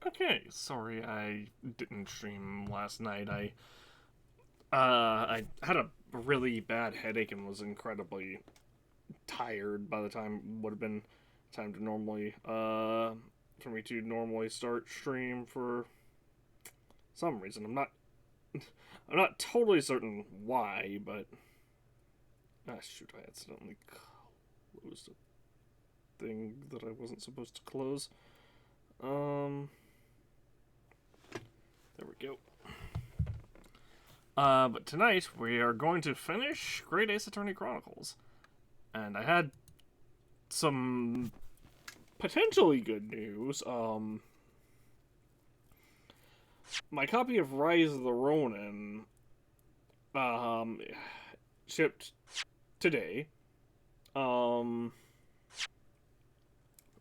Okay, sorry I didn't stream last night. I had a really bad headache and was incredibly tired by the time would have been time to normally for me to normally start stream for some reason. I'm not totally certain why, but shoot, I accidentally closed a thing that I wasn't supposed to close. Um there we go. But tonight we are going to finish Great Ace Attorney Chronicles. And I had some potentially good news. My copy of Rise of the Ronin um shipped today. Um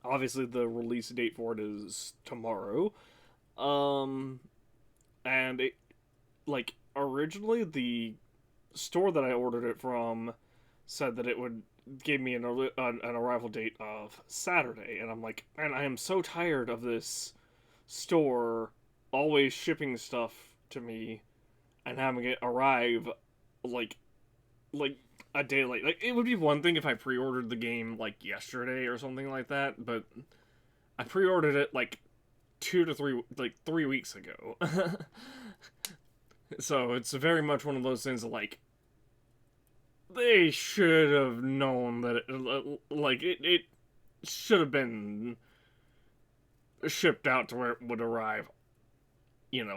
Obviously the release date for it is tomorrow. Um and it like originally the store that I ordered it from said that it would give me an arrival date of Saturday, and I'm like, man, I am so tired of this store always shipping stuff to me and having it arrive like like a day late. Like it would be one thing if I pre-ordered the game like yesterday or something like that, but I pre-ordered it like 3 weeks ago. So it's very much one of those things of like they should have known that it should have been shipped out to where it would arrive,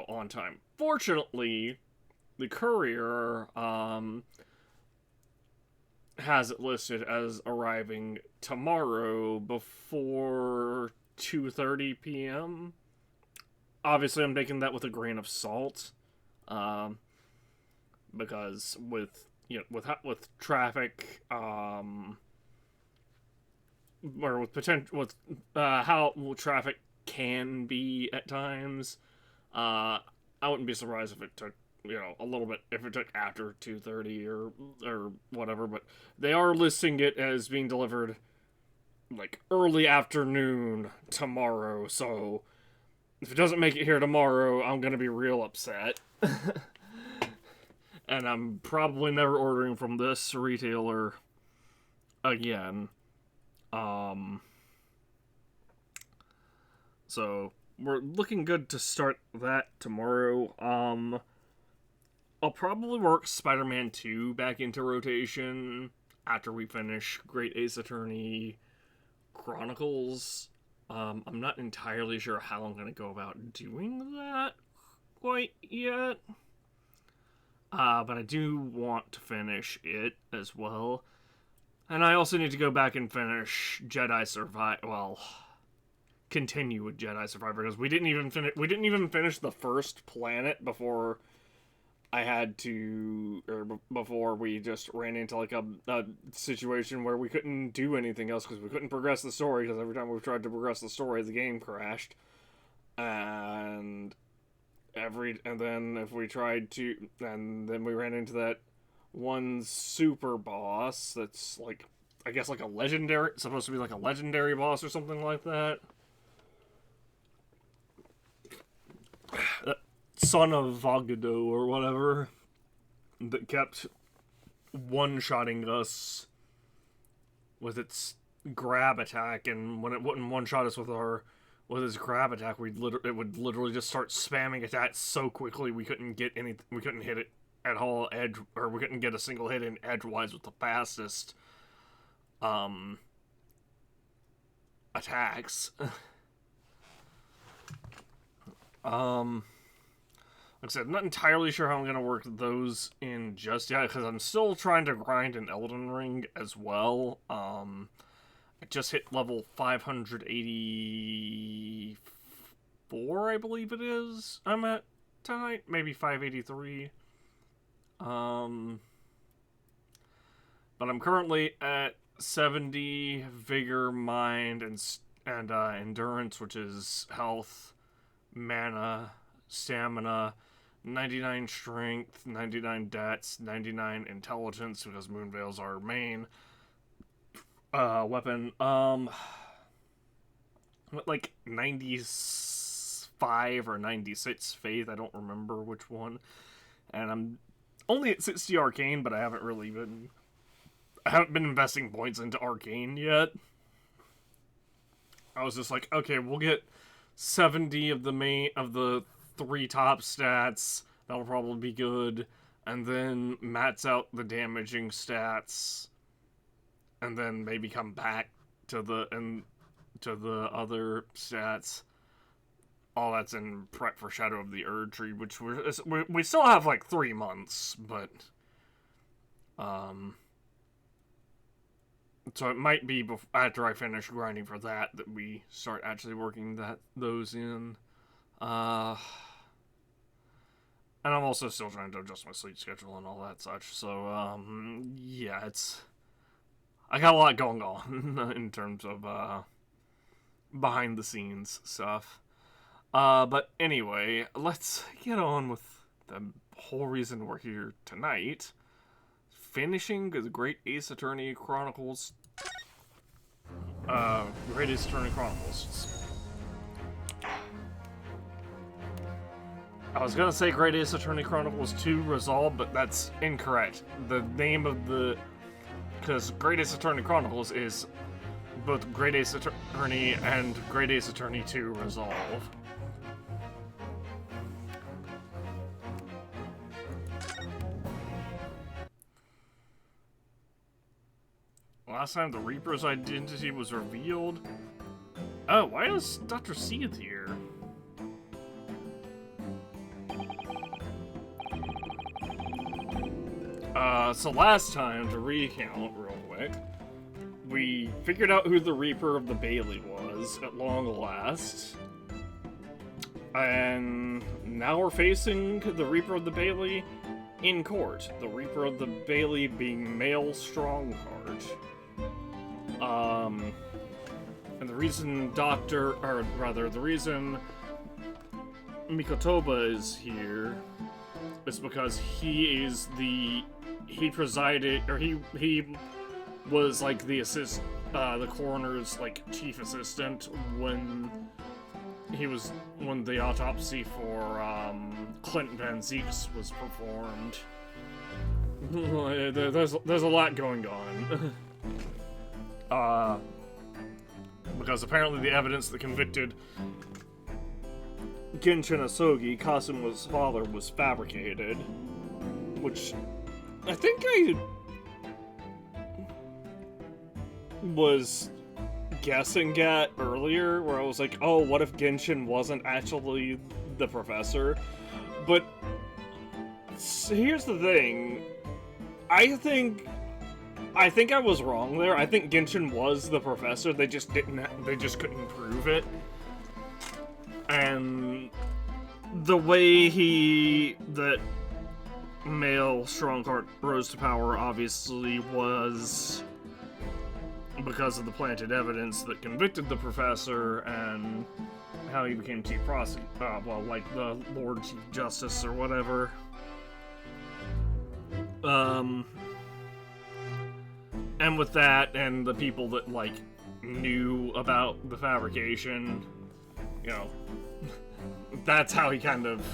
on time. Fortunately, the courier has it listed as arriving tomorrow before 2:30 p.m. Obviously, I'm taking that with a grain of salt, um, because with traffic, or with potential with how traffic can be at times, I wouldn't be surprised if it took a little bit if it took after 2:30 or whatever. But they are listing it as being delivered like early afternoon tomorrow. So if it doesn't make it here tomorrow, I'm gonna be real upset. And I'm probably never ordering from this retailer again. Um, so we're looking good to start that tomorrow. I'll probably work Spider-Man 2 back into rotation after we finish Great Ace Attorney Chronicles. I'm not entirely sure how I'm going to go about doing that quite yet. But I do want to finish it as well. And I also need to go back and finish Jedi Survivor. Well, continue with Jedi Survivor because we didn't even finish the first planet before I had to, or before we just ran into like a situation where we couldn't do anything else because we couldn't progress the story because every time we tried to progress the story, the game crashed. And then if we tried to, and then we ran into that one super boss that's like, I guess like a legendary, supposed to be like a legendary boss or something like that. Son of Vogado or whatever that kept one-shotting us with its grab attack, and when it wouldn't one-shot us with its grab attack, it would literally just start spamming attacks so quickly we couldn't hit it at all edge, or we couldn't get a single hit in edgewise with the fastest attacks. Like I said, I'm not entirely sure how I'm going to work those in just yet, because I'm still trying to grind in Elden Ring as well. I just hit level 584, I believe it is, I'm at tonight. Maybe 583. But I'm currently at 70 Vigor, Mind, and Endurance, which is health, mana, stamina, 99 strength, 99 dex, 99 intelligence because Moonveil's our main weapon. Like 95 95 or 96 faith. I don't remember which one. And I'm only at 60 arcane, but I haven't been investing points into arcane yet. I was just like, okay, we'll get 70 of the 3 top stats. That'll probably be good. And then max out the damaging stats. And then maybe come back to the other stats. All that's in prep for Shadow of the Erdtree, which we still have like 3 months, but so it might be after I finish grinding for that we start actually working those in. And I'm also still trying to adjust my sleep schedule and all that such. So yeah, I got a lot going on in terms of behind the scenes stuff. But anyway, let's get on with the whole reason we're here tonight. Finishing the Great Ace Attorney Chronicles. Great Ace Attorney Chronicles. I was gonna say Great Ace Attorney Chronicles 2 Resolve, but that's incorrect. The name of because Great Ace Attorney Chronicles is both Great Ace Attorney and Great Ace Attorney 2 Resolve. Last time the Reaper's identity was revealed. Oh, why is Dr. Seeth here? So last time, to recount real quick, we figured out who the Reaper of the Bailey was at long last. And now we're facing the Reaper of the Bailey in court. The Reaper of the Bailey being Male Strongheart. And the reason the reason Mikotoba is here is because he was like the coroner's like chief assistant when the autopsy for Clint Van Zeeks was performed. There's a lot going on. Because apparently the evidence that convicted Genshin Asogi, Kasuma's father, was fabricated. Which I think I was guessing at earlier, where I was like, oh, what if Genshin wasn't actually the professor? But here's the thing. I think I was wrong there. I think Genshin was the professor. They just couldn't prove it. And the way that Male Strongheart rose to power obviously was because of the planted evidence that convicted the professor and how he became chief prosecutor, like the Lord Chief Justice or whatever. And with that, and the people that, like, knew about the fabrication, you know, that's how he kind of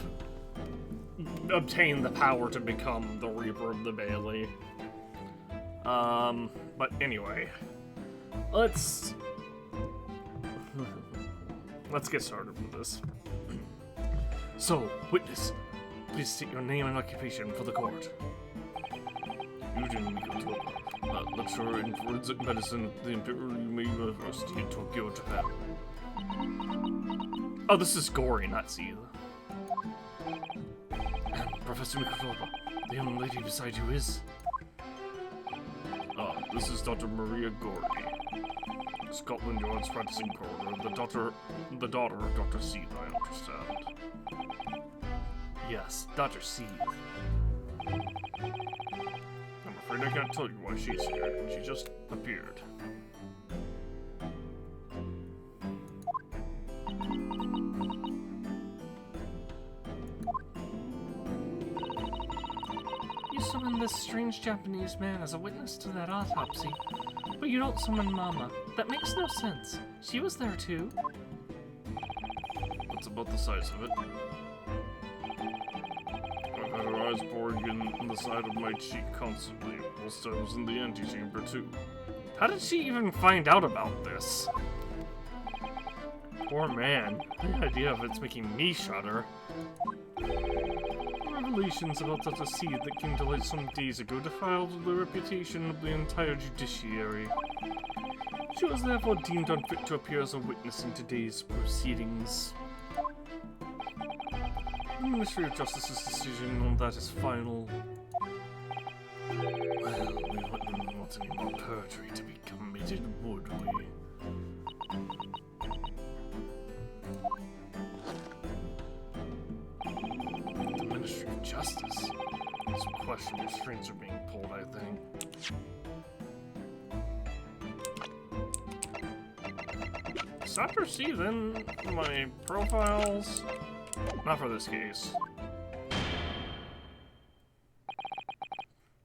obtained the power to become the Reaper of the Bailey. But anyway, let's get started with this. So, witness, please state your name and occupation for the court. Eugene Mikotoba, lecturer in forensic medicine at the Imperial University in Tokyo, Japan. Oh, this is Gory, not Seeth. Professor Mikotoba, the young lady beside you is... this is Dr. Maria Gory, Scotland Yard's practicing coroner, the daughter of Dr. Seeth, I understand. Yes, Dr. Seeth. I'm afraid I can't tell you why she's here. She just appeared. You summoned this strange Japanese man as a witness to that autopsy, but you don't summon Mama. That makes no sense. She was there too. That's about the size of it. I've had her eyes boring in the side of my cheek constantly, whilst I was in the antechamber too. How did she even find out about this? Poor man. The idea of it's making me shudder. Revelations about such a seed that came to light some days ago defiled the reputation of the entire judiciary. She was therefore deemed unfit to appear as a witness in today's proceedings. The Ministry of Justice's decision on that is final. Well, we wouldn't want any more perjury to be committed, would we? The Ministry of Justice? Some questionable strings are being pulled, I think. Is Dr. C then my profiles? Not for this case.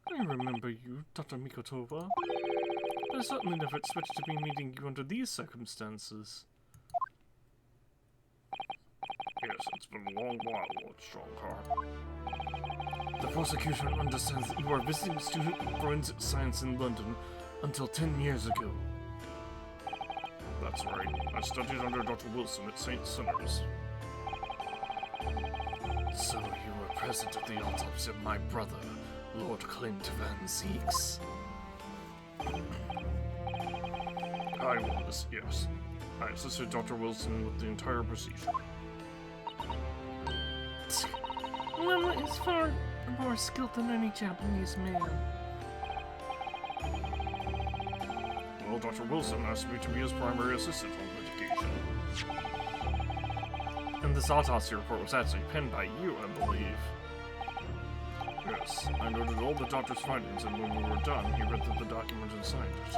I remember you, Dr. Mikotova. I certainly never expected to be meeting you under these circumstances. Yes, it's been a long while, Lord Strongheart. The prosecution understands that you were a visiting student of forensic science in London until 10 years ago. That's right. I studied under Dr. Wilson at St. Sinners. So you were present at the autopsy of my brother, Lord Clint Van Zeeks? I was, yes. I assisted Dr. Wilson with the entire procedure. Mama is far more skilled than any Japanese man. Well, Dr. Wilson asked me to be his primary assistant on litigation. And this autopsy report was actually penned by you, I believe. Yes, I noted all the doctor's findings, and when we were done, he read the document and signed it.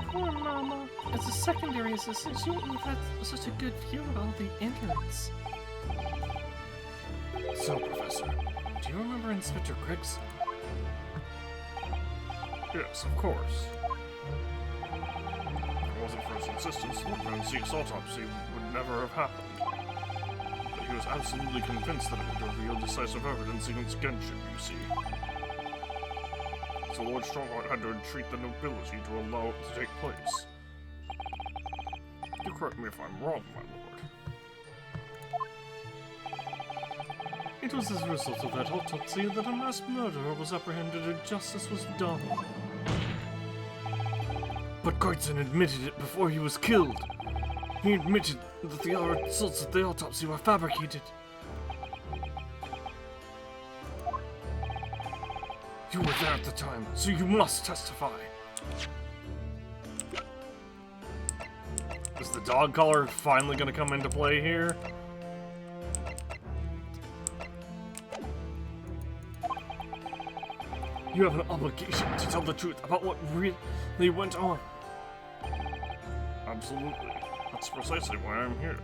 Poor Mama. As a secondary assistant, you wouldn't have had such a good view of all the innards. So, Professor, do you remember Inspector Gregson? Yes, of course. If it wasn't for his insistence, Lord Van Zeek's autopsy would never have happened. But he was absolutely convinced that it would reveal decisive evidence against Genshin, you see. So Lord Strongheart had to entreat the nobility to allow it to take place. You correct me if I'm wrong, my lord. It was as a result of that autopsy that a mass murderer was apprehended and justice was done. But Gregson admitted it before he was killed. He admitted that the results of the autopsy were fabricated. You were there at the time, so you must testify. Is the dog collar finally gonna come into play here? You have an obligation to tell the truth about what really went on. Absolutely. That's precisely why I'm here.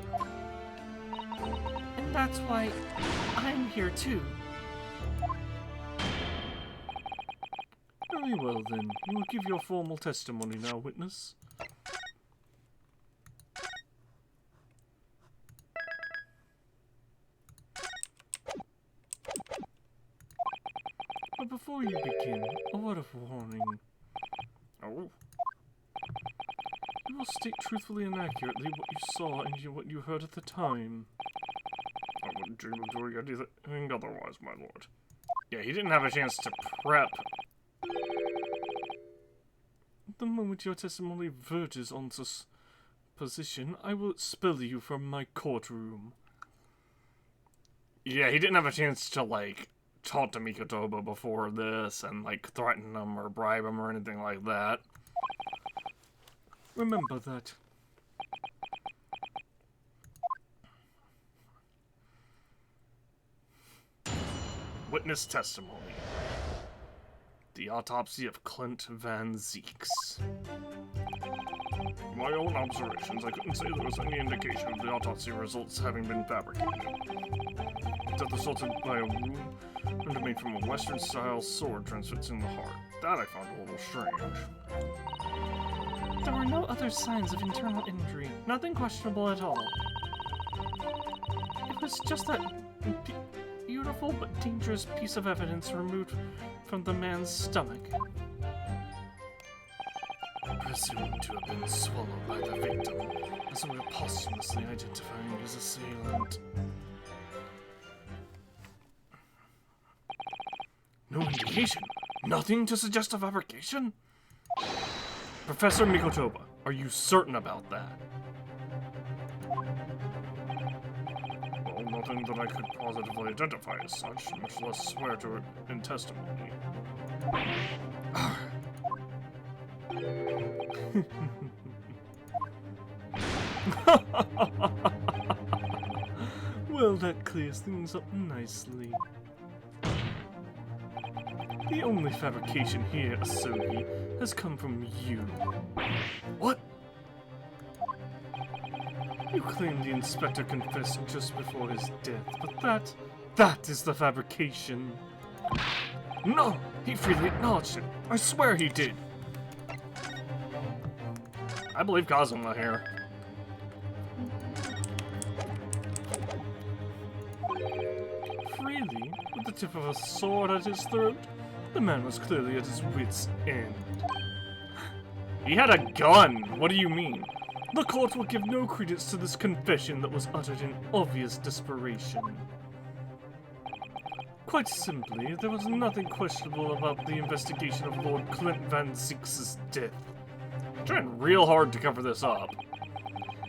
And that's why I'm here too. Very well then. You will give your formal testimony now, witness. But before you begin, a word of warning. Oh. You will state truthfully and accurately what you saw and what you heard at the time. I wouldn't dream of doing anything otherwise, my lord. Yeah, he didn't have a chance to prep. The moment your testimony verges on this position, I will expel you from my courtroom. Yeah, he didn't have a chance to, like, talk to Mikotoba before this and, like, threaten him or bribe him or anything like that. Remember that. Witness testimony. The autopsy of Clint Van Zeeks. From my own observations, I couldn't say there was any indication of the autopsy results having been fabricated. Death resulted by a wound made from a Western-style sword transfixing the heart. That I found a little strange. There were no other signs of internal injury. Nothing questionable at all. it's just that beautiful but dangerous piece of evidence removed from the man's stomach. Presumed to have been swallowed by the victim, as we were posthumously identifying his assailant. No indication? Nothing to suggest a fabrication? Professor Mikotoba, are you certain about that? Well, nothing that I could positively identify as such, much less swear to it in testimony. Well, that clears things up nicely. The only fabrication here, Asogi, has come from you. What? You claim the inspector confessed just before his death, but that is the fabrication. No! He freely acknowledged it. I swear he did. I believe Kazuma here. Freely? With the tip of a sword at his throat? The man was clearly at his wit's end. He had a gun! What do you mean? The court will give no credence to this confession that was uttered in obvious desperation. Quite simply, there was nothing questionable about the investigation of Lord Clint Van Zeek's death. I'm trying real hard to cover this up.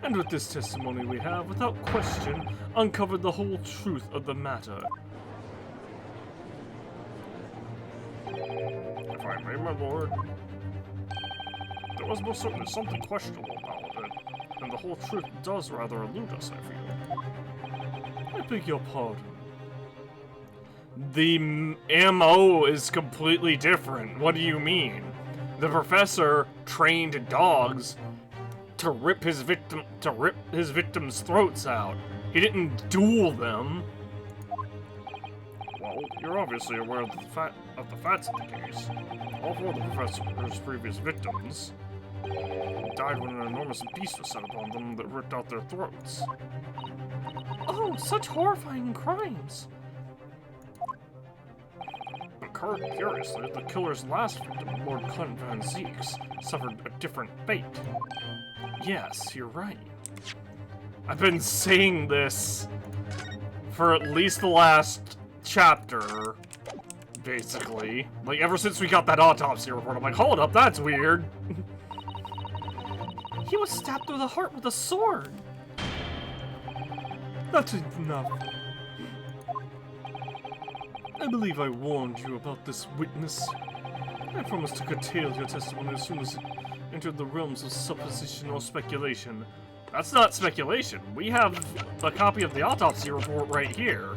And with this testimony we have, without question, uncovered the whole truth of the matter. If I may, my lord, there was most certainly something questionable about it, and the whole truth does rather elude us, I feel. I beg your pardon. The MO is completely different. What do you mean? The professor trained dogs to rip his victims' throats out. He didn't duel them. Well, you're obviously aware of the facts of the case. All four of the professor's previous victims died when an enormous beast was set upon them that ripped out their throats. Oh, such horrifying crimes! But curiously, the killer's last victim, Lord Clint Van Zeek's, suffered a different fate. Yes, you're right. I've been saying this for at least the last chapter, basically. Like, ever since we got that autopsy report, I'm like, hold up, that's weird. He was stabbed through the heart with a sword. That's enough. I believe I warned you about this witness. I promised to curtail your testimony as soon as it entered the realms of supposition or speculation. That's not speculation. We have a copy of the autopsy report right here.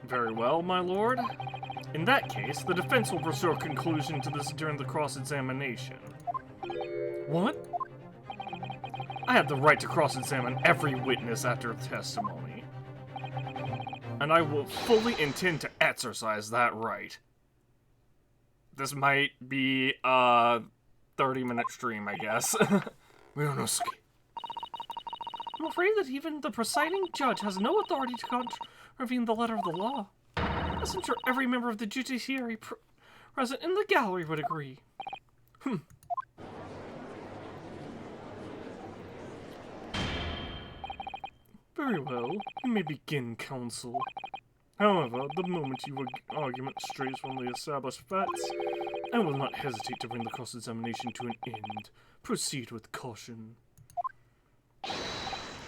Very well, my lord. In that case, the defense will pursue a conclusion to this during the cross-examination. What? I have the right to cross-examine every witness after testimony. And I will fully intend to exercise that right. This might be a 30-minute stream, I guess. Ryunosuke. I'm afraid that even the presiding judge has no authority to contravene the letter of the law. I'm sure every member of the judiciary present in the gallery would agree. Very well, you may begin, counsel. However, the moment your argument strays from the established facts, I will not hesitate to bring the cross-examination to an end. Proceed with caution.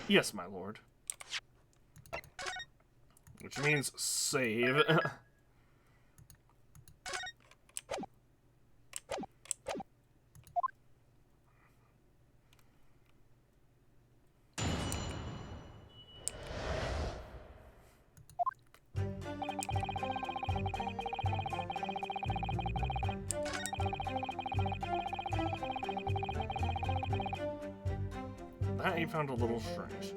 Yes, my lord. Which means save. That he found a little strange.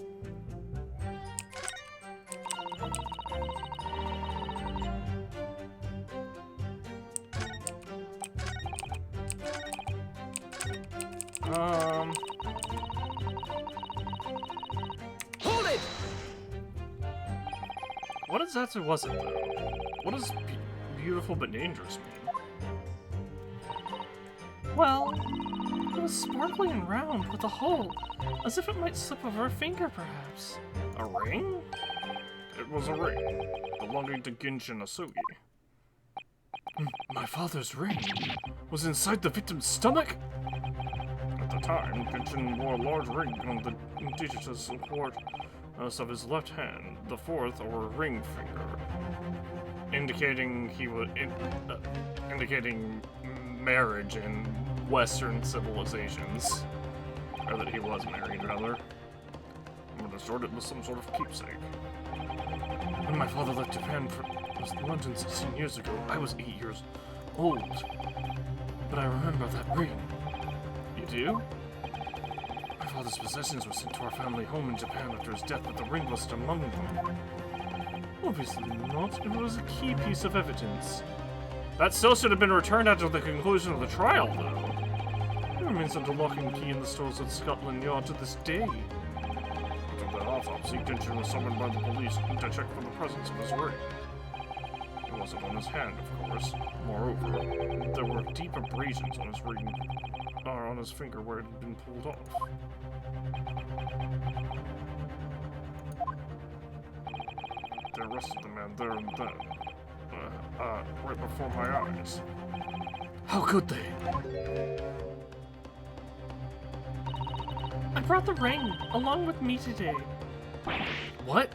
What exactly was it, though? What does beautiful but dangerous mean? Well, it was sparkly and round with a hole, as if it might slip over a finger, perhaps. A ring? It was a ring, belonging to Genshin Asugi. My father's ring was inside the victim's stomach? At the time, Genshin wore a large ring on the digital support of his left hand, the fourth or ring finger, indicating he was indicating marriage in Western civilizations, or that he was married, rather. I'm gonna sort it with some sort of keepsake. When my father left Japan for London 16 years ago, I was 8 years old. But I remember that ring. You do? My father's possessions were sent to our family home in Japan after his death, but the ring wasn't among them. Obviously not. It was a key piece of evidence. That still should have been returned after the conclusion of the trial, though. It remains under lock and key in the stores at Scotland Yard to this day. After the autopsy, Genshin was summoned by the police to check for the presence of his ring. It wasn't on his hand, of course. Moreover, there were deep abrasions on his ring, or on his finger where it had been pulled off. They arrested the man there and then. Right before my eyes. How could they? I brought the ring along with me today. What?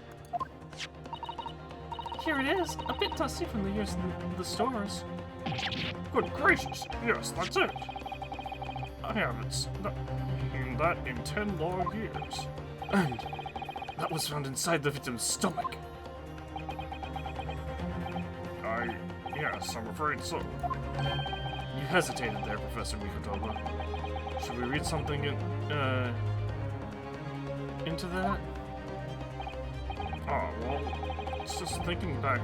Here it is, a bit dusty from the years in the stores. Good gracious, yes, that's it. I haven't seen that in 10 long years. And that was found inside the victim's stomach. Yes, I'm afraid so. You hesitated there, Professor Mikotoba. Should we read something into that? Oh, well, it's just thinking back,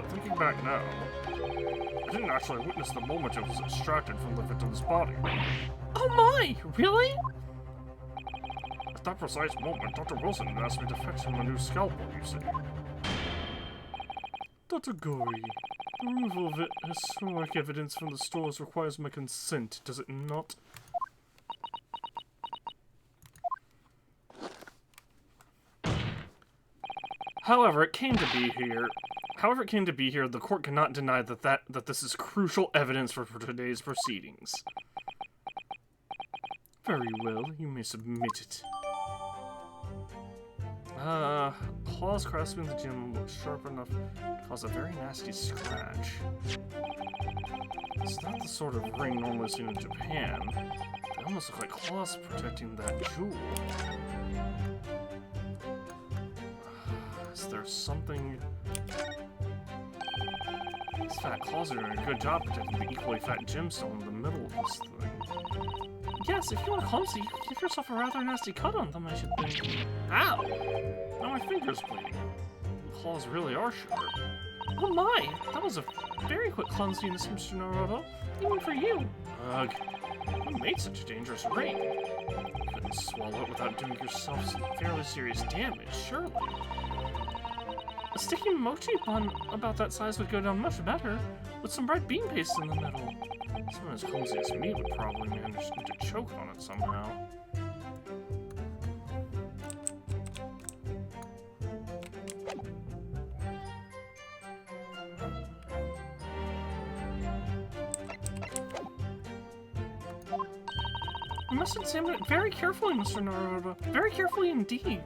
thinking back now, I didn't actually witness the moment it was extracted from the victim's body. Oh my! Really? At that precise moment, Dr. Wilson had asked me to fetch him a new scalpel, you see. Dr. Gory, the removal of historic evidence from the stores requires my consent, does it not? However, it came to be here, the court cannot deny that this is crucial evidence for today's proceedings. Very well, you may submit it. Claws grasping the gem look sharp enough to cause a very nasty scratch. It's not the sort of ring normally seen in Japan. They almost look like claws protecting that jewel. Is there something... These fat claws are doing a good job protecting the equally fat gemstone in the middle of this thing. Yes, if you are clumsy, you could give yourself a rather nasty cut on them, I should think. Ow! Now my finger's bleeding. The claws really are sharp. Oh my! That was a very quick clumsiness, Mr. Naruto. Even for you. Ugh. Who made such a dangerous ring? You couldn't swallow it without doing yourself some fairly serious damage, surely. A sticky mochi bun about that size would go down much better, with some bright bean paste in the middle. Someone as clumsy as me would probably manage to choke on it somehow. You must examine it very carefully, Mr. Naruto. Very carefully indeed.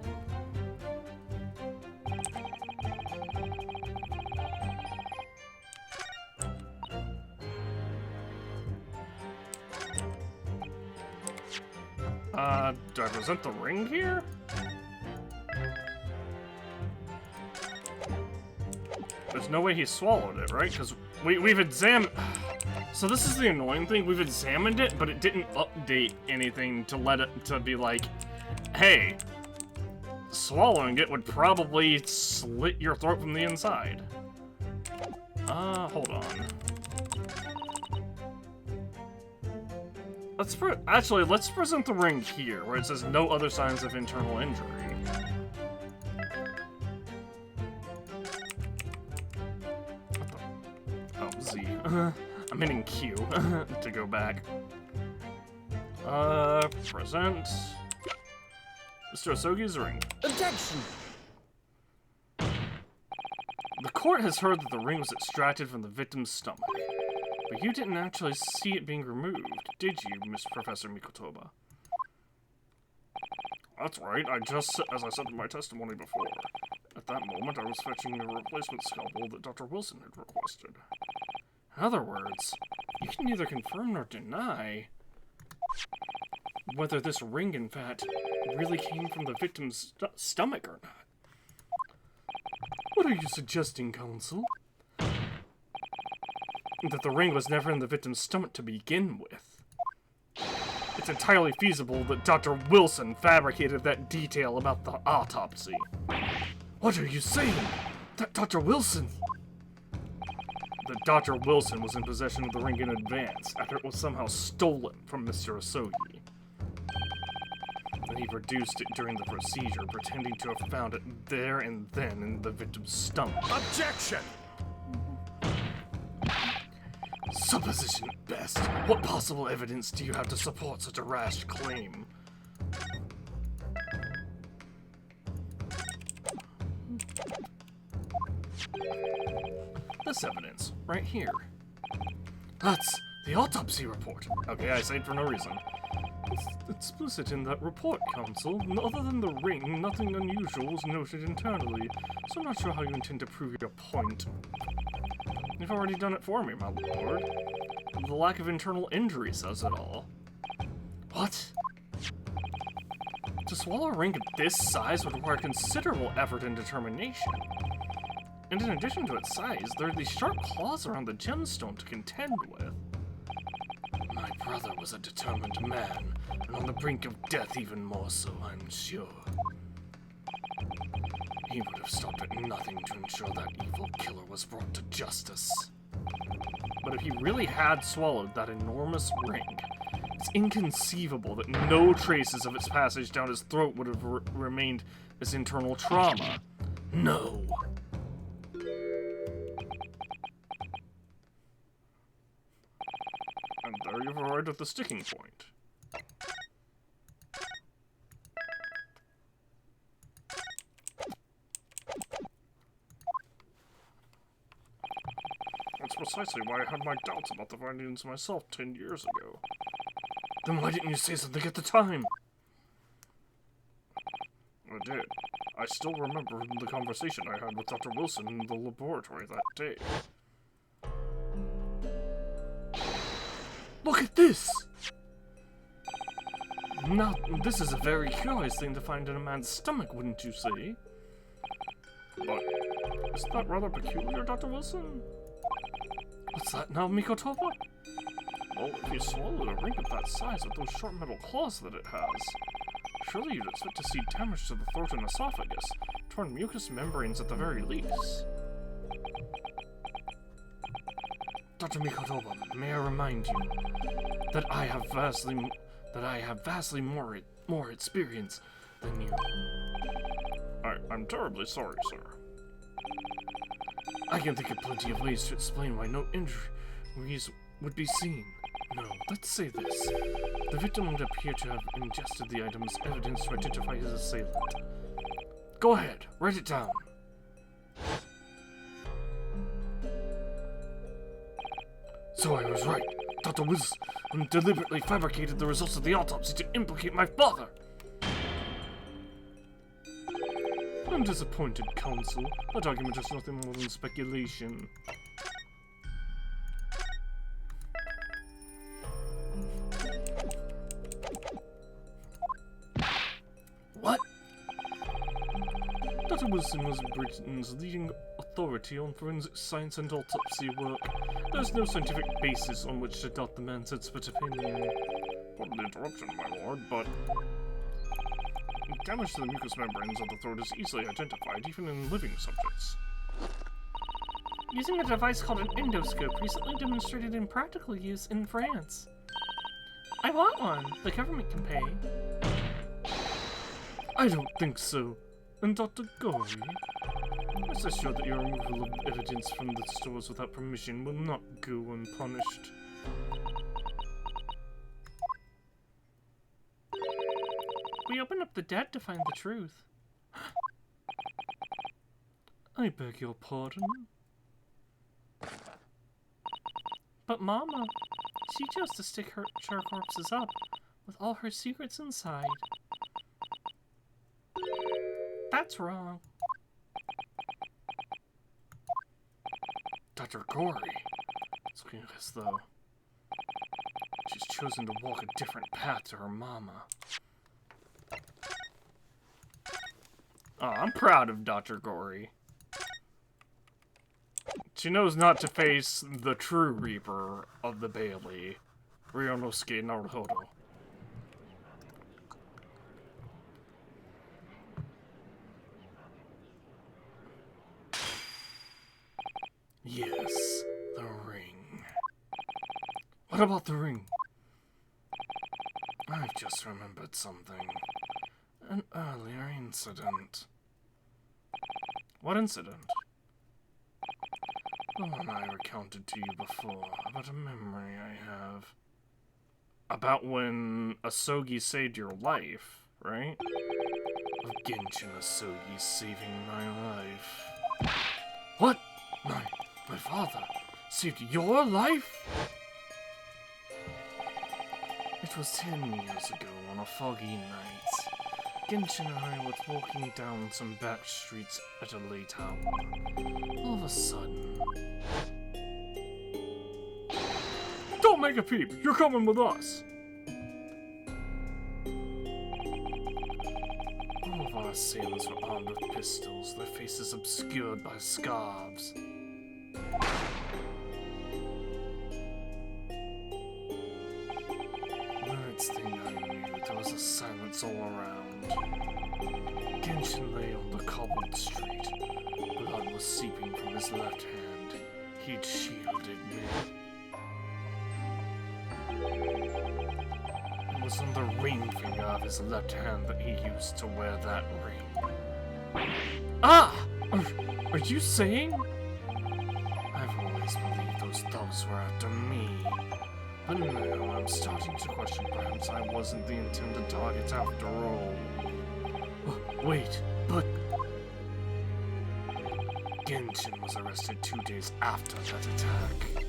Do I present the ring here? There's no way he swallowed it, right? Because we've examined... So this is the annoying thing. We've examined it, but it didn't update anything to let it to be like, hey, swallowing it would probably slit your throat from the inside. Hold on. Let's present the ring here, where it says no other signs of internal injury. I'm hitting Q to go back. Present. Mr. Asogi's ring. Objection! The court has heard that the ring was extracted from the victim's stomach. But you didn't actually see it being removed, did you, Miss Professor Mikotoba? That's right, as I said in my testimony before. At that moment, I was fetching a replacement scalpel that Dr. Wilson had requested. In other words, you can neither confirm nor deny whether this ring, in fact, really came from the victim's stomach or not. What are you suggesting, counsel? That the ring was never in the victim's stomach to begin with. It's entirely feasible that Dr. Wilson fabricated that detail about the autopsy. What are you saying? That Dr. Wilson? That Dr. Wilson was in possession of the ring in advance, after it was somehow stolen from Mr. Asogi. And he produced it during the procedure, pretending to have found it there and then in the victim's stomach. Objection! Supposition at best. What possible evidence do you have to support such a rash claim? This evidence, right here. That's the autopsy report. Okay, I say it for no reason. It's explicit in that report, counsel. Other than the ring, nothing unusual was noted internally, so I'm not sure how you intend to prove your point. You've already done it for me, my lord. The lack of internal injury says it all. What? To swallow a ring of this size would require considerable effort and determination. And in addition to its size, there are these sharp claws around the gemstone to contend with. My brother was a determined man, and on the brink of death even more so, I'm sure. He would have stopped at nothing to ensure that evil killer was brought to justice. But if he really had swallowed that enormous ring, it's inconceivable that no traces of its passage down his throat would have remained as internal trauma. No. And there you've arrived at the sticking point. That's precisely why I had my doubts about the findings myself 10 years ago. Then why didn't you say something at the time? I did. I still remember the conversation I had with Dr. Wilson in the laboratory that day. Look at this! Now, this is a very curious thing to find in a man's stomach, wouldn't you say? But isn't that rather peculiar, Dr. Wilson? What's that now, Mikotoba? Well, if you swallowed a ring of that size with those sharp metal claws that it has, surely you'd expect to see damage to the throat and esophagus, torn mucous membranes at the very least. Dr. Mikotoba, may I remind you that I have vastly more experience than you. I'm terribly sorry, sir. I can think of plenty of ways to explain why no injuries would be seen. No, let's say this. The victim would appear to have ingested the item as evidence to identify his assailant. Go ahead, write it down. So I was right. Dr. Wilson deliberately fabricated the results of the autopsy to implicate my father. I'm disappointed, counsel. That argument is nothing more than speculation. What? Dr. Wilson was Britain's leading authority on forensic science and autopsy work. There's no scientific basis on which to doubt the man's expert opinion. Pardon the interruption, my lord, but damage to the mucous membranes of the throat is easily identified, even in living subjects. Using a device called an endoscope recently demonstrated in practical use in France. I want one. The government can pay. I don't think so. And Dr. Gory? Rest assured that your removal of evidence from the stores without permission will not go unpunished. We opened up the dead to find the truth. I beg your pardon? But Mama, she chose to stick her corpses up with all her secrets inside. That's wrong. Dr. Gory. It's looking as though she's chosen to walk a different path to her mama. Oh, I'm proud of Dr. Gory. She knows not to face the true Reaper of the Bailey, Ryonosuke Naruhodo. Yes, the ring. What about the ring? I've just remembered something. An earlier incident. What incident? The one I recounted to you before, about a memory I have. About when Asogi saved your life, right? Of Genshin Asogi saving my life. What? My father saved your life? It was 10 years ago on a foggy night. Genshin and I were walking down some back streets at a late hour. All of a sudden... Don't make a peep! You're coming with us! all of our assailants were armed with pistols, their faces obscured by scarves. The next thing I knew, there was a silence all around. Genshin lay on the cobbled street. Blood was seeping from his left hand. He'd shielded me. It was on the ring finger of his left hand that he used to wear that ring. Ah! Are you saying? I've always believed those thugs were after me. But now I'm starting to question perhaps I wasn't the intended target after all. Wait, but... Genshin was arrested 2 days after that attack.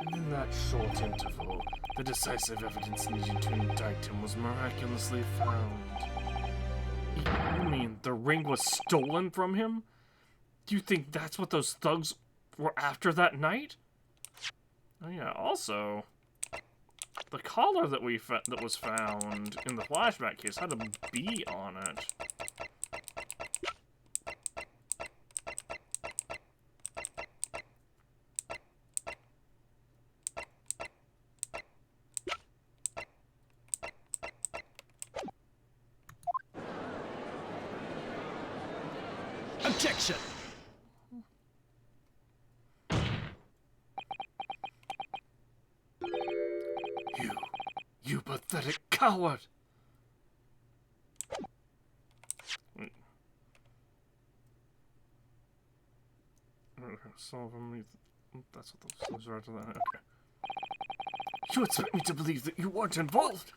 And in that short interval, the decisive evidence needed to indict him was miraculously found. You mean the ring was stolen from him? Do you think that's what those thugs were after that night? Oh yeah, also, the collar that that was found in the flashback case had a bee on it. Objection! You pathetic coward! Some of them, that's what those are after that. Okay. You expect me to believe that you weren't involved?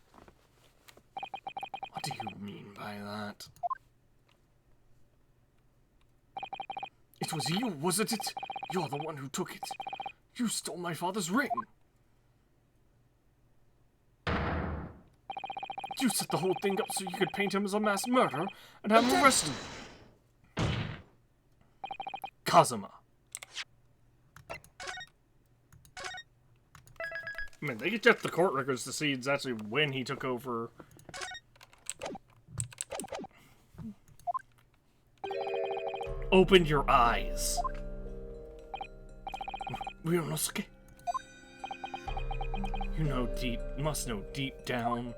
What do you mean by that? It was you, wasn't it? You're the one who took it. You stole my father's ring. You set the whole thing up so you could paint him as a mass murderer and have him arrested. Kazuma. I mean, they could check the court records to see exactly when he took over. Open your eyes. Ryonosuke. You must know deep down,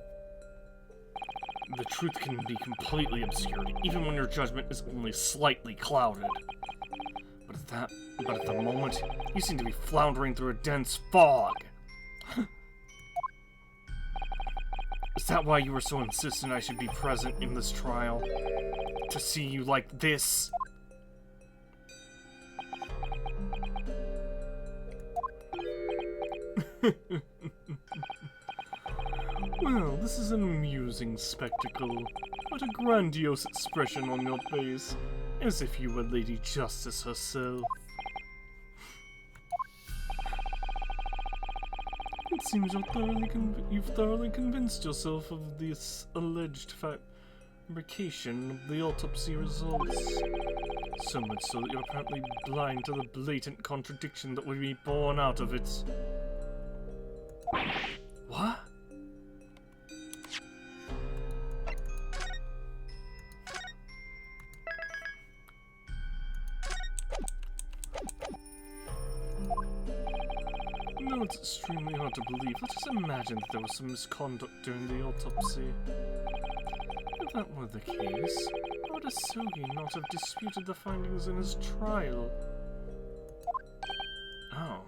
the truth can be completely obscured, even when your judgment is only slightly clouded. But at the moment, you seem to be floundering through a dense fog. Is that why you were so insistent I should be present in this trial? To see you like this? Well, this is an amusing spectacle. What a grandiose expression on your face, as if you were Lady Justice herself. It seems you've thoroughly convinced yourself of this alleged fabrication of the autopsy results. So much so that you're apparently blind to the blatant contradiction that would be born out of it. What? No, it's extremely hard to believe. Let's just imagine that there was some misconduct during the autopsy. If that were the case, why would Asogi not have disputed the findings in his trial? Oh.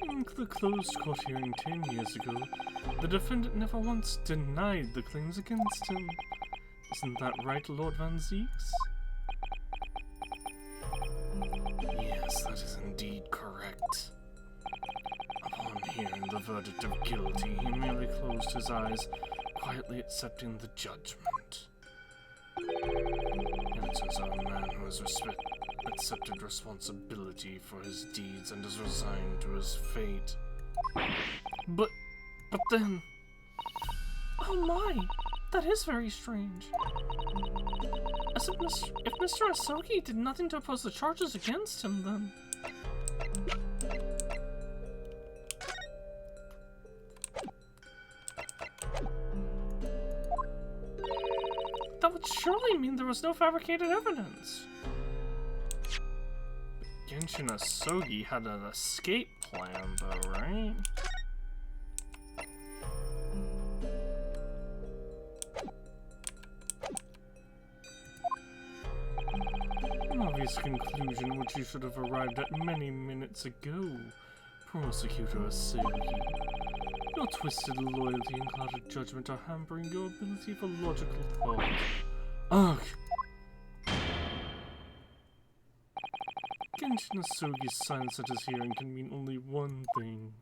In the closed court hearing 10 years ago, the defendant never once denied the claims against him. Isn't that right, Lord Van Zieks? Yes, that is indeed correct. Upon hearing the verdict of guilty, he merely closed his eyes, quietly accepting the judgment. It is a man who has accepted responsibility for his deeds and is resigned to his fate. But then... Oh my! That is very strange. As if Mr. Asogi did nothing to oppose the charges against him, then... That would surely mean there was no fabricated evidence. Genshin Asogi had an escape plan, though, right? An obvious conclusion which you should have arrived at many minutes ago, Prosecutor Asogi. Your twisted loyalty and clouded judgment are hampering your ability for logical thought. Ugh! Genshin Asogi's silence at his hearing can mean only one thing.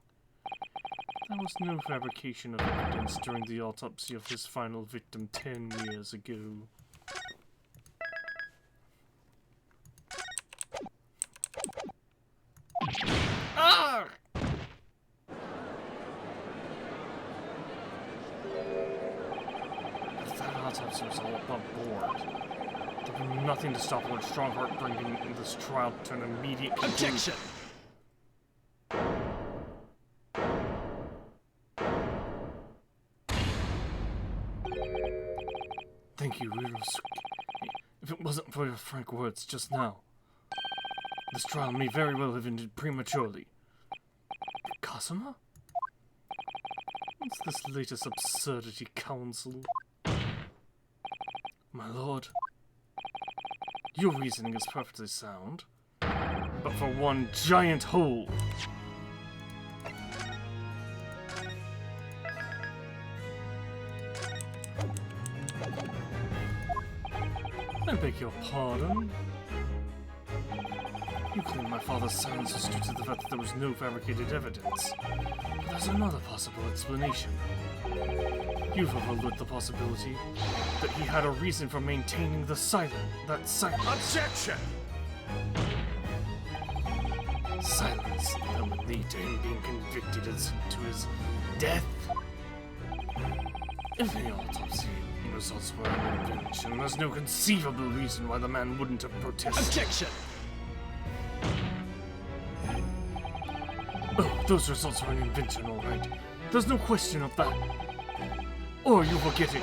There was no fabrication of evidence during the autopsy of his final victim 10 years ago. Ah! If that autopsy was all above board, there'd be nothing to stop Lord Strongheart bringing this trial to an immediate conclusion. Thank you, Ryusuke. If it wasn't for your frank words just now, this trial may very well have ended prematurely. Kazuma? What's this latest absurdity, Council? My lord, your reasoning is perfectly sound, but for one giant hole. I beg your pardon? You claim my father's silence was due to the fact that there was no fabricated evidence. But there's another possible explanation. You've overlooked the possibility that he had a reason for maintaining the silence. Objection! Silence that would lead to him being convicted as to his death. If the autopsy results were an invention, there's no conceivable reason why the man wouldn't have protested. Objection! Oh, those results were an invention, all right. There's no question of that. Or you're forgetting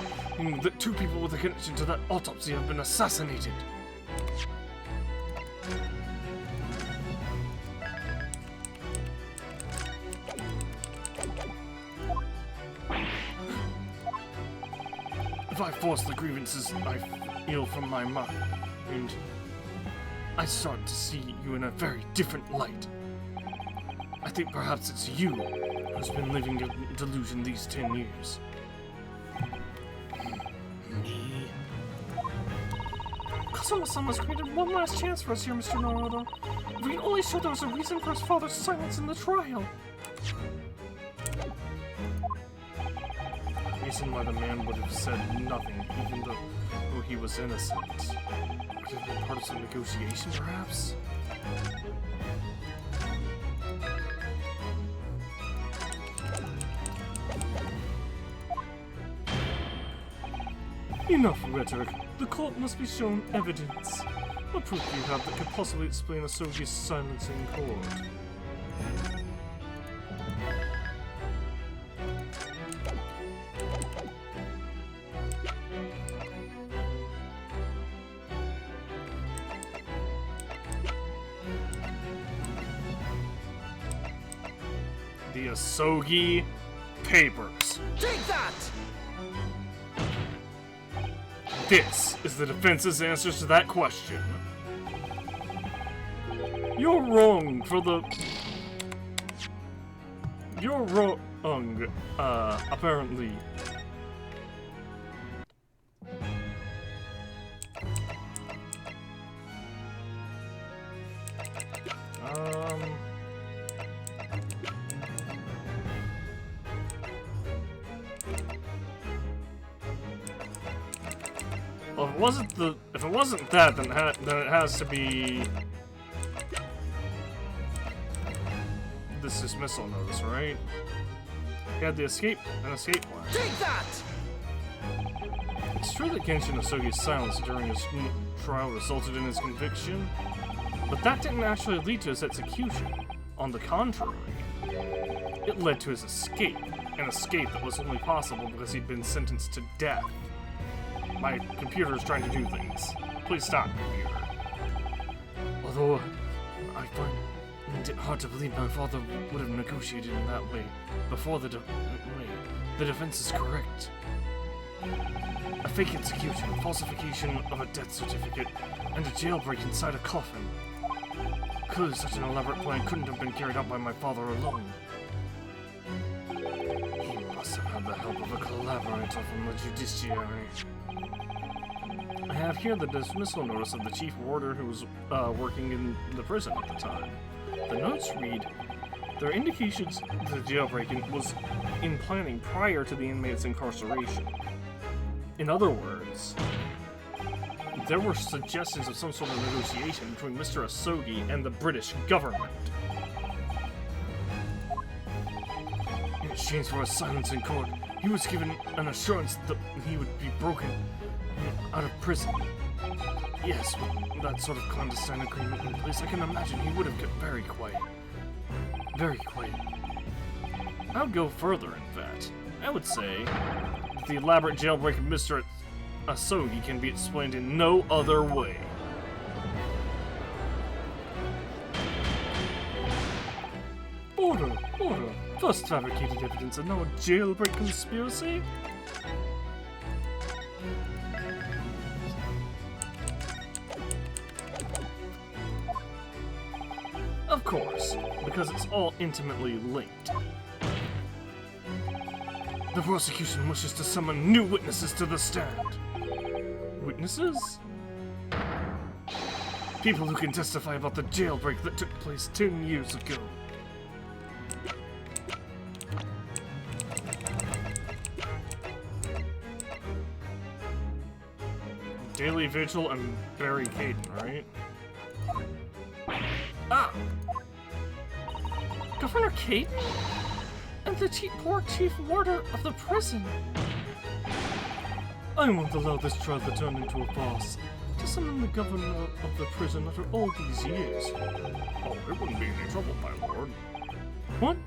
that two people with a connection to that autopsy have been assassinated. if I force the grievances I feel from my mind, and I start to see you in a very different light. I think perhaps it's you who's been living in delusion these 10 years. Me? Kazuma-sama has created one last chance for us here, Mr. Naruto. If we can only show there was a reason for his father's silence in the trial. Reason why the man would have said nothing, even though he was innocent. Could have been part of some negotiation, perhaps? Enough rhetoric. The court must be shown evidence. What proof do you have that could possibly explain Asogi's silence in court? The Asogi Papers. Take that! This is the defense's answers to that question. You're wrong for the... You're wrong, apparently. Well, if it wasn't that, then it has to be this dismissal notice, right? He had an escape plan. Take that! It's true that Genshin Asogi's silence during his trial resulted in his conviction, but that didn't actually lead to his execution. On the contrary, it led to his escape, an escape that was only possible because he'd been sentenced to death. My computer is trying to do things. Please stop, computer. Although, I find it hard to believe my father would have negotiated in that way before the defense is correct. A fake execution, falsification of a death certificate, and a jailbreak inside a coffin. Clearly such an elaborate plan couldn't have been carried out by my father alone. He must have had the help of a collaborator from the judiciary. I have here the dismissal notice of the chief warder who was working in the prison at the time. The notes read, there are indications that the jailbreaking was in planning prior to the inmate's incarceration. In other words, there were suggestions of some sort of negotiation between Mr. Asogi and the British government. In exchange for his silence in court, he was given an assurance that he would be broken out of prison. Yes, with that sort of clandestine agreement in place, I can imagine he would have kept very quiet. Very quiet. I would go further, in fact. I would say that the elaborate jailbreak of Mr. Asogi can be explained in no other way. Order! Order! First fabricated evidence and now a jailbreak conspiracy? Of course, because it's all intimately linked. The prosecution wishes to summon new witnesses to the stand. Witnesses? People who can testify about the jailbreak that took place 10 years ago. Daily Vigil and Barry Caden, right? Ah! Governor Caden? And the poor chief warder of the prison. I won't allow this trial to turn into a farce. To summon the governor of the prison after all these years. Oh, it wouldn't be any trouble, my lord. What?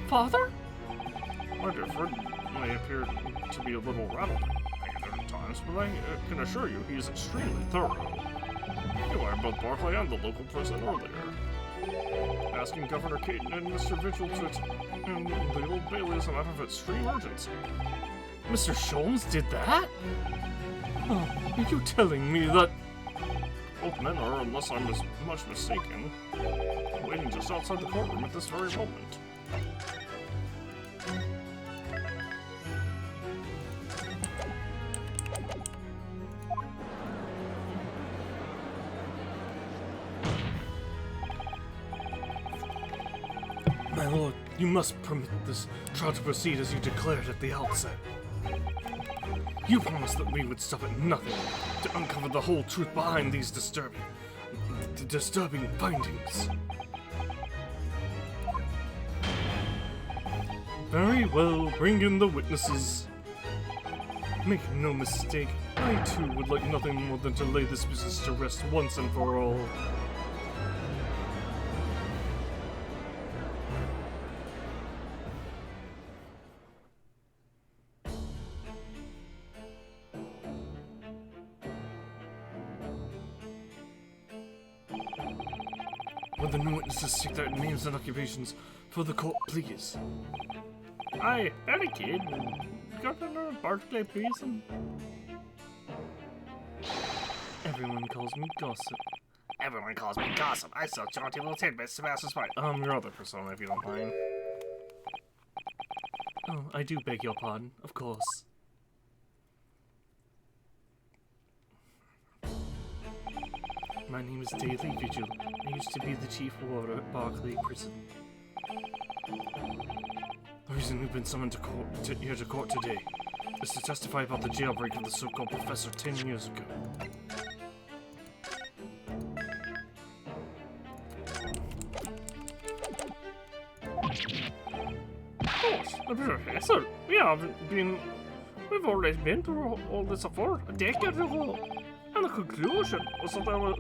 Father? My dear friend may appear to be a little rattled at times, but I can assure you he is extremely thorough. You are both Barclay and the local prison earlier. Asking Governor Caden and Mr. Vigil to attend the Old Bailey is a matter of extreme urgency. Mr. Sholmes did that? Oh, are you telling me that... Both men are, unless I'm much mistaken, waiting just outside the courtroom at this very moment. My lord, you must permit this trial to proceed as you declared at the outset. You promised that we would stop at nothing to uncover the whole truth behind these disturbing findings. Very well, bring in the witnesses. Make no mistake, I too would like nothing more than to lay this business to rest once and for all. Will the new witnesses state their names and occupations for the court, please? Hi, Harry Kid. Governor Barclay Prison. Everyone calls me Gossip. Everyone calls me Gossip. I sell jaunty little tidbits to pass by. Your other persona, if you don't mind. Oh, I do beg your pardon, of course. My name is Daily Vigil. I used to be the chief warder at Barclay Prison. The reason we've been summoned here to court today is to testify about the jailbreak of the so-called professor 10 years ago. The professor? We've already been through all this before, a decade ago. And the conclusion was that there was,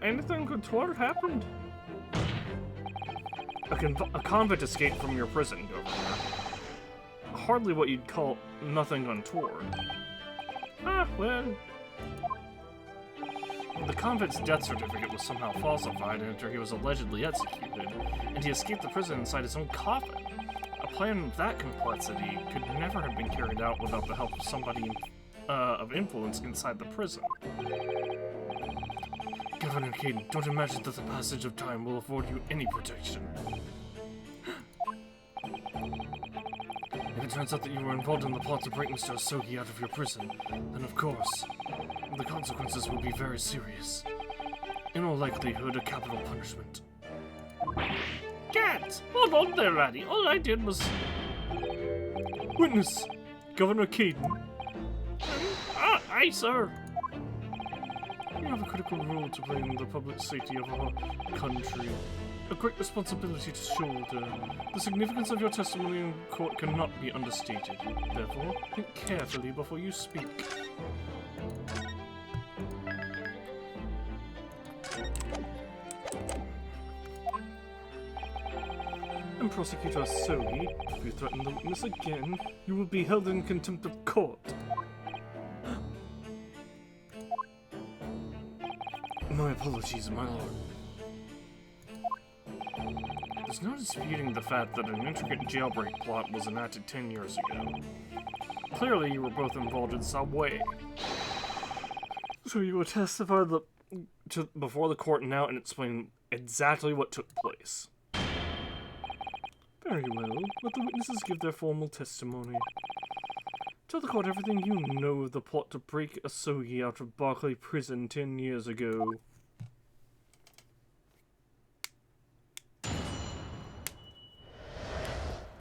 anything untoward happened. A convict escaped from your prison, Governor. Hardly what you'd call nothing untoward. Ah, well. The convict's death certificate was somehow falsified after he was allegedly executed, and he escaped the prison inside his own coffin. A plan of that complexity could never have been carried out without the help of somebody of influence inside the prison. Governor Caden, don't imagine that the passage of time will afford you any protection. If it turns out that you were involved in the plot to break Mr. Asogi out of your prison, then of course, the consequences will be very serious. In all likelihood, a capital punishment. Cat! Hold on there, laddie. All I did was... Witness! Governor Caden. Aye, sir. You have a critical role to play in the public safety of our country. A great responsibility to shoulder. The significance of your testimony in court cannot be understated. Therefore, think carefully before you speak. And Prosecutor Asogi, if you threaten the witness again, you will be held in contempt of court. My apologies, my lord. There's no disputing the fact that an intricate jailbreak plot was enacted 10 years ago. Clearly, you were both involved in some way. So you will testify before the court now and explain exactly what took place. Very well. Let the witnesses give their formal testimony. Tell the court everything you know of the plot to break Asogi out of Barclay Prison 10 years ago.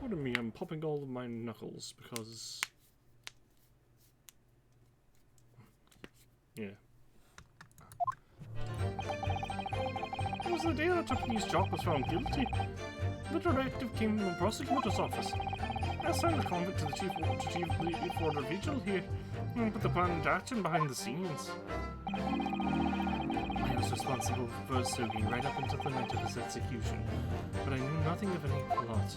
Pardon me, I'm popping all of my knuckles because... yeah. It was the day that Japanese Jock was found guilty. The directive came from the prosecutor's office. I assigned the convict to the chief warder vigil here, and put the plan into action behind the scenes. I was responsible for Asogi right up until the night of his execution, but I knew nothing of any plot.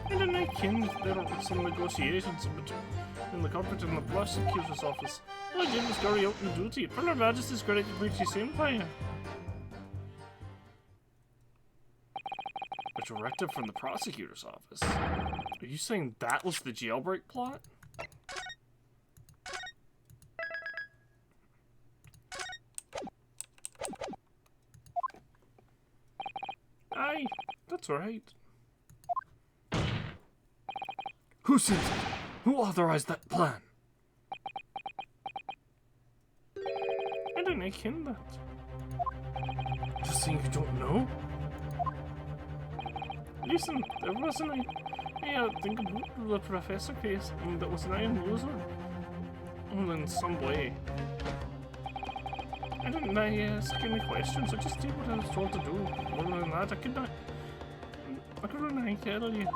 And then I came, there were some negotiations between the convict and the prosecutor's office. All I did was carry out my duty for Her Majesty's Great British Empire. A directive from the prosecutor's office. Are you saying that was the jailbreak plot? Aye, that's right. Who sent it? Who authorized that plan? I don't know that. Just saying you don't know? Listen, there wasn't I think about the professor case that was not unusual. Well, in some way. I didn't ask any questions, I just did what I was told to do. Other than that, I couldn't tell you.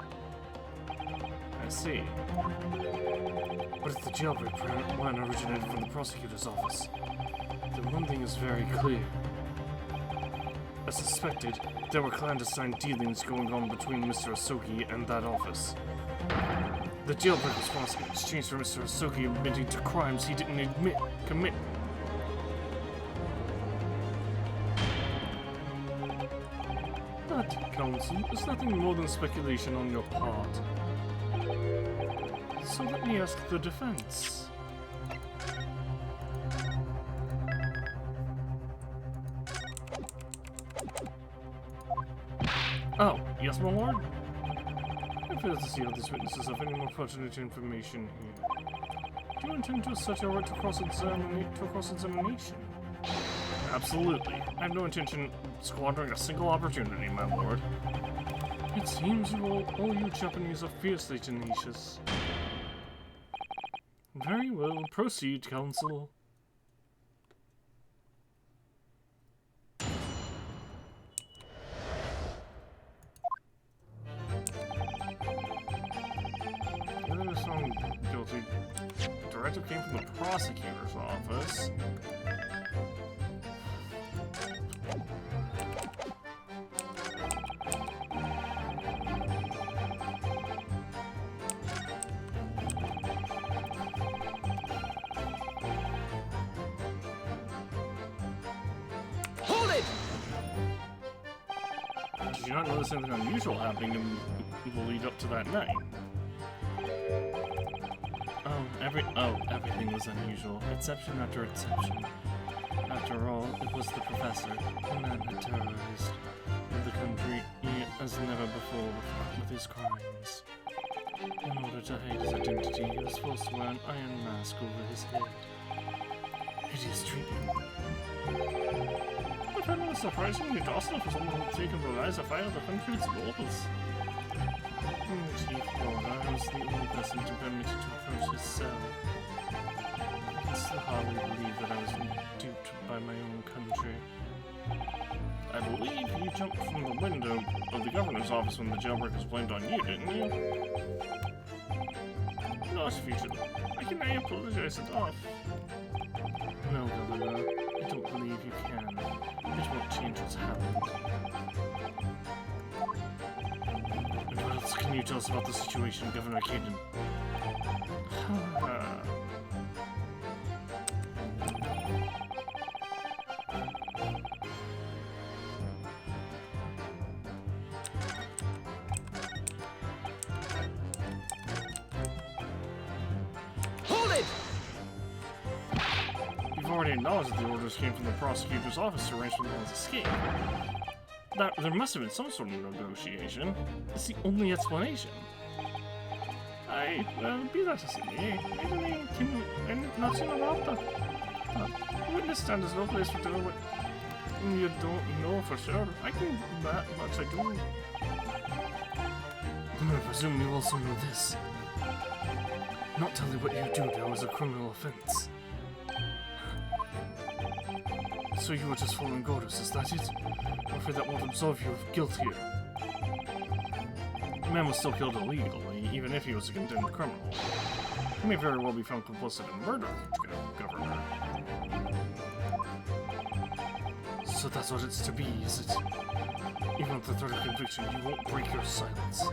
I see. But if the jailbreak plan originated from the prosecutor's office, then one thing is very clear. As suspected, there were clandestine dealings going on between Mr. Asogi and that office. The jailbreak was false in exchange for Mr. Asogi admitting to crimes he didn't commit. That, Counsel, is nothing more than speculation on your part. So let me ask the defense. Oh, yes, my lord? I fail to see how these witnesses have any more pertinent information here. Do you intend to assert your right to cross-examination? Absolutely. I have no intention of squandering a single opportunity, my lord. It seems all you Japanese are fiercely tenacious. Very well, proceed, counsel. Whether it's found guilty, the directive came from the prosecutor's office. Did you not notice anything unusual happening in the lead up to that night? Everything was unusual, exception after exception. After all, it was the professor, the man who terrorized the country as never before with his crimes. In order to hide his identity, he was forced to wear an iron mask over his head. Hideous treatment. I found it surprisingly docile for someone who had taken the lives of five of the country's locals. The chief warder was the only person to permit to approach his cell. I can still hardly believe that I was duped by my own country. I believe you jumped from the window of the governor's office when the jailbreak was blamed on you, didn't you? Nice feature. I apologize it off. No, Governor, I don't believe you can. It won't change what's happened. And what else can you tell us about the situation, Governor Caden? Already acknowledged that the orders came from the prosecutor's office to arrange for the man's escape. There must have been some sort of negotiation. It's the only explanation. Be that as it may, I did not seen about that. The witness stand is no place for doing what you don't know for sure. I can that much I do. I presume you also know this. Not telling what you do now is a criminal offense. So you were just following orders, is that it? I'm afraid that won't absolve you of guilt here. The man was still killed illegally, even if he was a condemned criminal. He may very well be found complicit in murder, Governor. So that's what it's to be, is it? Even with the threat of conviction, you won't break your silence.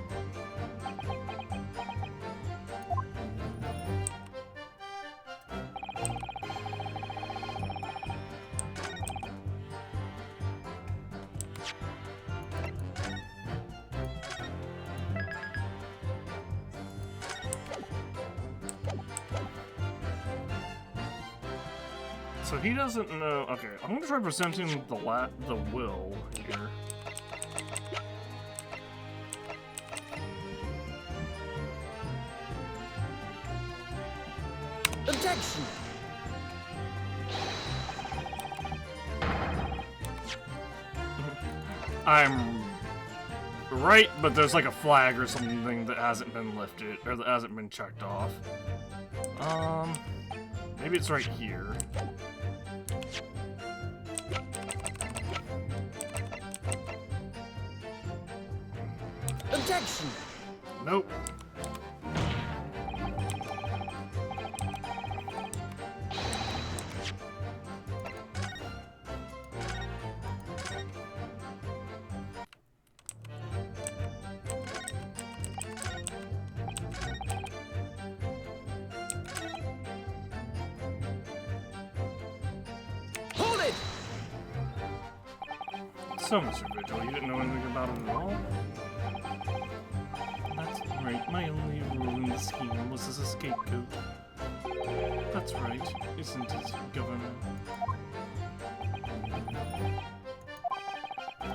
So he doesn't know. Okay, I'm gonna try presenting the will here. Objection! I'm right, but there's like a flag or something that hasn't been lifted, or that hasn't been checked off. Maybe it's right here. Objection! Nope. Hold it! So, Mr. Vigil, you didn't know anything about it at all? That's right. My only rule in the scheme was as a scapegoat. That's right, isn't it, Governor?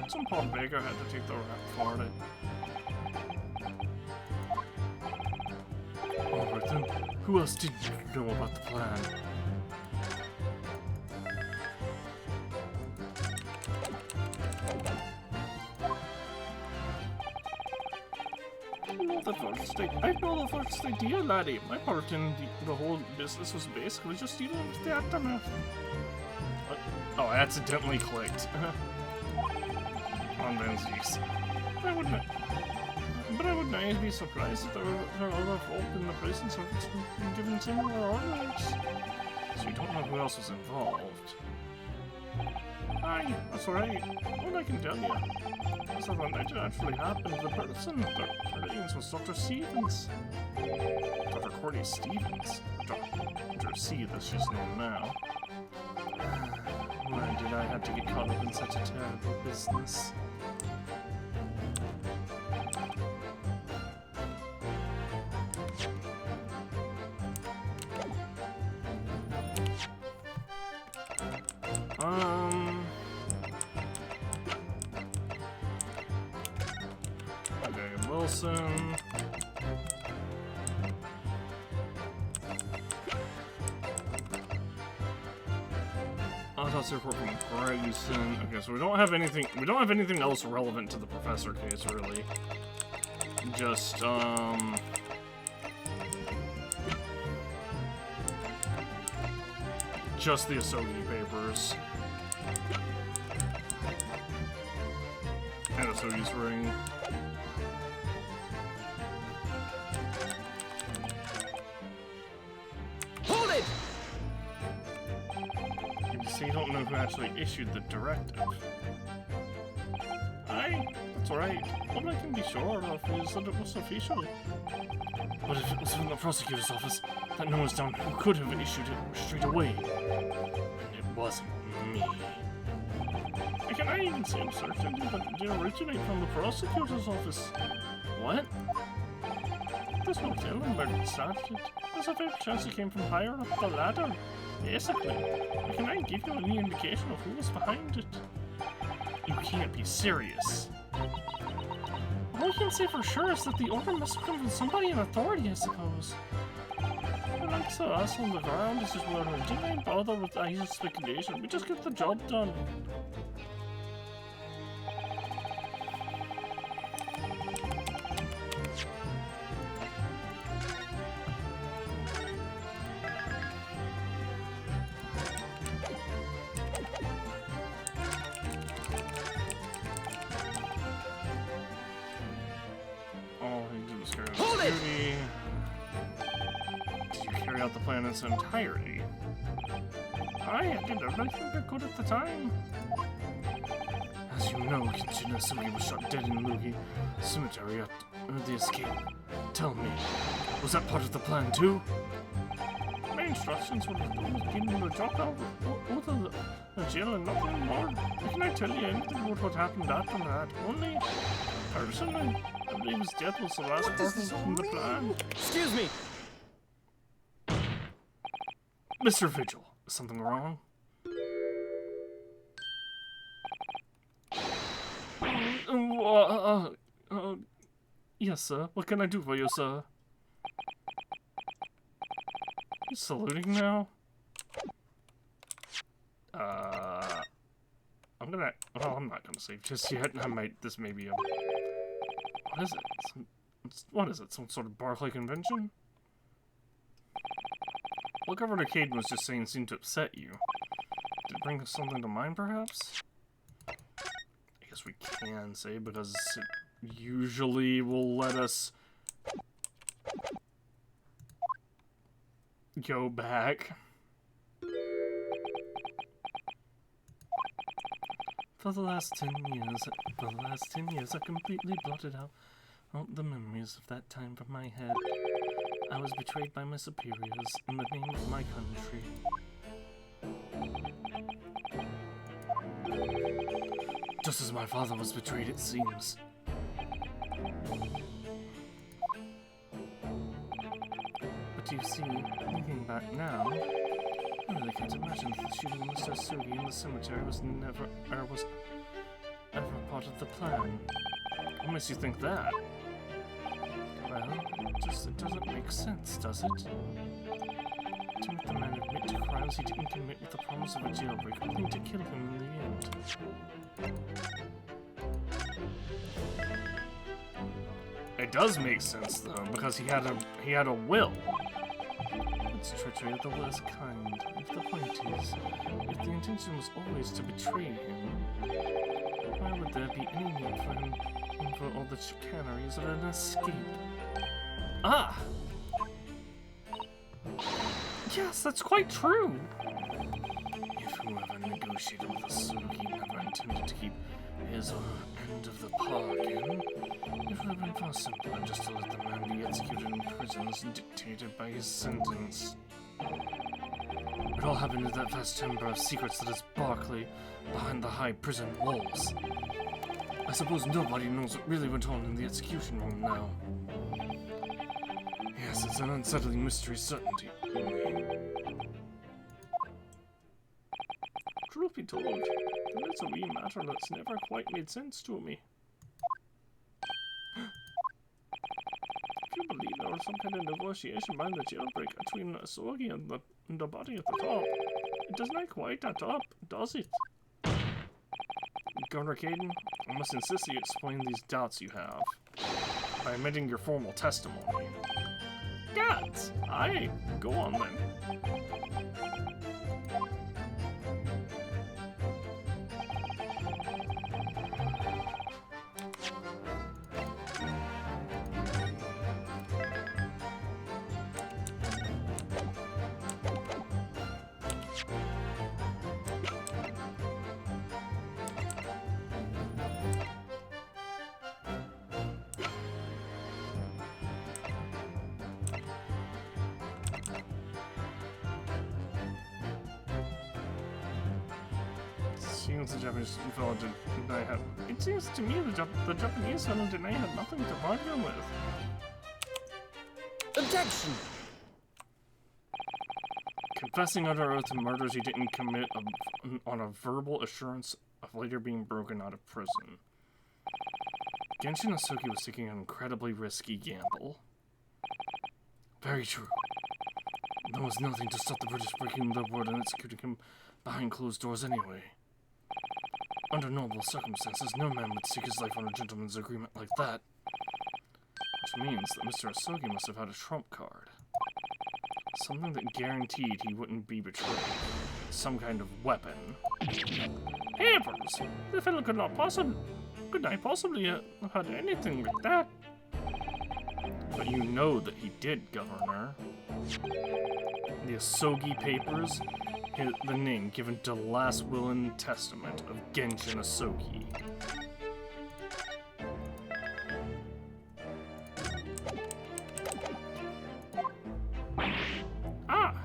Some poor beggar had to take the rap for it. Alright then, who else did you know about the plan? I know the first idea, laddie. My part in the whole business was basically just dealing with the aftermath. What? Oh, I accidentally clicked. On Benzies. But I wouldn't be surprised if there were other folk in the prison circuits who've been given similar orders. So you don't know who else was involved. Aye, that's right. All I can tell you is that the night it actually happened, the person that remains was Dr. Stevens. Dr. Cordy Stevens. Dr. C, as she's known now. Why did I have to get caught up in such a terrible business? Okay, Wilson. Autopsy report from Gregson. Okay, so we don't have anything else relevant to the professor case, really. Just, just the Asogi papers. And Asogi's ring. Hold it! So you don't know who actually issued the directive. Aye, that's right. All I can be sure of is that it was official. But if it was from the prosecutor's office, that no one's down who could have issued it straight away. And it wasn't me. I cannot even say I'm certain that it didn't originate from the prosecutor's office. What? There's no telling where it started. There's a fair chance it came from higher up the ladder. Basically, I cannot give you any indication of who was behind it. You can't be serious. All I can say for sure is that the order must have come from somebody in authority, I suppose. But like so, us on the ground is just wondering, didn't I bother with idle speculation? We just get the job done. The plan in its entirety. I did everything I could at the time. As you know, Kinshina was shot dead in Lugi Cemetery at the escape. Tell me, was that part of the plan too? My instructions were given the job out of the jail and nothing more. I cannot tell you anything about what happened after that. Only, personally, I believe his death was the last part from the plan. Excuse me! Mr. Vigil, is something wrong? Yes, sir. What can I do for you, sir? He's saluting now? I'm not gonna save just yet. This may be a... What is it? What is it? Some sort of Barclay convention? What Governor Caden was just saying seemed to upset you. Did it bring something to mind, perhaps? I guess we can say, because it usually will let us go back. For the last 10 years, I completely blotted out the memories of that time from my head. I was betrayed by my superiors in the name of my country. Just as my father was betrayed, it seems. But you see, thinking back now, I really can't imagine that the shooting of Mr. Sugi in the cemetery was ever part of the plan. What makes you think that? Well, it doesn't make sense, does it? To make the man admit to crimes he didn't commit with the promise of a jailbreak, only to kill him in the end. It does make sense, though, because he had a will. It's treachery of the worst kind. If the point is, if the intention was always to betray him, why would there be any need for him for all the chicaneries of an escape? Ah! Yes, that's quite true! If whoever negotiated with Asugi never intended to keep his end of the bargain, it would have been far simpler just to let the man be executed in prison as dictated by his sentence. It all happened in that vast chamber of secrets that is Barclay, behind the high prison walls. I suppose nobody knows what really went on in the execution room now. Yes, it's an unsettling mystery certainty. Truth be told, there is a wee matter that's never quite made sense to me. If you believe there was some kind of negotiation behind the jailbreak between Asogi and the body at the top, it does not quite add up, does it? Governor Caden, I must insist that you explain these doubts you have by admitting your formal testimony. Gods! Aye, go on then. The Japanese fellow deny had. It seems to me the Japanese fellow deny had nothing to bargain with. Objection! Confessing under oath to murders he didn't commit on a verbal assurance of later being broken out of prison. Genshin Asuki was taking an incredibly risky gamble. Very true. There was nothing to stop the British breaking their word and executing him behind closed doors anyway. Under normal circumstances, no man would seek his life on a gentleman's agreement like that. Which means that Mr. Asogi must have had a trump card. Something that guaranteed he wouldn't be betrayed. Some kind of weapon. Heavens! The fellow could not possibly have had anything like that. But you know that he did, Governor. The Asogi papers, the name given to the last will and testament of Genshin Asogi. Ah!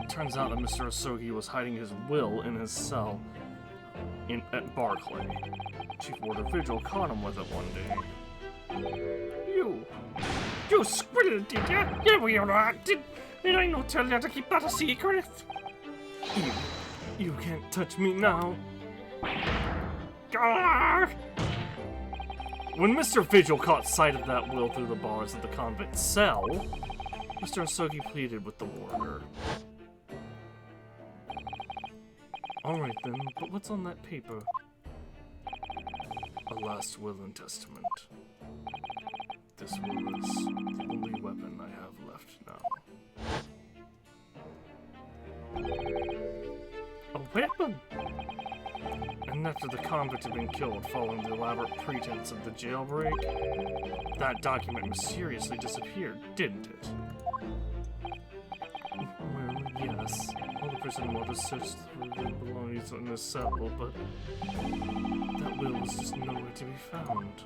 It turns out that Mr. Asogi was hiding his will in his cell at Barclay. Chief Warder Vigil caught him with it one day. You squirrel, did ya? Yeah, we are. Did I not tell you to keep that a secret? You can't touch me now. When Mr. Vigil caught sight of that will through the bars of the convent cell, Mr. Asogi pleaded with the warder. Alright then, but what's on that paper? A last will and testament. This will is the only weapon I have left now. A weapon? And after the convict had been killed following the elaborate pretense of the jailbreak, that document mysteriously disappeared, didn't it? Well, yes. All the prison warders searched through the belongings in the cell, but that will was just nowhere to be found.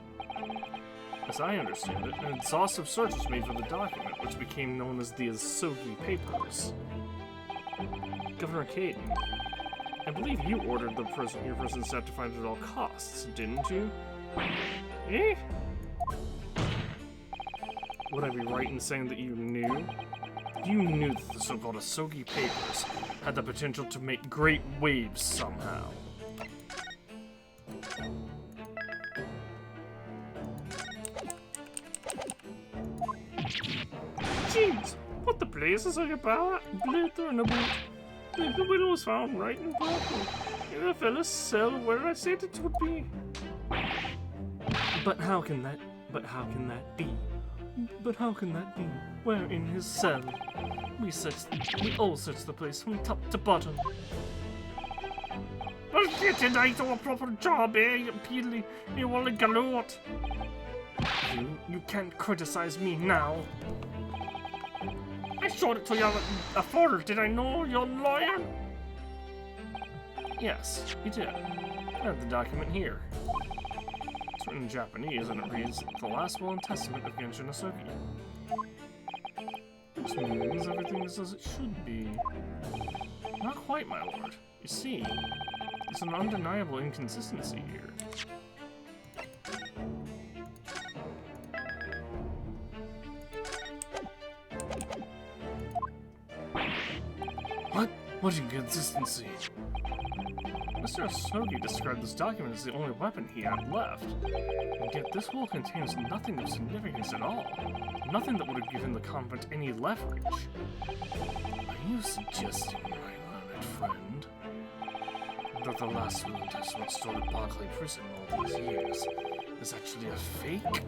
As I understand it, an exhaustive search was made for the document, which became known as the Asogi Papers. Governor Caden, I believe you ordered your prison staff to find it at all costs, didn't you? Eh? Would I be right in saying that you knew? You knew that the so-called Asogi Papers had the potential to make great waves somehow. Jeez, what the blazes are you blithering about? The will was found right in Berkeley, in the fella's cell where I said it would be. But how can that be? Where in his cell? We all searched the place from top to bottom. Well, get it, I do a proper job, eh, you peedly, you want a galoot. You can't criticize me now. I showed it to you before, did I know you're a lawyer? Yes, you did. I have the document here. It's written in Japanese and it reads, The Last Will and Testament of Genshin Asogi. Which means everything is as it should be. Not quite, my lord. You see, there's an undeniable inconsistency here. What inconsistency? Mr. Asogi described this document as the only weapon he had left. And yet this will contains nothing of significance at all. Nothing that would have given the convent any leverage. Are you suggesting, my learned friend, that the last will and testament stored at Barclay Prison all these years is actually a fake?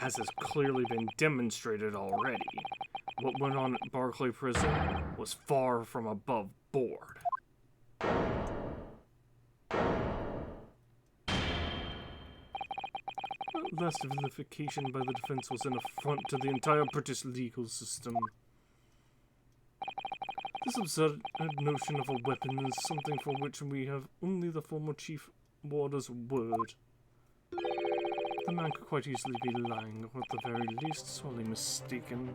As has clearly been demonstrated already, what went on at Barclay Prison was far from above board. At last, vilification by the defense was an affront to the entire British legal system. This absurd notion of a weapon is something for which we have only the former chief warder's word. The man could quite easily be lying, or at the very least sorely mistaken.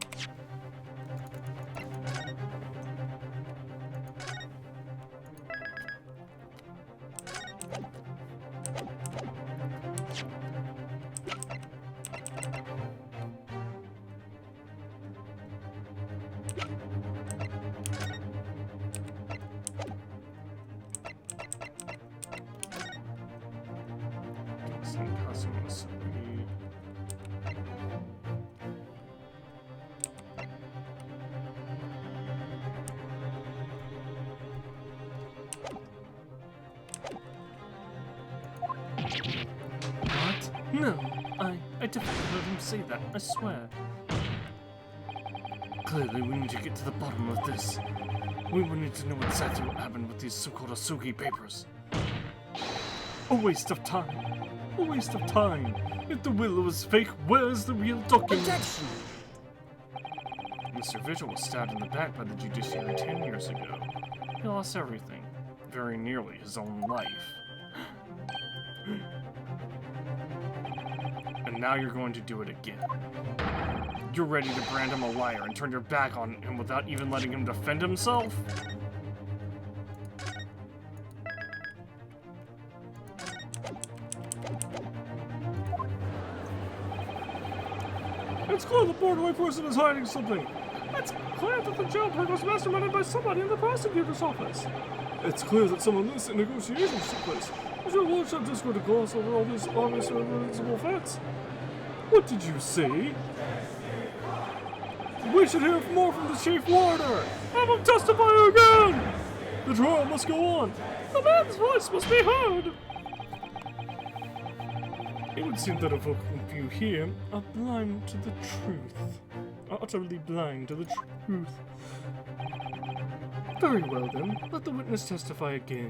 No, I definitely heard him say that, I swear. Clearly, we need to get to the bottom of this. We will need to know exactly what happened with these so-called Asogi papers. A waste of time. A waste of time. If the will was fake, where's the real document? Objection! Mr. Vigil was stabbed in the back by the judiciary 10 years ago. He lost everything. Very nearly his own life. And now you're going to do it again. You're ready to brand him a liar and turn your back on him without even letting him defend himself? It's clear the Broadway person is hiding something. It's clear that the jailbreak was masterminded by somebody in the prosecutor's office. It's clear that some illicit negotiations took place. Is your lordship just going to gloss over all these obvious and reprehensible facts? What did you say? We should hear more from the chief warder! Have him testify again! The trial must go on! The man's voice must be heard! It would seem that a folk few here are blind to the truth. Are utterly blind to the truth. Very well then, let the witness testify again.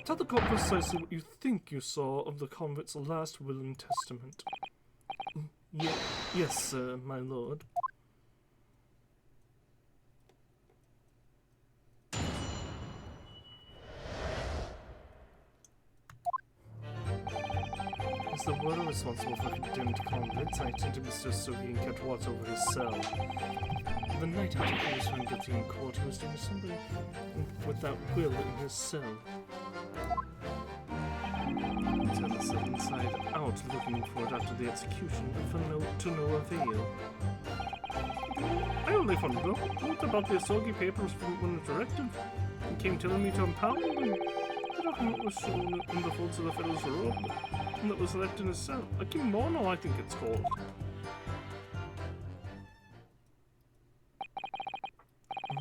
Tell the court precisely what you think you saw of the convict's last will and testament. Yes, sir, my lord. As the warder responsible for condemned convicts, I attended Mr. Sugi and kept watch over his cell. The night after he was found guilty in court, he was doing something with that will in his cell. He turned the cell inside out, looking for it after the execution, but to no avail. I only found out about the Asogi papers from when the directive came telling me to impound them. The document was shown in the folds of the fellow's robe, and that was left in his cell. A kimono, I think it's called.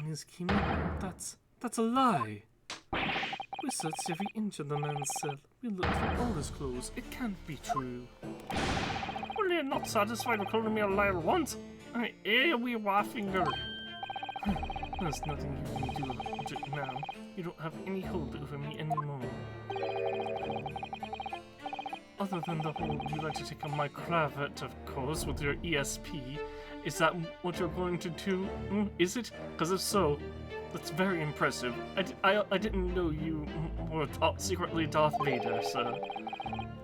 His kimono? That's a lie. We searched every inch of the man's cell. We looked through all his clothes. It can't be true. Well, you're not satisfied with calling me a liar once? I air we finger. There's nothing you can do about it now. You don't have any hold over me anymore. Other than the hold you like to take on my cravat, of course, with your ESP. Is that what you're going to do? Is it? Because if so, that's very impressive. I didn't know you were secretly Darth Vader, so...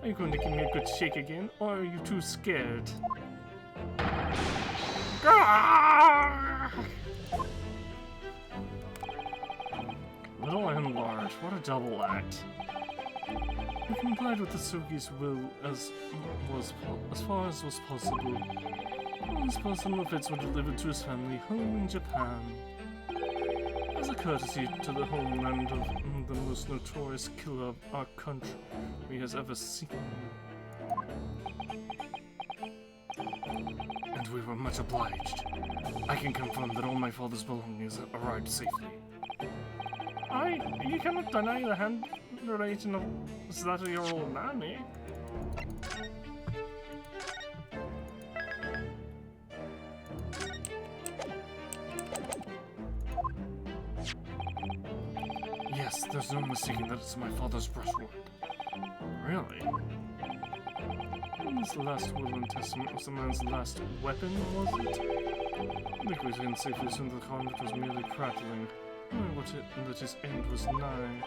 Are you going to give me a good shake again, or are you too scared? Little and large, what a double act. We complied with the Sugi's will as far as was possible. His personal effects were delivered to his family home in Japan. As a courtesy to the homeland of the most notorious killer of our country has ever seen. And we were much obliged. I can confirm that all my father's belongings arrived safely. You cannot deny the handwriting of that of your old man, eh? Yes, there's no mistaking that it's my father's brushwork. Really? This last will and testament was the man's last weapon, was it? I think we can safely assume the convict was merely prattling. That his end was nigh.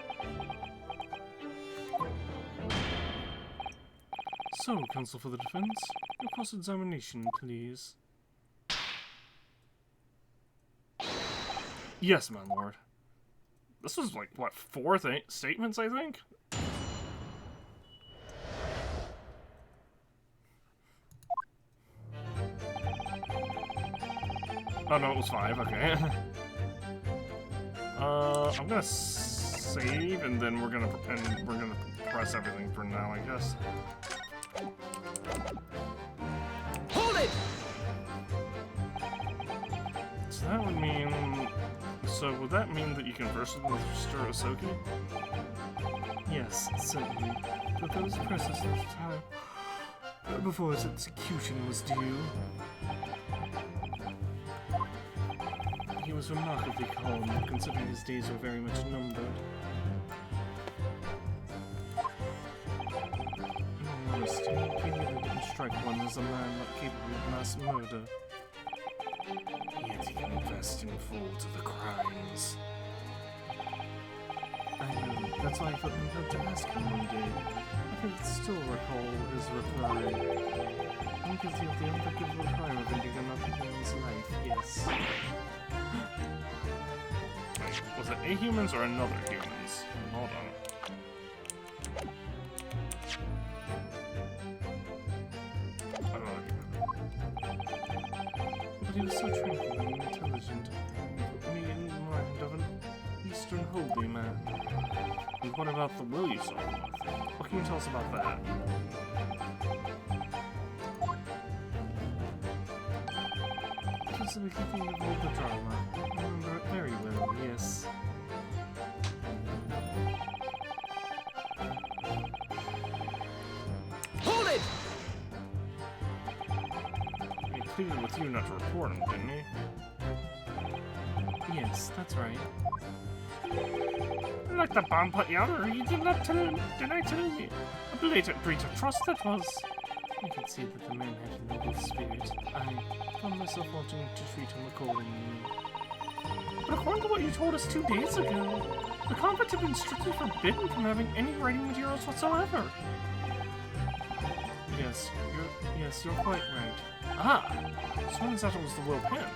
So, counsel for the defense, your cross-examination, please. Yes, my lord. This was like, what, 4 statements, I think? Oh no, it was 5, okay. I'm gonna save, and then we're gonna press everything for now, I guess. Hold it! So that would mean... So would that mean that you converse with Mr. Asogi? Yes, certainly. But those precious little time before his execution was due. He was remarkably calm, considering his days were very much numbered. In honesty, he really didn't strike one as a man not capable of mass murder. Yet he confessed in full to the crimes. I know, that's why I felt compelled to ask him one day. I can still recall his reply. I'm guilty of the unforgivable crime of ending another man's life, yes. Wait, was it a humans or another humans? Hold on. Another human. But he was so tranquil and intelligent, and put me in mind of an Mr. Holy Man. And what about the will you saw him with? What can you tell us about that? It was the beginning of all the drama. I remember it very well, yes. Hold it! He pleaded with you not to report him, didn't he? Yes, that's right. Like the bomb put you out, or you did not tell him, did I tell you? A blatant breach of trust that was. I could see that the man had a noble spirit. I found myself wanting to treat him accordingly. But according to what you told us 2 days ago, the convent had been strictly forbidden from having any writing materials whatsoever. Yes, you're quite right. Ah! So when that was the will penned?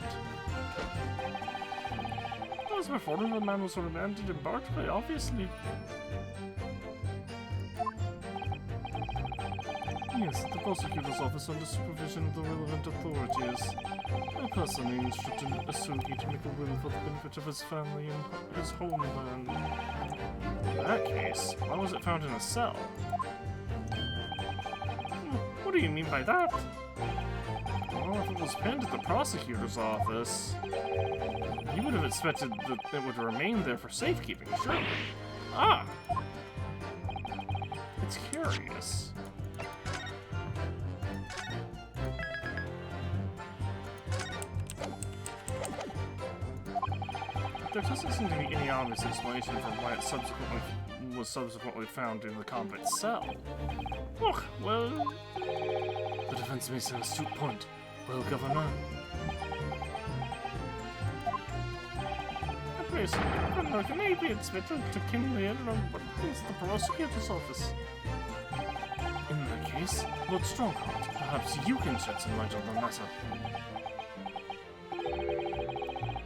That was before the man was remanded in Barclay, obviously. Yes, at the prosecutor's office under supervision of the relevant authorities. I personally instructed Asugi to make a will for the benefit of his family and his homeland. In that case, why was it found in a cell? What do you mean by that? Well, if it was penned at the prosecutor's office, you would have expected that it would remain there for safekeeping, surely. Ah! It's curious. There doesn't seem to be any obvious explanation for why it was subsequently found in the convict cell. Oh, well... The defense makes an astute point. Well, Governor. Please, Governor, can I be expected to kindle in on what is the prosecutor's office? In that case, Lord Strongheart, perhaps you can shed some light on the matter.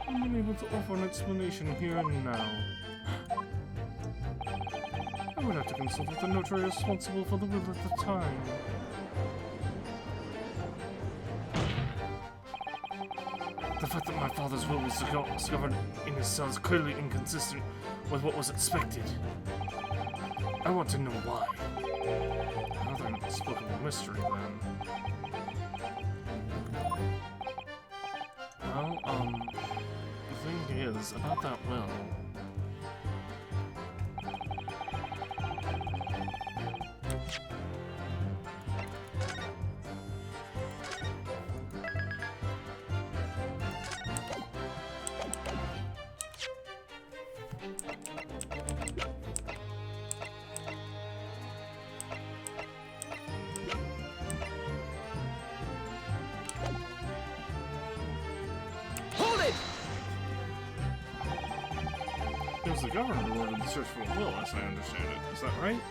I'm unable to offer an explanation here and now. I would have to consult with the notary responsible for the will at the time. The fact that my father's will was discovered in his cell is clearly inconsistent with what was expected. I want to know why. Another inexplicable mystery, then. Well, the thing is, about that will... It was the governor who ordered the search for a will, as I understand it. Is that right?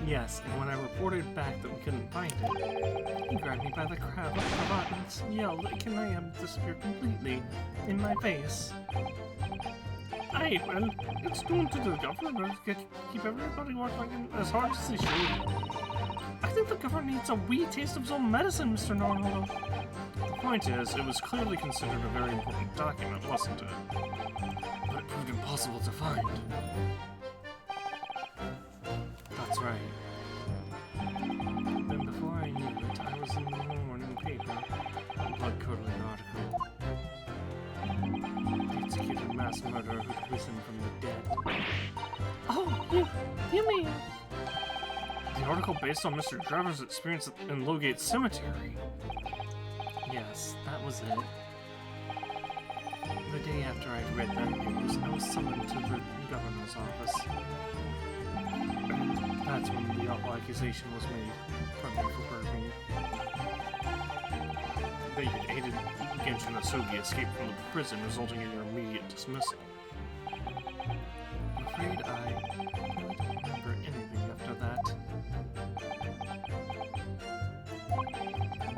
Yes, and when I reported back that we couldn't find it, he grabbed me by the cravat and yelled, "Can I disappear completely?" in my face. Aye, well, it's down to the governor to keep everybody working as hard as they should. I think the governor needs a wee taste of his own medicine, Mr. Nornhollow. The point is, it was clearly considered a very important document, wasn't it? But it proved impossible to find. That's right. Then before I knew it, I was in the morning paper, a blood-curdling article. The executed mass murderer who'd risen from the dead. Oh, you mean... The article based on Mr. Driver's experience in Lowgate Cemetery. Yes, that was it. The day after I'd read that news, I was summoned to the governor's office. And that's when the accusation was made for me for burglary. They had aided Genshin Asogi escape from the prison, resulting in your immediate dismissal. I'm afraid I don't remember anything after that.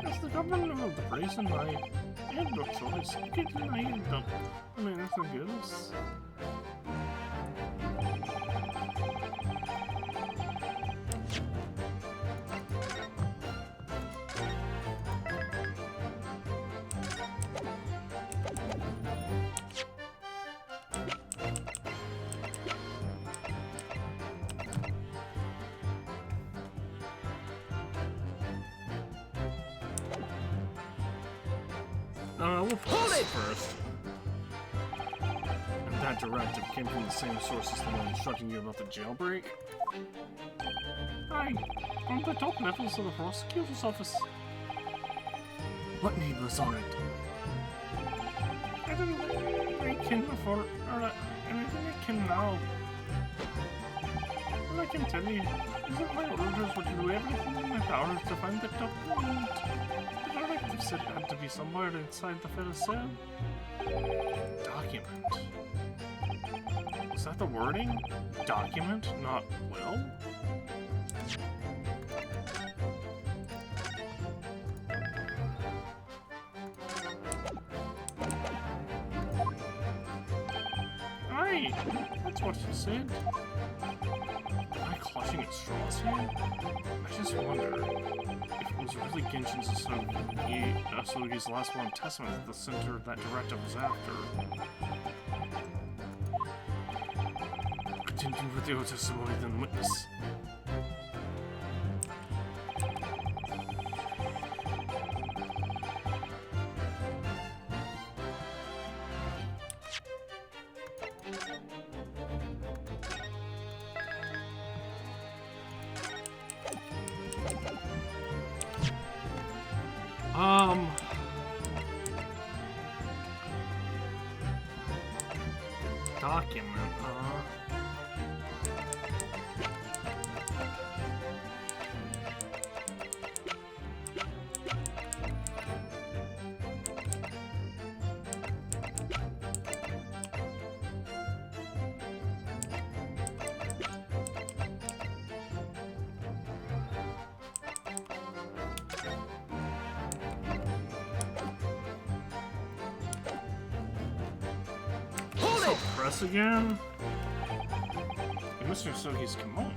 As the governor of the prison, I had no choice. I can't deny it. I mean, anything else. We'll Hold pause it! first. And that directive came from the same source as the one instructing you about the jailbreak? Aye, from the top levels of the prosecutor's office. What need was on it? I didn't break in before, or anything I can now. All I can tell you is that my orders were to do everything in my power to find the document. The directive said it had to be somewhere inside the fellow's cell. Document. Was that the wording? Document, not will? Aye, that's what she said. Am I clutching at straws here? I just wonder if it was really Genshin's Asogi's last one testament at the center that directive was after. Continue with your testimony, then witness. Document, Hold it! Press again? Mr. Sogi's kimono.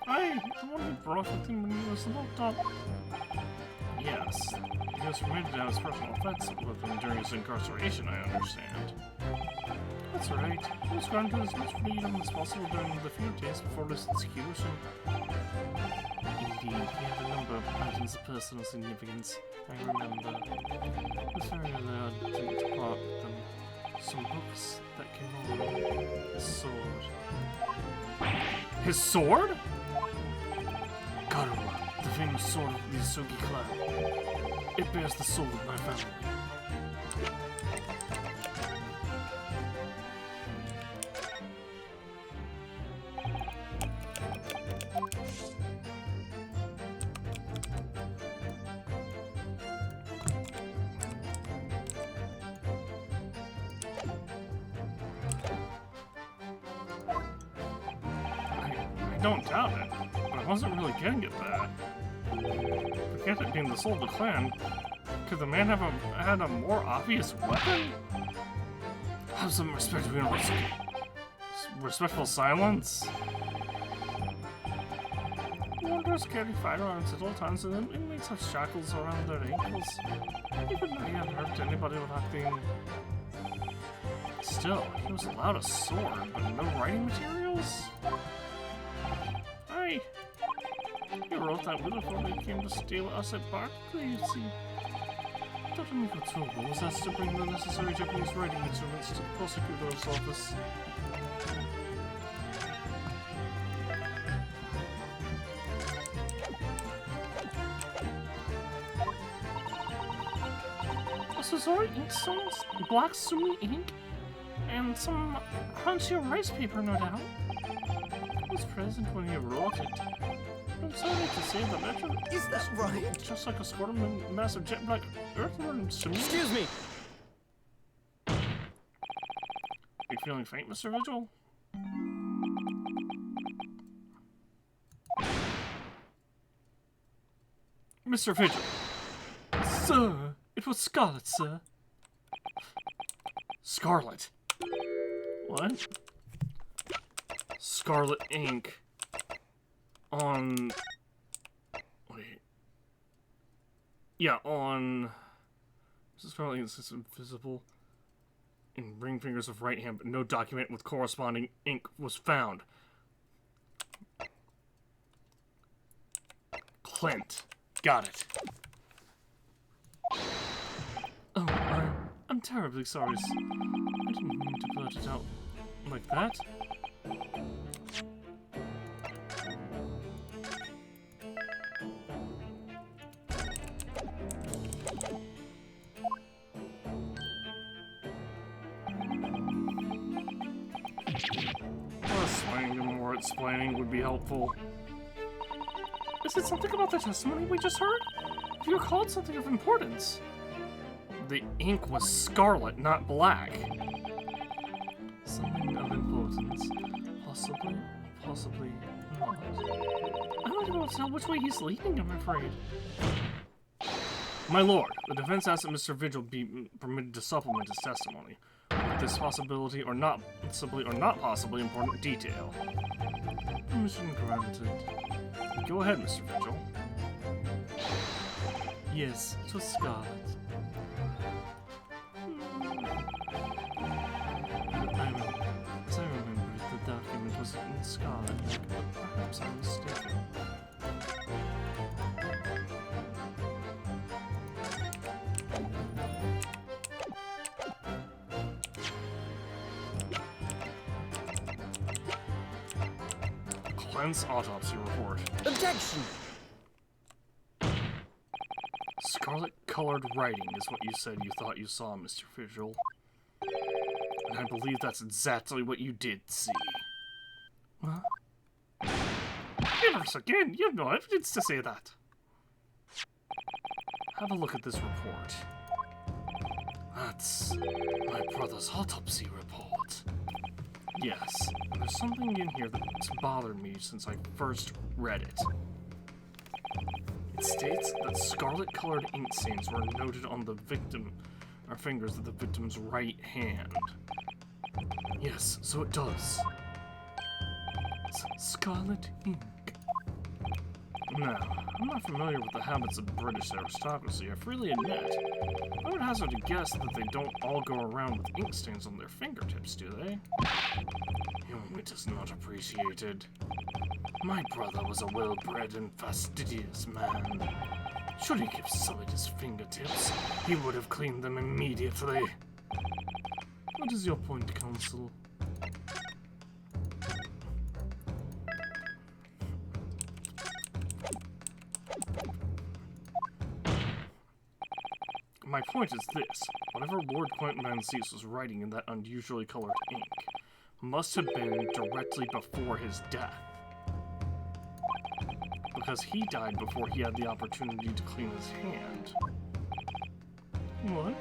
Aye, the one he brought with him when he was locked up. Yes, he was permitted to have his personal effects with him during his incarceration, I understand. That's right. He was granted as much freedom as possible during the few days before his execution. Indeed, he had a number of items of personal significance, I remember. It was very allowed to part with them. Some books that came along. His sword. His sword? Karuma, the famous sword of the Asogi clan. It bears the soul of my family. I don't doubt it, but I wasn't really getting at that. Forget it being the soul of the clan. Could the man have had a more obvious weapon? Have some respect for university. Respectful silence? Warders carry firearms at all times, and then inmates have shackles around their ankles. He could not have hurt anybody with that thing. Still, he was allowed a sword, but no writing materials? Hey! He wrote that will before they came to steal us at Barclay, you see. Dr. Mikotsubo was asked to bring the necessary Japanese writing instruments to the prosecutor's office. Sazori inkstones, black sumi ink, and some Hanshio rice paper, no doubt. I was present when he wrote it. I'm sorry to say the letter Is that right? just like a squirm and massive jet black earthworms to me. Excuse me! Are you feeling faint, Mr. Vigil? Mr. Vigil. Sir, it was Scarlet, sir. Scarlet. What? Scarlet ink on... Wait. Yeah, on... Scarlet ink is invisible in ring fingers of right hand, but no document with corresponding ink was found. Clint. Got it. I'm terribly sorry. I didn't mean to blurt it out like that. More explaining would be helpful. Is it something about the testimony we just heard? Have you recalled something of importance? The ink was scarlet, not black. Something of importance. Possibly not. I don't even tell which way he's leading, I'm afraid. My lord, the defense asks that Mr. Vigil be permitted to supplement his testimony with this possibly or not possibly important detail. Permission granted. Go ahead, Mr. Vigil. Yes, it was scarlet. As I remember it, the document was in scarlet ink, but perhaps I'm mistaken. Clint's autopsy report. Objection! Scarlet-colored writing is what you said you thought you saw, Mr. Vigil. And I believe that's exactly what you did see. What? Never again, you have no evidence to say that. Have a look at this report. That's my brother's autopsy report. Yes, and there's something in here that's bothered me since I first read it. It states that scarlet-colored ink stains were noted on the fingers of the victim's right hand. Yes, so it does. Scarlet ink. Now, I'm not familiar with the habits of British aristocracy, I freely admit. I would hazard a guess that they don't all go around with ink stains on their fingertips, do they? It is not appreciated. My brother was a well-bred and fastidious man. Should he give sullied his fingertips, he would have cleaned them immediately. What is your point, counsel? My point is this. Whatever Lord Quentin Van Cease was writing in that unusually colored ink must have been directly before his death. Because he died before he had the opportunity to clean his hand. What?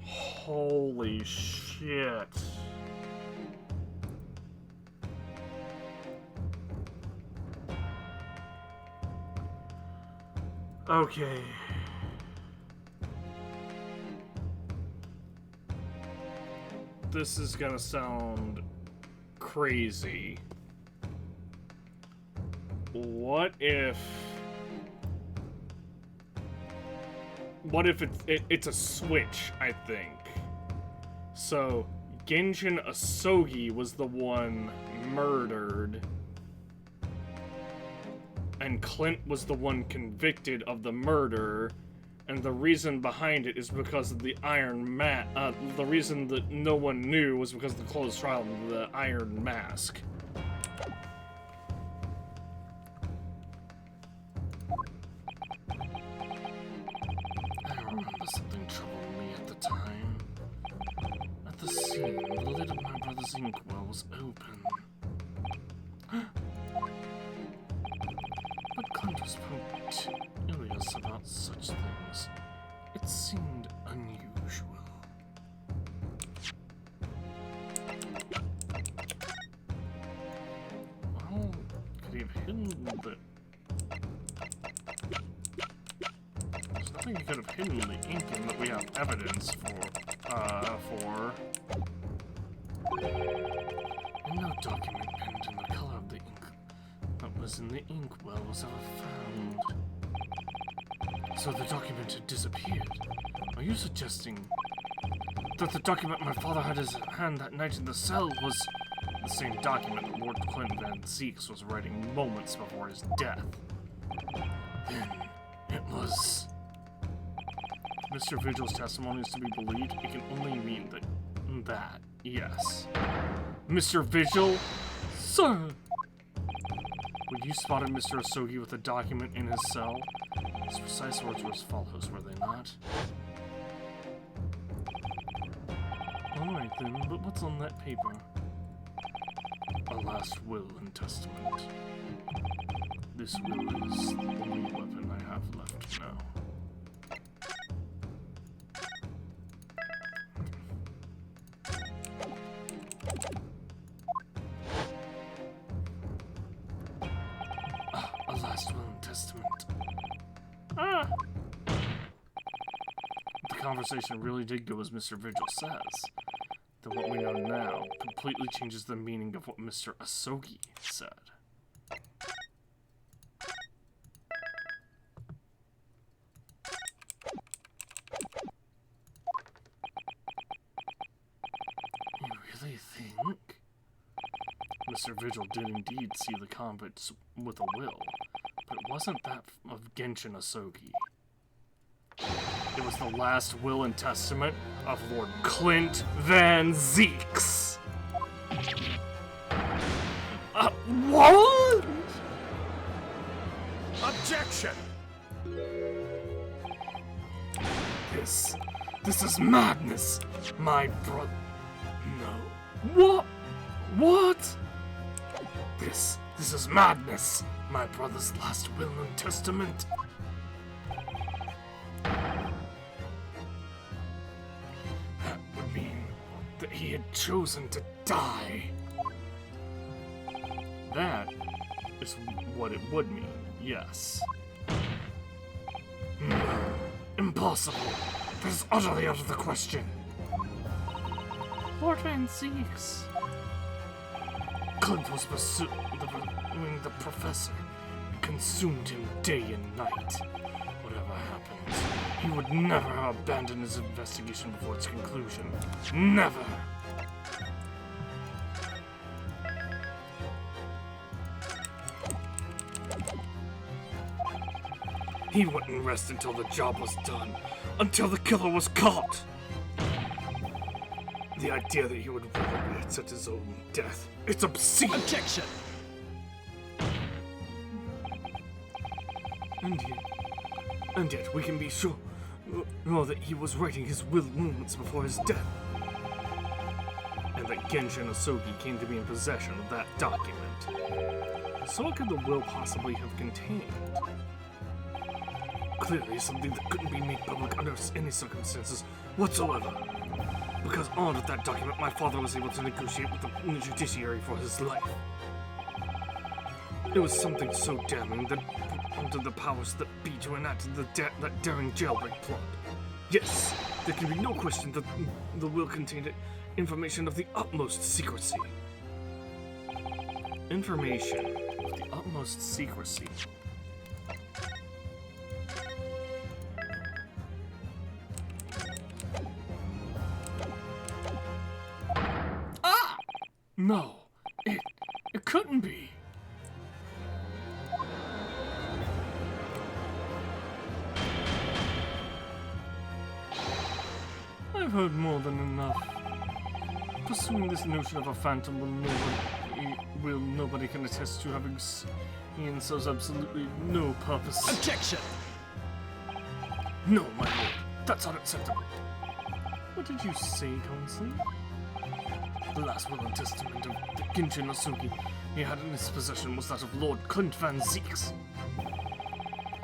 Holy shit. Okay. This is gonna sound crazy. What if it's a switch, I think. So Genshin Asogi was the one murdered, and Clint was the one convicted of the murder, and the reason behind it is because of the Iron the reason that no one knew was because of the closed trial of the Iron Mask. I remember something troubled me at the time. At the scene, the lid of my brother's inkwell was open. But Clint was punctilious about such things. It seemed unusual. Well, could he have hidden the... There's nothing he could have hidden the ink in that we have evidence for. No document penned in the color of the ink that was in the inkwell was ever found. So the document had disappeared. Are you suggesting that the document my father had in his hand that night in the cell was the same document that Lord Clint Van Zeeks was writing moments before his death? Then, It was... Mr. Vigil's testimony is to be believed. It can only mean that, yes. Mr. Vigil? Sir! When you spotted Mr. Asogi with a document in his cell, his precise words were as follows, were they not? Alright then, but what's on that paper? A last will and testament. This will is the only weapon I have left now. A last will and testament. Ah! The conversation really did go as Mr. Vigil says. Then what we know now completely changes the meaning of what Mr. Asogi said. You really think? Mr. Vigil did indeed see the convicts with a will, but it wasn't that of Genshin Asogi. It was the last will and testament of Lord Clint Van Zeeks. What? Objection! This is madness, my brother. No. What? This is madness, my brother's last will and testament. That would mean that he had chosen to die. That is what it would mean, yes. No, impossible. That is utterly out of the question. Lord Van Zeeks. Clint was pursuing the professor. It consumed him day and night. Whatever happened, he would never have abandoned his investigation before its conclusion. Never! He wouldn't rest until the job was done, until the killer was caught! The idea that he would willingly accept his own death, it's obscene! Objection! And yet we can be sure that he was writing his will moments before his death. And that Genshin Asogi came to be in possession of that document. So what could the will possibly have contained? Clearly something that couldn't be made public under any circumstances whatsoever. Because armed with that document, my father was able to negotiate with the judiciary for his life. It was something so damning that under the powers that be to enact that daring jailbreak plot. Yes, there can be no question that the will contained information of the utmost secrecy. Information of the utmost secrecy. No, it couldn't be. I've heard more than enough. Pursuing this notion of a phantom will nobody can attest to having Ian serves absolutely no purpose. Objection! No, my lord, that's unacceptable. What did you say, Consul? The last will and testament of the Genshin Asogi he had in his possession was that of Lord Clint Van Zeeks.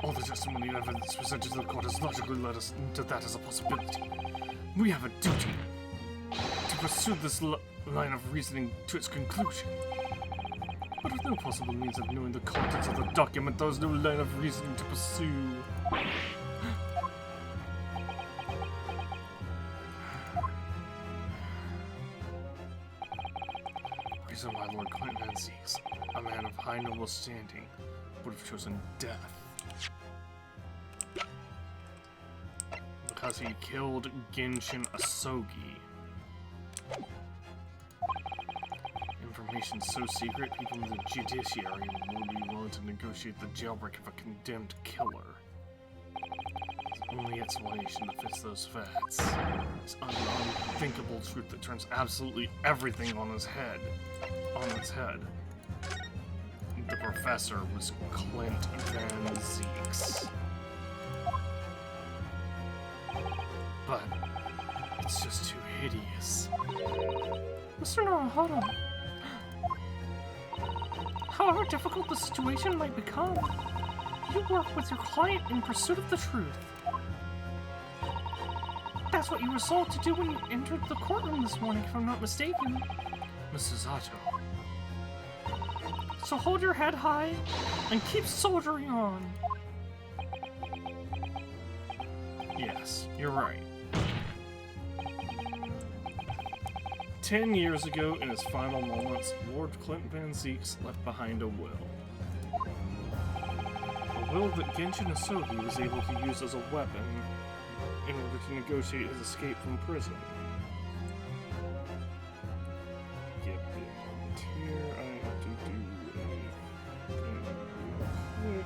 All the testimony and evidence presented to the court has logically led us into that as a possibility. We have a duty to pursue this line of reasoning to its conclusion. But with no possible means of knowing the contents of the document, there is no line of reasoning to pursue. So my Lord Clint Van Zeeks, a man of high noble standing, would have chosen death. Because he killed Genshin Asogi. Information so secret, people in the judiciary would be willing to negotiate the jailbreak of a condemned killer. only explanation that fits those facts. It's an unthinkable truth that turns absolutely everything on its head. The professor was Clint Van Zeeks. But it's just too hideous. Mr. Naruhodo, however difficult the situation might become, you work with your client in pursuit of the truth. That's what you resolved to do when you entered the courtroom this morning, if I'm not mistaken. Mrs. Otto. So hold your head high and keep soldiering on. Yes, you're right. 10 years ago, in his final moments, Lord Clint Van Zeeks left behind a will. A will that Genshin Asogi was able to use as a weapon in order to negotiate his escape from prison. Give me a moment here. I have to do a thing real quick.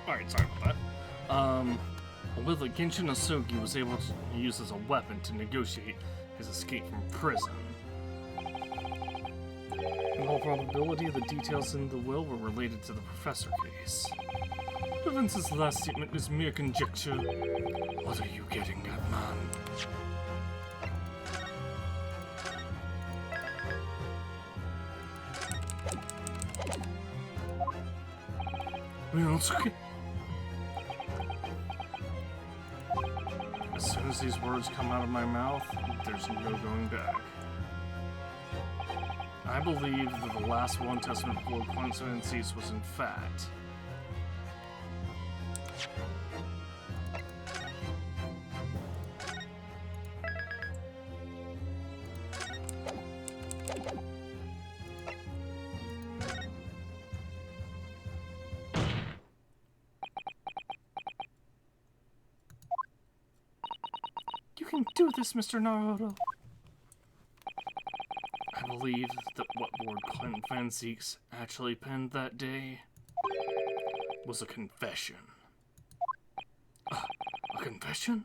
Alright, sorry about that. A will that Genshin Asogi was able to use as a weapon to negotiate his escape from prison. In all probability, the details in the will were related to the Professor case. Vince's last statement is mere conjecture. What are you getting at, man? Ryosuke? As soon as these words come out of my mouth, there's no going back. I believe that the last one testament of Lord Clint Van Zeeks was in fact You can do this, Mr. Naruto. I believe that what Lord Clint Van Zeeks actually penned that day was a confession. A confession?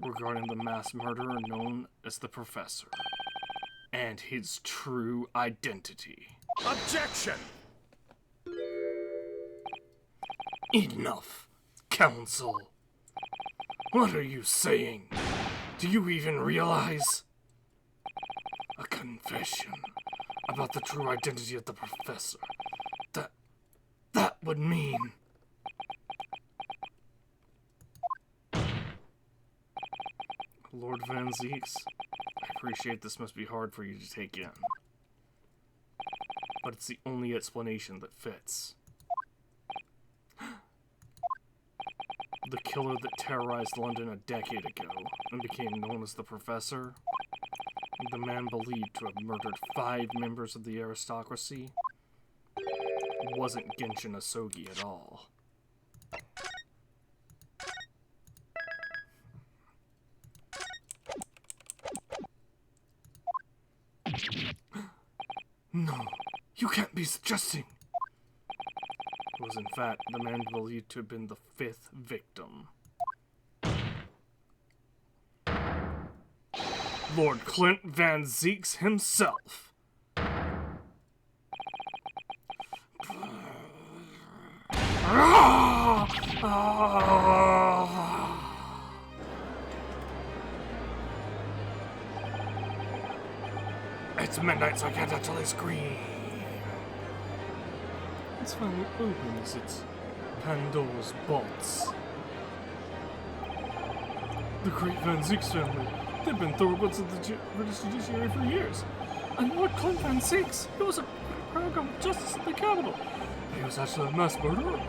Regarding the mass murderer known as the Professor and his true identity. Objection! Enough, Council. What are you saying? Do you even realize? A confession about the true identity of the Professor. That would mean... Lord Van Zeeks, I appreciate this must be hard for you to take in. But it's the only explanation that fits. The killer that terrorized London a decade ago and became known as the Professor, the man believed to have murdered 5 members of the aristocracy, wasn't Genshin Asogi at all. No, you can't be suggesting. It was in fact the man believed to have been the 5th victim. Lord Clint Van Zeeks himself. It's midnight, so I can't actually scream. It's finally open, is it? Pandora's box. The great Van Zieks family. They've been thoroughbreds of the British judiciary for years. And Lord Clint Van Zieks, he was a paragon of justice at the capital. He was actually a mass murderer.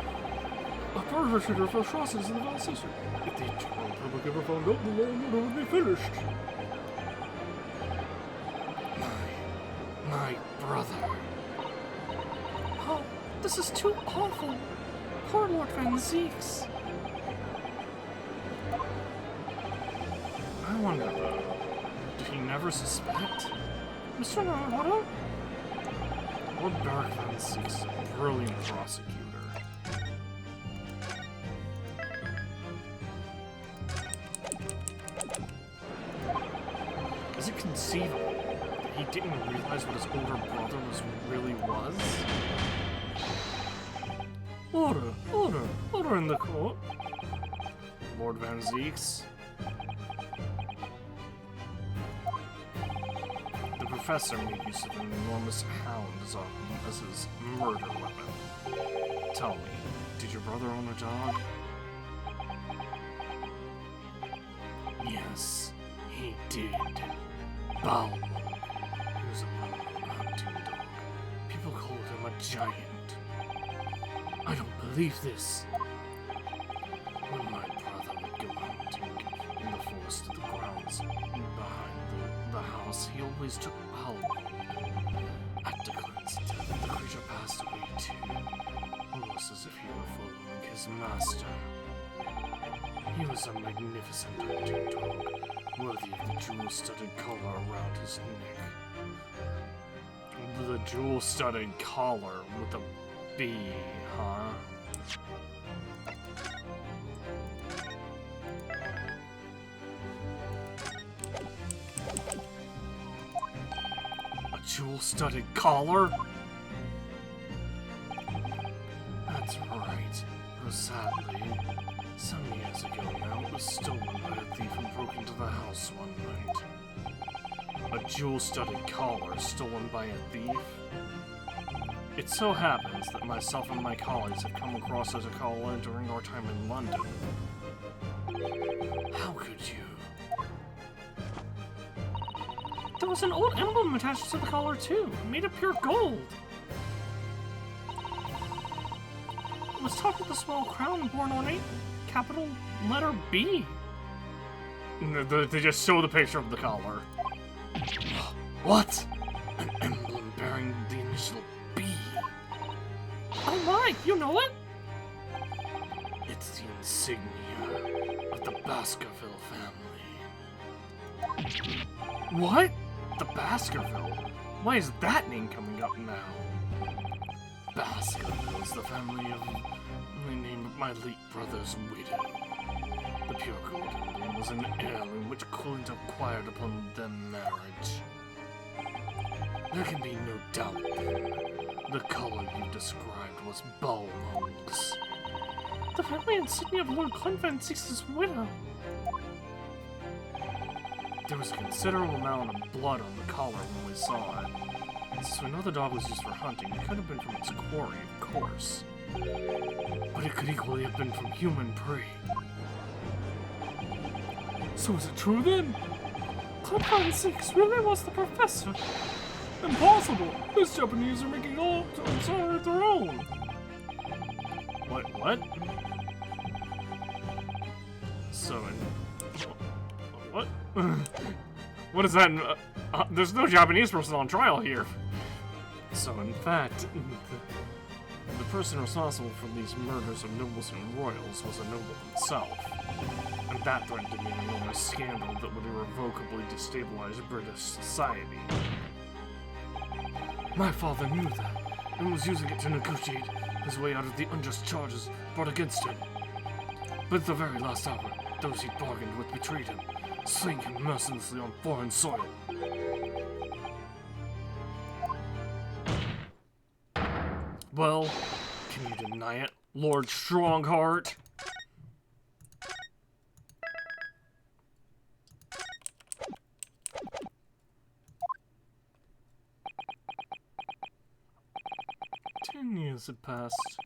A perpetrator of atrocities in the Valley Station. If the general public ever found out, the law and order would be finished. My brother. Oh, this is too awful. Poor Lord Van Zieks. I wonder, did he never suspect? Mr. Naruto? Lord Barrack Van Zieks, a brilliant prosecutor. Is it conceivable that he didn't realize what his older brother really was? Order in the court. Lord Van Zieks. The professor made use of an enormous hound as his murder weapon. Tell me, did your brother own a dog? Yes, he did. Balmo. He was a well-known hunting dog. People called him a giant. I don't believe this. When my brother would go hunting in the forest of the grounds behind the house, he always took Balmo. At Declan's death, the creature passed away too, almost as if he were following his master. He was a magnificent hunting dog, worthy of the jewel-studded collar around his neck. The jewel-studded collar with a B, huh? A jewel-studded collar? That's right. Though sadly, some years ago now, it was stolen by a thief who broke into the house one night. A jewel-studded collar stolen by a thief? It so happens that myself and my colleagues have come across such a collar during our time in London. How could you? There was an old emblem attached to the collar too, made of pure gold. It was topped with a small crown borne ornate, capital letter B. They just show the picture of the collar. What? An emblem bearing the initial B. Oh my, you know it? It's the insignia of the Baskerville family. What? The Baskerville? Why is that name coming up now? Baskerville is the family of the name of my late brother's widow. The pure gold emblem was an heirloom which Clint acquired upon their marriage. There can be no doubt then. The color you described was Balmo's. The family insignia of Lord Clint Van Zieks' widow. There was a considerable amount of blood on the collar when we saw it. Since we know the dog was used for hunting, it could have been from its quarry, of course. But it could equally have been from human prey. So is it true then? Clint Van Zieks really was the professor? Impossible! These Japanese are making all sorry of their own! What? So, what? What is that? There's no Japanese person on trial here. So, in fact, the person responsible for these murders of nobles and royals was a noble himself. And that threatened to be an enormous scandal that would irrevocably destabilize British society. My father knew that, and was using it to negotiate his way out of the unjust charges brought against him. But at the very last hour, those he bargained with betrayed him, slaying him mercilessly on foreign soil. Well, can you deny it, Lord Strongheart? years had passed.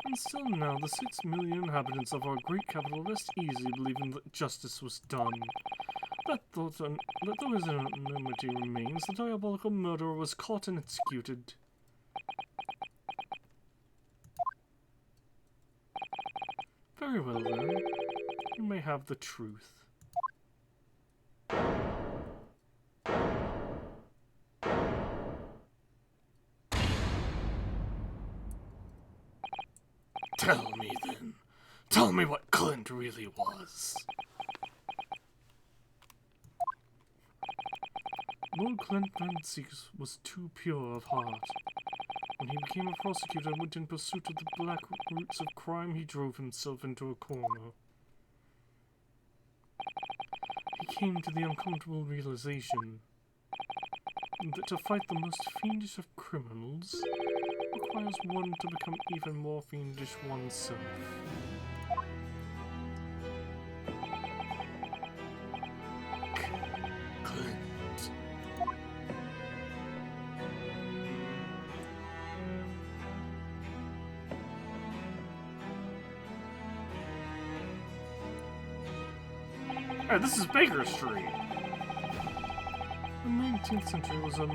And still now, the 6 million inhabitants of our great capital rest easy believing that justice was done. That though his anonymity remains, the diabolical murderer was caught and executed. Very well then, you may have the truth. Tell me then. Tell me what Clint really was. Lord Clint Van Zieks was too pure of heart. When he became a prosecutor and went in pursuit of the black roots of crime, he drove himself into a corner. He came to the uncomfortable realization that to fight the most fiendish of criminals requires one to become even more fiendish oneself. Clint. Hey, this is Baker Street! The 19th century was truly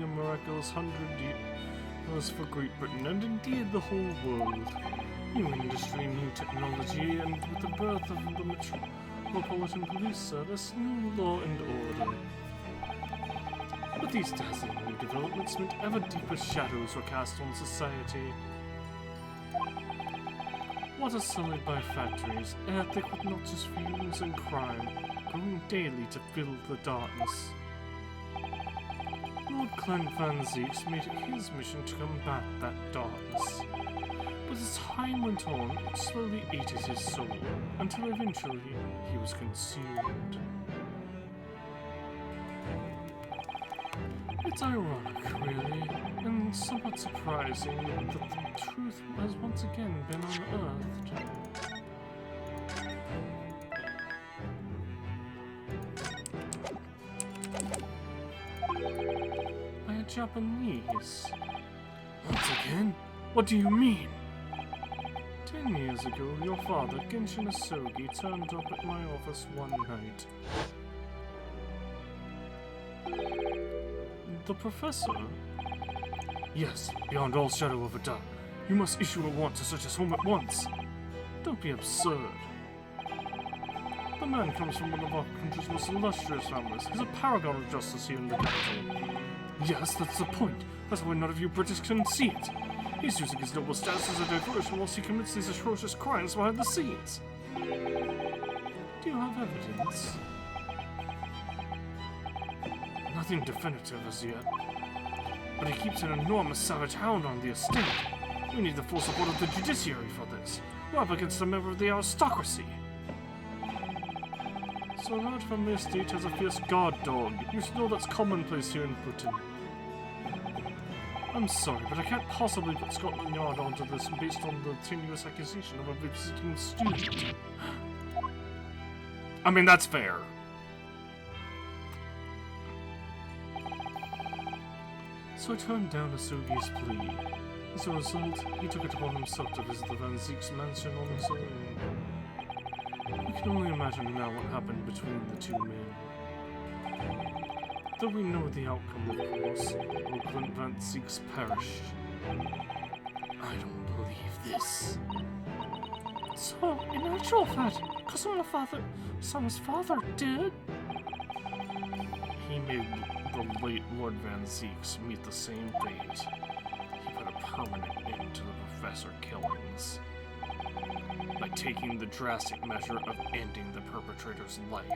a miraculous 100 years for Great Britain, and indeed the whole world. New industry, new technology, and with the birth of the Metropolitan Police Service, new law and order. But these dazzling new developments meant ever deeper shadows were cast on society. Water sullied by factories, air thick with noxious fumes and crime, growing daily to fill the darkness. Lord Clint Van Zieks made it his mission to combat that darkness. But as time went on, it slowly ate at his soul, until eventually he was consumed. It's ironic, really, and somewhat surprising that the truth has once again been unearthed. By a Japanese. Once again? What do you mean? 10 years ago, your father, Genshin Asogi, turned up at my office one night. The professor? Yes, beyond all shadow of a doubt. You must issue a warrant to search his home at once. Don't be absurd. The man comes from one of our country's most illustrious families. He's a paragon of justice here in the capital. Yes, that's the point. That's why none of you British can see it. He's using his noble status as a diversion whilst he commits these atrocious crimes behind the scenes. Do you have evidence? Nothing definitive as yet. But he keeps an enormous savage hound on the estate. We need the full support of the judiciary for this. We're up against a member of the aristocracy. So a lord from the estate has a fierce guard dog. You should know that's commonplace here in Britain. I'm sorry, but I can't possibly put Scotland Yard onto this based on the tenuous accusation of a visiting student. I mean, that's fair. So I turned down Asogi's plea. As a result, he took it upon himself to visit the Van Zieks mansion on his own. You can only imagine now what happened between the two men. Though we know the outcome, of course, Lord Clint Van Zieks perished. I don't believe this. So, in actual fact, Summer's father did? He made the late Lord Van Zieks meet the same fate. He put a permanent end to the professor killings by taking the drastic measure of ending the perpetrator's life.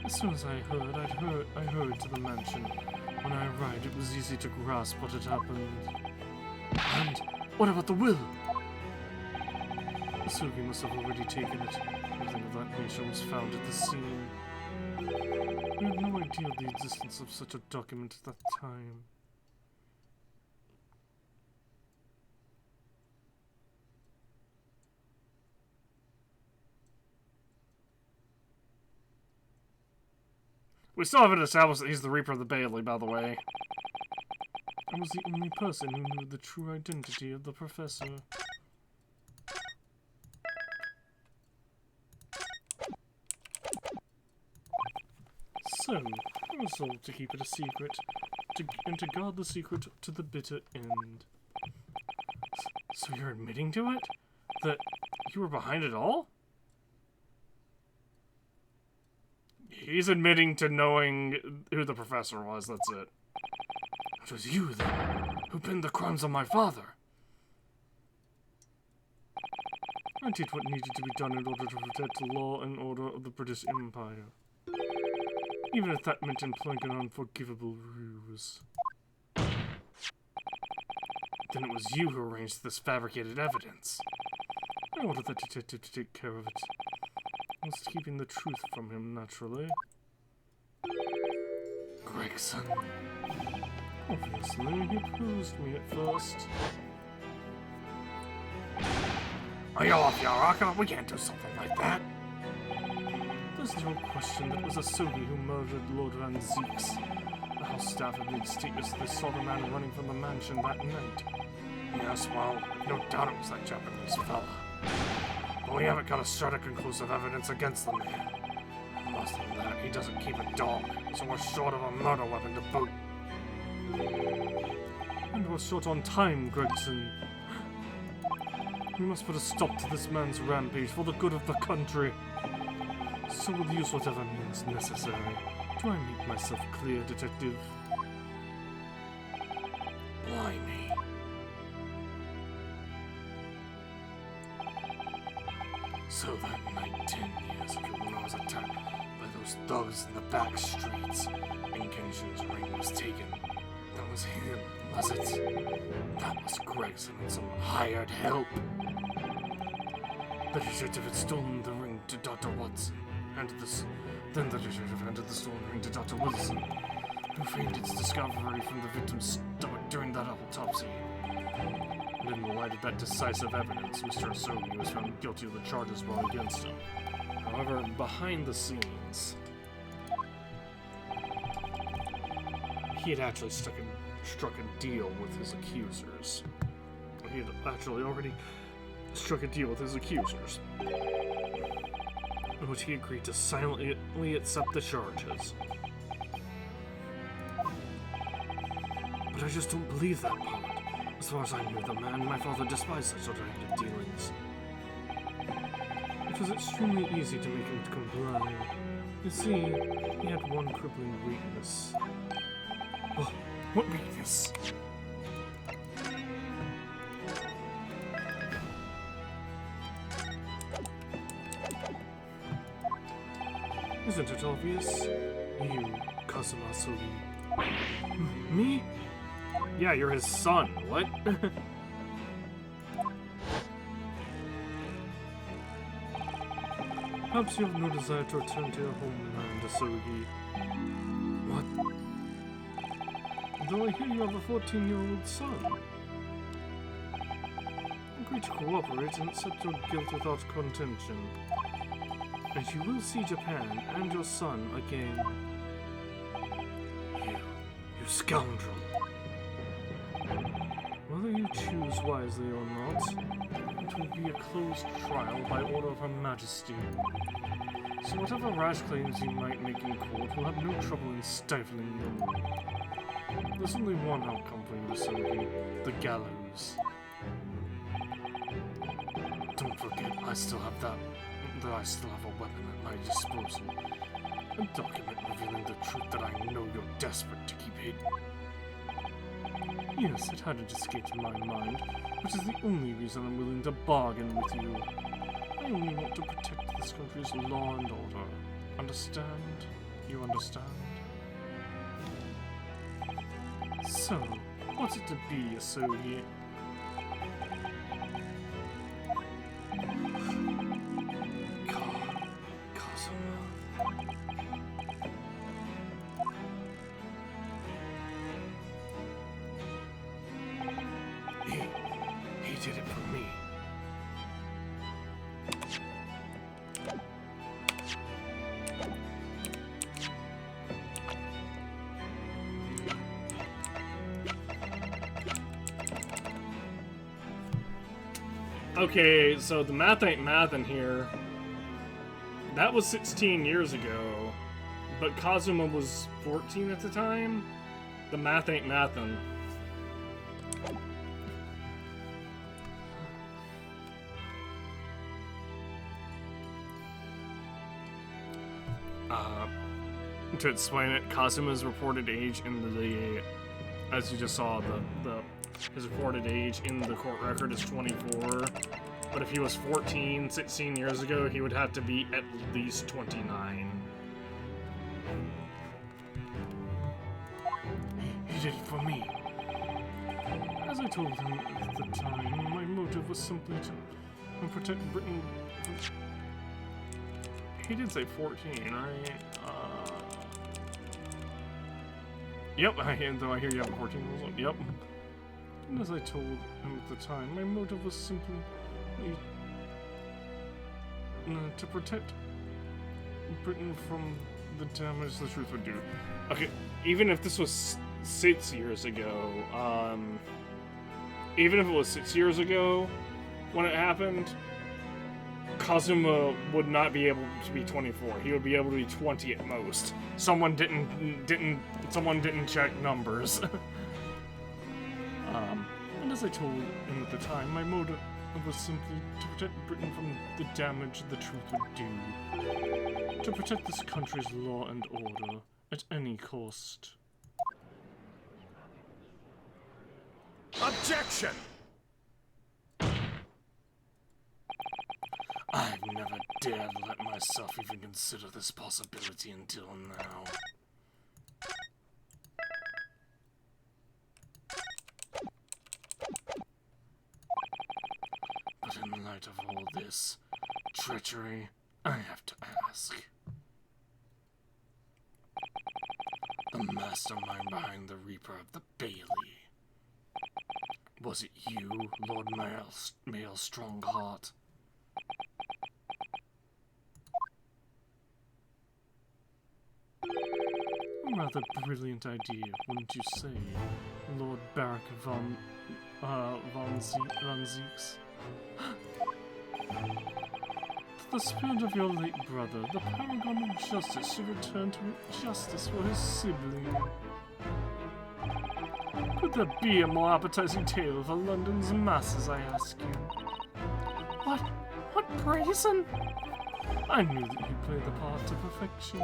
As soon as I heard to the mansion. When I arrived, it was easy to grasp what had happened. And what about the will? Asogi must have already taken it. Nothing of that nature was found at the scene. We had no idea of the existence of such a document at that time. We still haven't established that he's the Reaper of the Bailey, by the way. I was the only person who knew the true identity of the professor. So, I resolved to keep it a secret, and to guard the secret to the bitter end. So you're admitting to it? That you were behind it all? He's admitting to knowing who the professor was, that's it. It was you, then, who pinned the crimes on my father. I did what needed to be done in order to protect the law and order of the British Empire. Even if that meant employing an unforgivable ruse. Then it was you who arranged this fabricated evidence. I ordered the detective to take care of it. Whilst keeping the truth from him, naturally. Gregson. Obviously, he opposed me at first. Are you off your rocker? We can't do something like that. There's no question that it was Asogi who murdered Lord Van Zeeks. The house staff had made statements that they saw the man running from the mansion that night. Yes, well, no doubt it was that Japanese fella. But we haven't got a shred of conclusive evidence against the man. Worse than that, he doesn't keep a dog, so we're short of a murder weapon to boot. And we're short on time, Gregson. We must put a stop to this man's rampage for the good of the country. So we'll use whatever means necessary. Do I make myself clear, Detective? Blimey. So that night, 10 years ago, when I was attacked by those thugs in the back streets, and Genshin's ring was taken. That was him, was it? That was Gregson and some hired help. The detective had stolen the ring to Dr. Watson. Then the detective handed the stolen ring to Dr. Wilson, who feigned its discovery from the victim's stomach during that autopsy. And in the light of that decisive evidence, Mr. Asogi was found guilty of the charges brought against him. However, behind the scenes, he had actually struck a deal with his accusers. He had actually already struck a deal with his accusers, in which he agreed to silently accept the charges. But I just don't believe that part. As far as I knew the man, my father despised such underhanded dealings. It was extremely easy to make him comply. You see, he had one crippling weakness. Oh, what weakness? Isn't it obvious? You, Kazuma Asogi. Me? Yeah, you're his son. What? Perhaps you have no desire to return to your homeland, Asogi. What? Though I hear you have a 14-year-old son. Agree to cooperate and accept your guilt without contention. And you will see Japan and your son again. You scoundrel. Whether you choose wisely or not, it will be a closed trial by order of Her Majesty. So whatever rash claims you might make in court will have no trouble in stifling them. There's only one outcome for you, Asogi, the gallows. Don't forget, I still have a weapon at my disposal. A document revealing the truth that I know you're desperate to keep hidden. Yes, it hadn't escaped my mind, which is the only reason I'm willing to bargain with you. I only want to protect this country's law and order. Understand? You understand? So, what's it to be, Asogi? He did it for me. Okay, so the math ain't mathin' here. That was 16 years ago, but Kazuma was 14 at the time? The math ain't mathin'. To explain it, Kazuma's reported age in the, as you just saw, his reported age in the court record is 24. But if he was 14, 16 years ago, he would have to be at least 29. He did it for me. As I told him at the time, my motive was simply to protect Britain. He did say 14, right? Yep, though I hear you have a 14 rules. Yep. And as I told him at the time, my motive was simply to protect Britain from the damage the truth would do. Okay, even if this was 6 years ago, even if it was 6 years ago when it happened, Kazuma would not be able to be 24. He would be able to be 20 at most. Someone didn't check numbers. And as I told him at the time, my motive was simply to protect Britain from the damage the truth would do. To protect this country's law and order at any cost. Objection! I've never dared let myself even consider this possibility until now. But in light of all this treachery, I have to ask. The mastermind behind the Reaper of the Bailey. Was it you, Lord Mail Strongheart? A rather brilliant idea, wouldn't you say, Lord Barak von Zieks? The spirit of your late brother, the paragon of justice, should return to justice for his sibling. Could there be a more appetizing tale for London's masses, I ask you? What brazen? I knew that you played the part to perfection.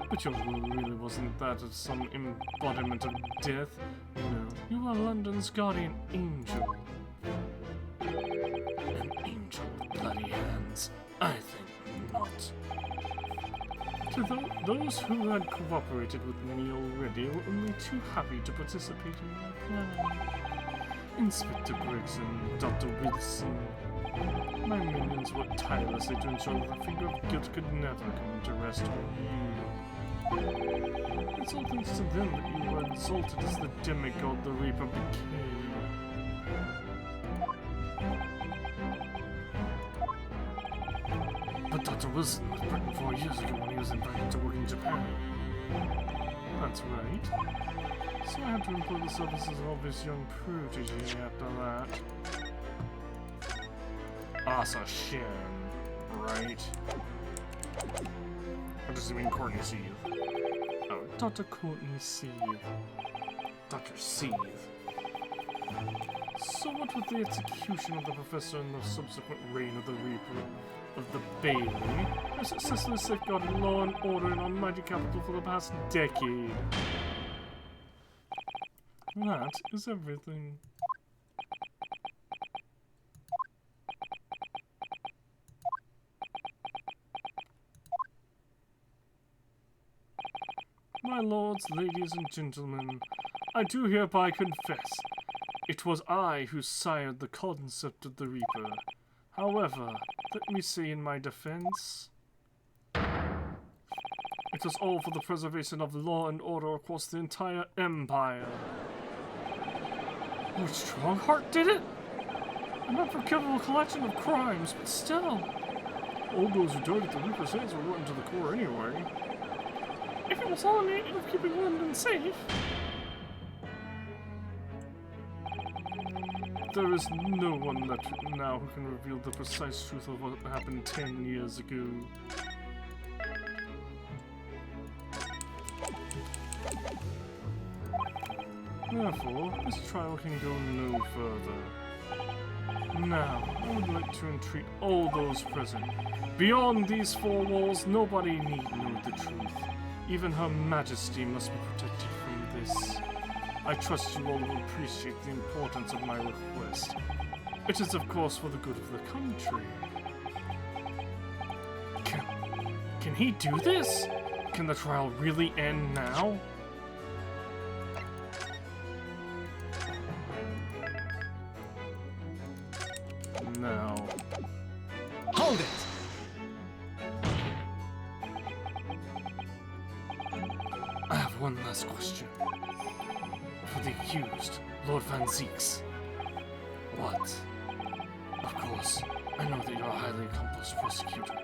But your role really wasn't that of some embodiment of death. No, you are London's guardian angel. An angel with bloody hands? I think not. To those who had cooperated with me already were only too happy to participate in my plan. Inspector Briggs and Dr. Wilson. My minions worked tirelessly to ensure that the finger of guilt could never come to rest on you. It's all thanks to them that you were exalted as the demigod the Reaper became. But Dr. Wilson was Britain 4 years ago when he was invited to work in Japan. That's right. So I had to employ the services of his young protege after that. Asa Shin, right? Or does it mean Courtney Seeth? Oh, Dr. Courtney Seeth. Dr. Seeth. So what with the execution of the professor and the subsequent reign of the Reaper of the Bailey, I successfully safeguarded law and order in our mighty capital for the past decade. That is everything. My lords, ladies, and gentlemen, I do hereby confess, it was I who sired the concept of the Reaper. However, let me say in my defense, it was all for the preservation of law and order across the entire empire. Lord Strongheart did it? An unforgivable collection of crimes, but still. All those who died at the Reaper's hands were rotten to the core anyway. If it was all in the aid of keeping London safe. There is no one that now who can reveal the precise truth of what happened 10 years ago. Therefore, this trial can go no further. Now, I would like to entreat all those present. Beyond these four walls, nobody need know the truth. Even Her Majesty must be protected from this. I trust you all will appreciate the importance of my request. It is, of course, for the good of the country. Can he do this? Can the trial really end now? No. Hold it! I have one last question. For the accused, Lord Van Zeeks. What? Of course, I know that you're a highly accomplished prosecutor,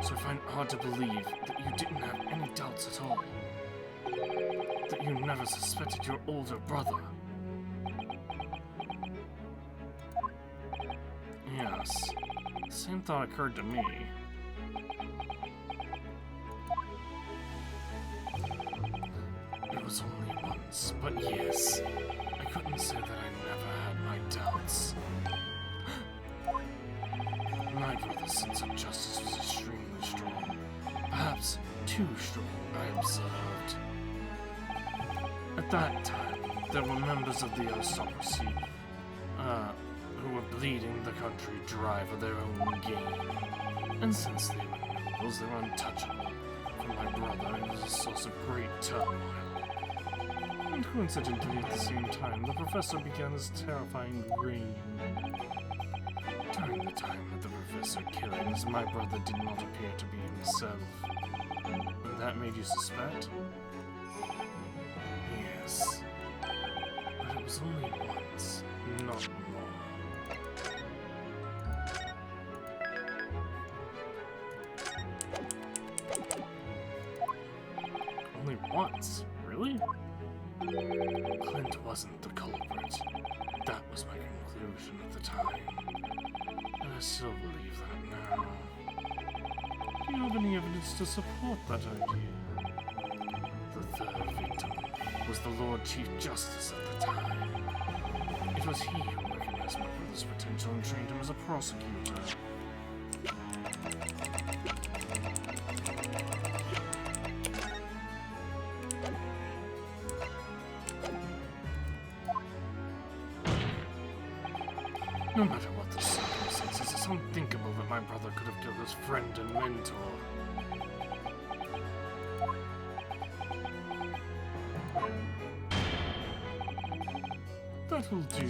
so I find it hard to believe that you didn't have any doubts at all. That you never suspected your older brother. Yes, same thought occurred to me. It was only once, but yes, I couldn't say that I never had my doubts. My brother's sense of justice was extremely strong. Perhaps too strong, I observed. At that time, there were members of the aristocracy, who were bleeding the country dry for their own gain. And since they were nobles, they were untouchable. For my brother, it was a source of great turmoil. And coincidentally, at the same time, the professor began his terrifying reign. During the time of the professor killings, my brother did not appear to be himself. And that made you suspect? Yes. But it was only once, not more. Only once? Really? Clint wasn't the culprit. That was my conclusion at the time. And I still believe that now. Do you have any evidence to support that idea? The third victim was the Lord Chief Justice at the time. It was he who recognized my brother's potential and trained him as a prosecutor. No matter what the circumstances, it's unthinkable that my brother could have killed his friend and mentor. That'll do.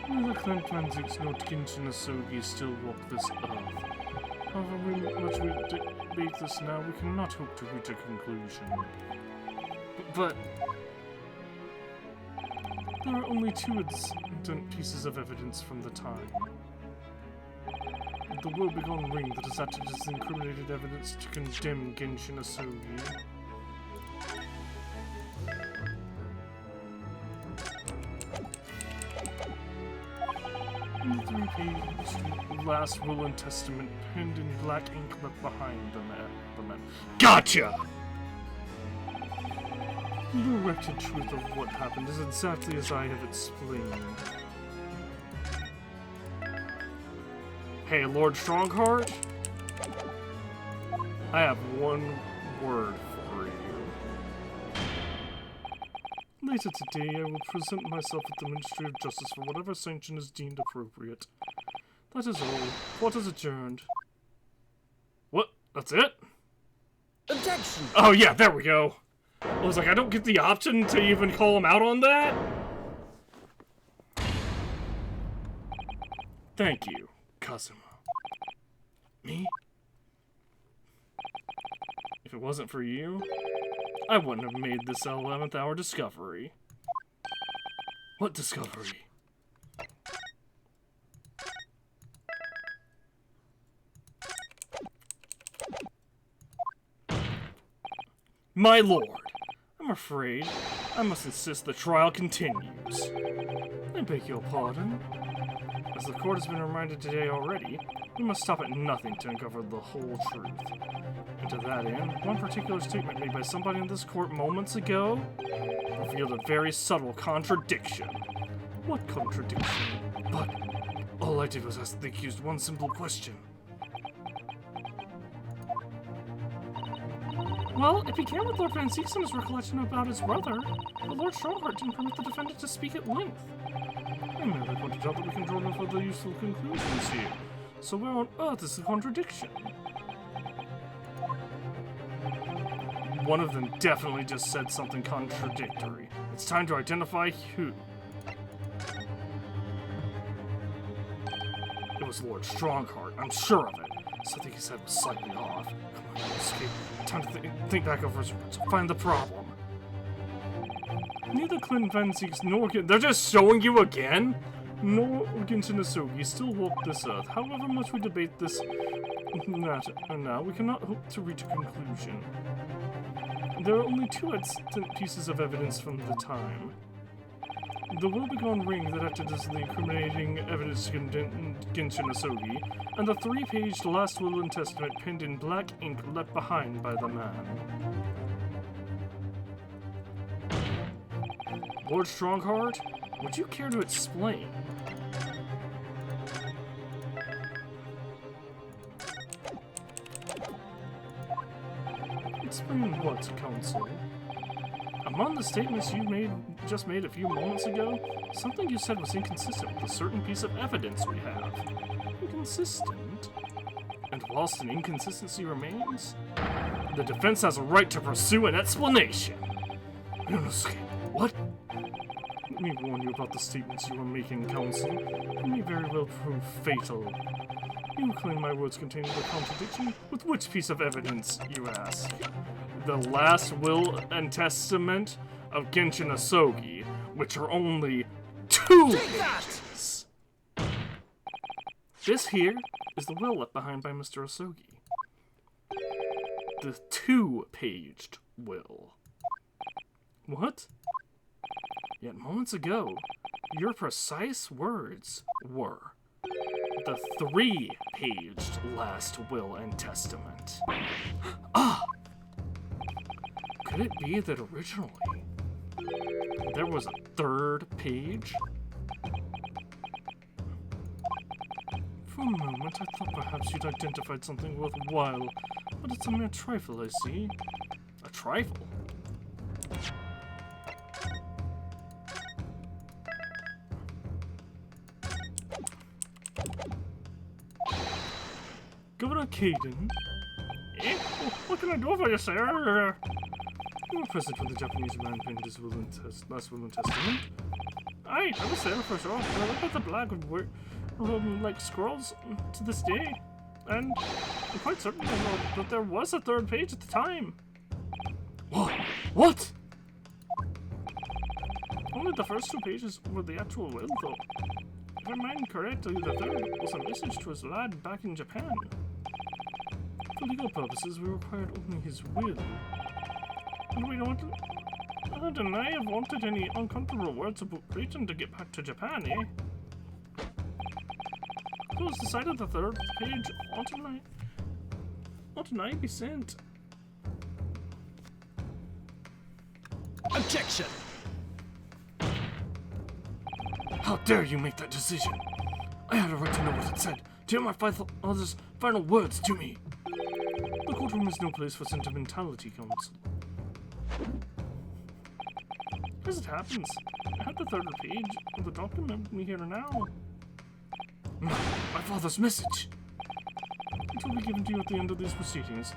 Neither Clint Van Zeeks nor Genshin Asogi still walk this earth. However much we debate this now, we cannot hope to reach a conclusion. But there are only two incident pieces of evidence from the time. The woebegone ring that is acted as incriminated evidence to condemn Genshin Asogi. And the 3-page last will and testament penned in black ink left behind the man. Gotcha! The directed truth of what happened is exactly as I have explained. Hey, Lord Strongheart? I have one word for you. Later today, I will present myself at the Ministry of Justice for whatever sanction is deemed appropriate. That is all. Court is adjourned. What? That's it? Objection! Oh yeah, there we go. I was like, I don't get the option to even call him out on that? Thank you, Kazuma. Me? If it wasn't for you, I wouldn't have made this 11th hour discovery. What discovery? My lord, I'm afraid I must insist the trial continues. I beg your pardon. As the court has been reminded today already, we must stop at nothing to uncover the whole truth. And to that end, one particular statement made by somebody in this court moments ago revealed a very subtle contradiction. What contradiction? But all I did was ask the accused one simple question. Well, it began with Lord Van Zieks and his recollection about his brother, but Lord Strongheart didn't permit the defendant to speak at length. I merely pointed out that we can draw no further useful conclusions here. So where on earth is the contradiction? One of them definitely just said something contradictory. It's time to identify who. It was Lord Strongheart, I'm sure of it. Something he said was slightly off. Come on, escape. Time to think back over his words. Find the problem. Neither Clint Van Zieks nor they're just showing you again? Nor Genshin Asugi still walk this earth. However much we debate this matter now, we cannot hope to reach a conclusion. There are only two extant pieces of evidence from the time. The woebegone ring that acted as the incriminating evidence to Genshin Asugi, and the 3-page last will and testament penned in black ink left behind by the man. Lord Strongheart, would you care to explain? Explain what, Counsel? Among the statements you just made a few moments ago, something you said was inconsistent with a certain piece of evidence we have. Inconsistent? And whilst an inconsistency remains, the defense has a right to pursue an explanation. Inosuke, what? Let me warn you about the statements you are making, Counsel. They may very well prove fatal. You claim my words contain a contradiction? With which piece of evidence, you ask? The last will and testament of Genshin Asugi, which are only 2 pages. This here is the will left behind by Mr. Asugi. The 2-paged will. What? Yet moments ago, your precise words were the 3-paged last will and testament. Ah! Could it be that originally there was a 3rd page? For a moment, I thought perhaps you'd identified something worthwhile, but it's a mere trifle, I see. A trifle? Governor Caden? Eh? What can I do for you, sir? You were present when the Japanese man penned his last will and testament. Aye, I was there for sure. And I look at the black like scrolls to this day. And I'm quite certain that there was a 3rd page at the time. What? What? Only the first 2 pages were the actual will, though. If I mind correctly, the 3rd was a message to his lad back in Japan. For legal purposes, we required only his will. And we don't deny I wanted any uncomfortable words about Creighton to get back to Japan, eh? It was decided the 3rd page ought not be sent. Objection! How dare you make that decision? I had a right to know what it said. To hear my father's final words to me. The courtroom is no place for sentimentality, Counsel. As it happens, I have the 3rd page of the document with me here now. My father's message! It will be given to you at the end of these proceedings.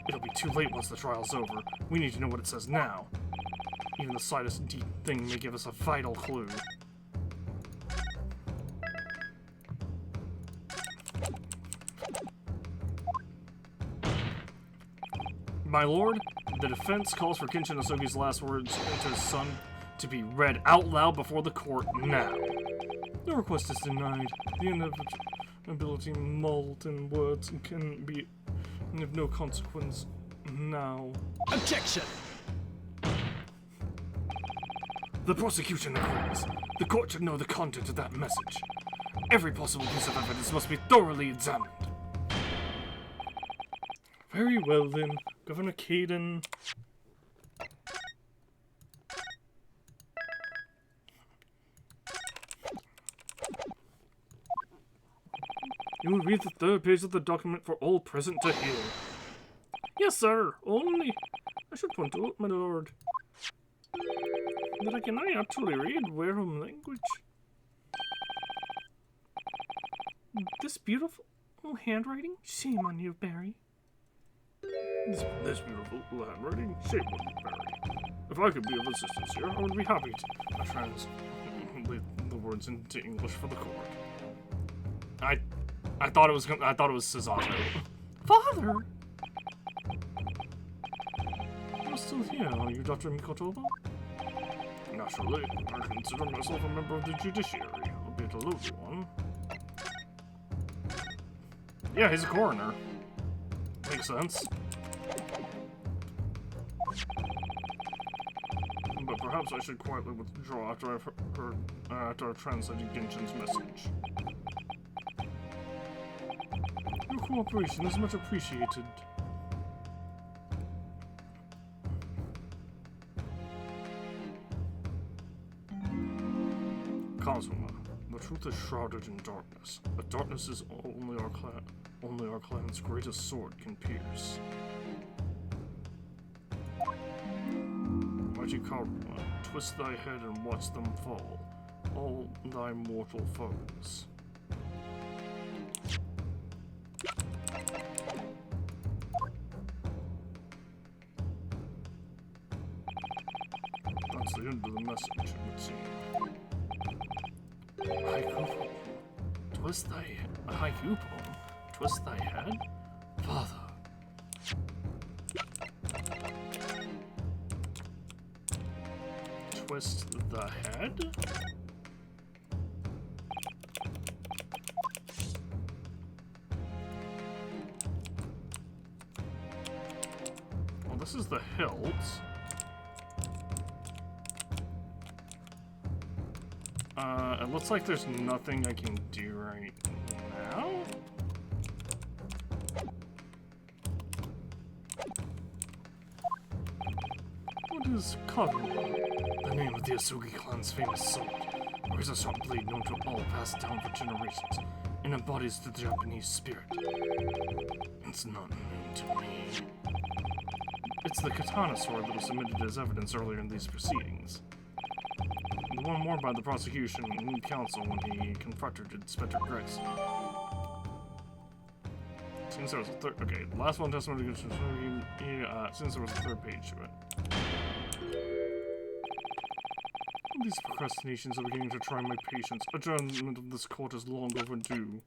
It'll be too late once the trial's over. We need to know what it says now. Even the slightest deep thing may give us a vital clue. My lord, the defense calls for Genshin Asugi's last words to his son to be read out loud before the court now. The request is denied. The inevitability molten words can be of no consequence now. Objection! The prosecution agrees. The court should know the content of that message. Every possible piece of evidence must be thoroughly examined. Very well then, Governor Caden. You will read the third page of the document for all present to hear. Yes, sir. Only, I should point out, my lord, that I cannot actually read Wareham language. This beautiful handwriting? Shame on you, Barry. This beautiful handwriting? Shame on you, Barry. If I could be of assistance here, I would be happy to translate the words into English for the court. I thought it was Cesato. Father! You're still here, are you, Dr. Mikotoba? Naturally, I consider myself a member of the judiciary, albeit a lowly one. Yeah, he's a coroner. Makes sense. But perhaps I should quietly withdraw after I've after I've translated Genshin's message. Your cooperation is much appreciated. Kazuma, the truth is shrouded in darkness. But darkness is only our clan's greatest sword can pierce. Mighty Karuma, twist thy head and watch them fall, all thy mortal foes. That's the end of the message, it would seem. Haiku poem. Twist thy haiku poem. Twist thy head, father. Twist the head? Well, this is the hilt. It looks like there's nothing I can do right now. What is Karuma? The name of the Asugi clan's famous sword. A razor-sharp blade known to all, passed down for generations, and embodies the Japanese spirit. It's not known to me. It's the katana sword that was submitted as evidence earlier in these proceedings. The one worn by the prosecution and counsel when he confronted Inspector Gregson. Since there was a third, okay, the last one testimony against since there was a third page to it. These procrastinations are beginning to try my patience. Adjournment of this court is long overdue.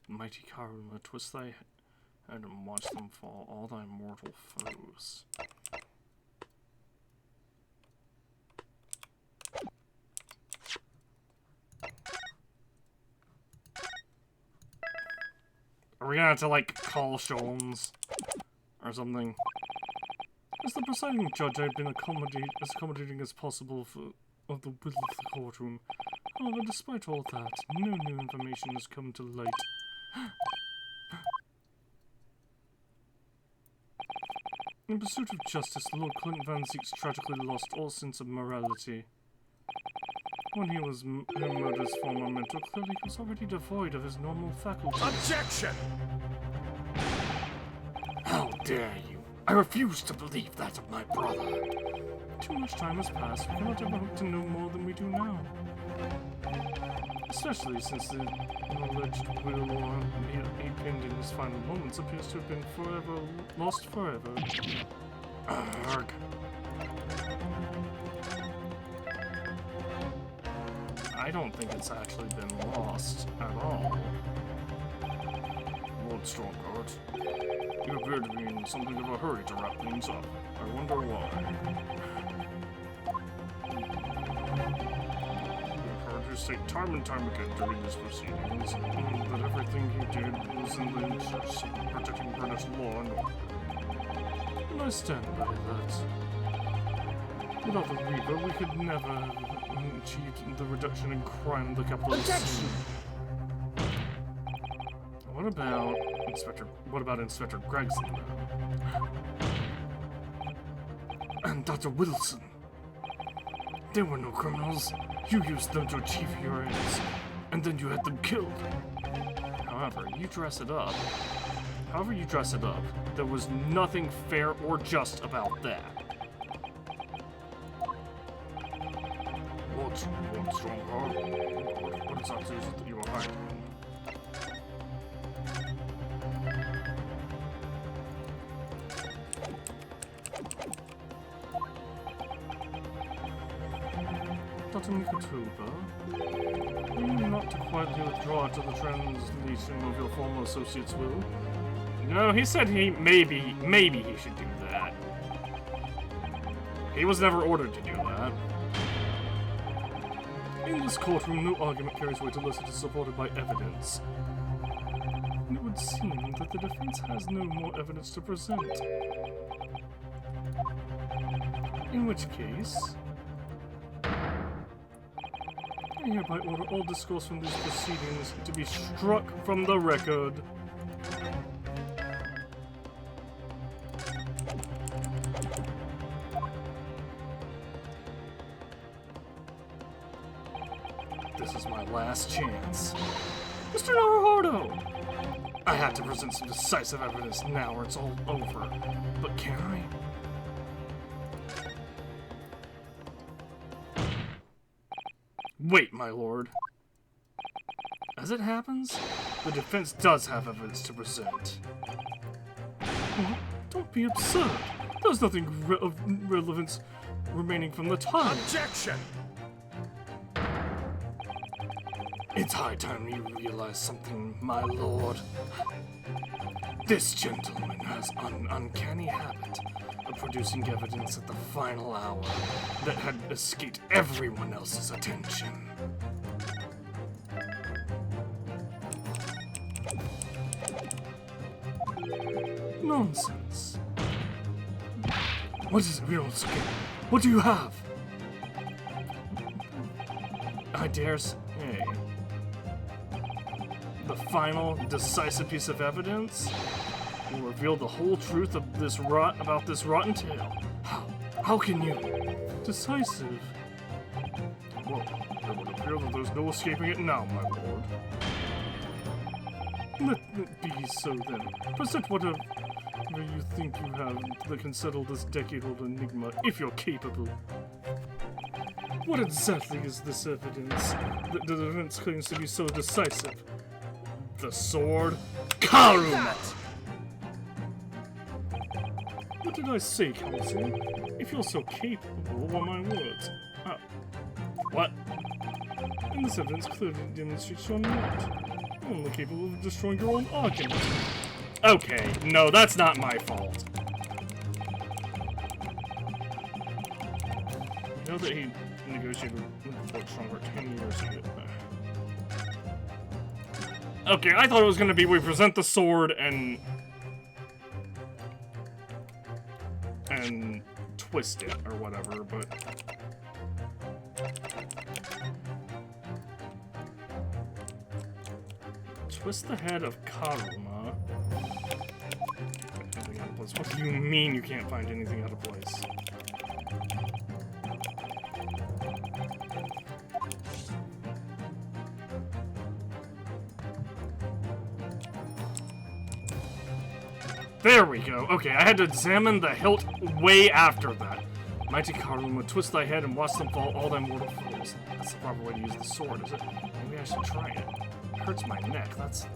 Mighty Karuma, twist thy head and watch them fall, all thy mortal foes. Are we gonna have to, like, call Sholmes? Or something? As the presiding judge, I've been as accommodating as possible of the will of the courtroom. However, despite all that, no new information has come to light. In pursuit of justice, Lord Clint Van Zeeks tragically lost all sense of morality. When he murdered his former mentor, clearly he was already devoid of his normal faculties. Objection! How dare you! I refuse to believe that of my brother. Too much time has passed. We cannot ever hope to know more than we do now. Especially since the alleged will or ape in his final moments appears to have been lost forever. Arg. I don't think it's actually been lost at all. Lord Strongheart, you appear to be in something of a hurry to wrap things up. I wonder why. state time and time again during these proceedings that everything he did was in the interest of protecting British law and order. And I stand by that. Without the Reaper, we could never have achieved the reduction in crime in the capital of the sea. What about Inspector Gregson, though? And Dr. Wilson? They were no criminals. You used them to achieve your ends, and then you had them killed. However, you dress it up. However you dress it up, there was nothing fair or just about that. What Strongheart? What exactly is it that you are hiding? Dr. Mikotuba, are you not to quietly withdraw to the translation of your former associate's will? No, he said maybe he should do that. He was never ordered to do that. In this courtroom, no argument carries weight unless it is supported by evidence. And it would seem that the defense has no more evidence to present. In which case, I hereby order all discourse from these proceedings to be struck from the record. This is my last chance. Mr. Naruhodo! I have to present some decisive evidence now or it's all over. But can I? Wait, my lord. As it happens, the defense does have evidence to present. Well, don't be absurd. There's nothing of relevance remaining from the time. Objection! It's high time you realize something, my lord. This gentleman has an uncanny habit of producing evidence at the final hour that had escaped everyone else's attention. Nonsense. What is it, Ryunosuke? What do you have? I dare say, the final, decisive piece of evidence will reveal the whole truth of this about this rotten tale. How can you? Decisive? Well, it would appear that there's no escaping it now, my lord. Let it be so then. Present whatever you think you have that can settle this decade-old enigma, if you're capable. What exactly is this evidence that the defense claims to be so decisive? The sword Karuma! What did I say, counsel? If you're so capable, what are my words? What? And this evidence clearly demonstrates you're not. You're only capable of destroying your own argument. Okay, no, that's not my fault. You know that he negotiated with Fort Stronger 10 years ago. Okay, I thought it was gonna be we present the sword and twist it or whatever, but twist the head of Karuma. Anything out of place. What do you mean you can't find anything out of place? there we go. Okay, I had to examine the hilt way after that. Mighty Karuma, twist thy head and watch them fall, all thy mortal foes. That's the proper way to use the sword, is it? Maybe I should try it. It hurts my neck, that's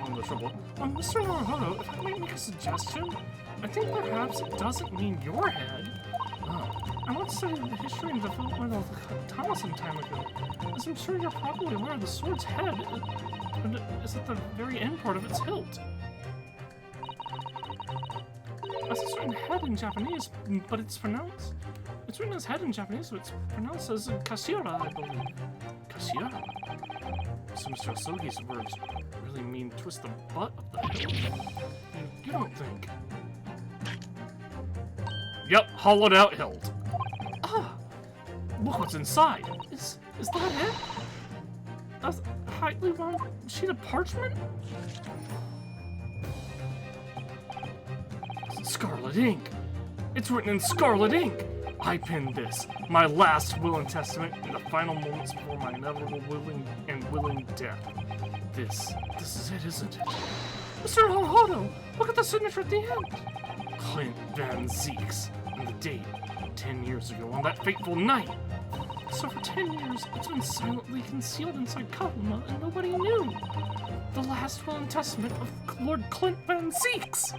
on the trouble. Mr. Naruhodo, if I may make a suggestion, I think perhaps it doesn't mean your head. I want to study the history and development of the katana some time ago. As I'm sure you're probably aware, the sword's head is at the very end part of its hilt. It's written head in Japanese, but it's written as head in Japanese, so it's pronounced as Kashira, I believe. Cashier? So Mr. Asogi's words really mean twist the butt of the hilt? You don't think? Yep, hollowed out hilt. Ah! Look what's inside. Is that it? A highly wound sheet of parchment? Scarlet ink! It's written in scarlet ink! I penned this, my last will and testament, in the final moments before my inevitable willing death. This is it, isn't it? Mr. Hohoto, look at the signature at the end! Clint Van Zeeks, and the date, 10 years ago, on that fateful night! So for 10 years, it's been silently concealed inside Kalma, and nobody knew! The last will and testament of Lord Clint Van Zeeks!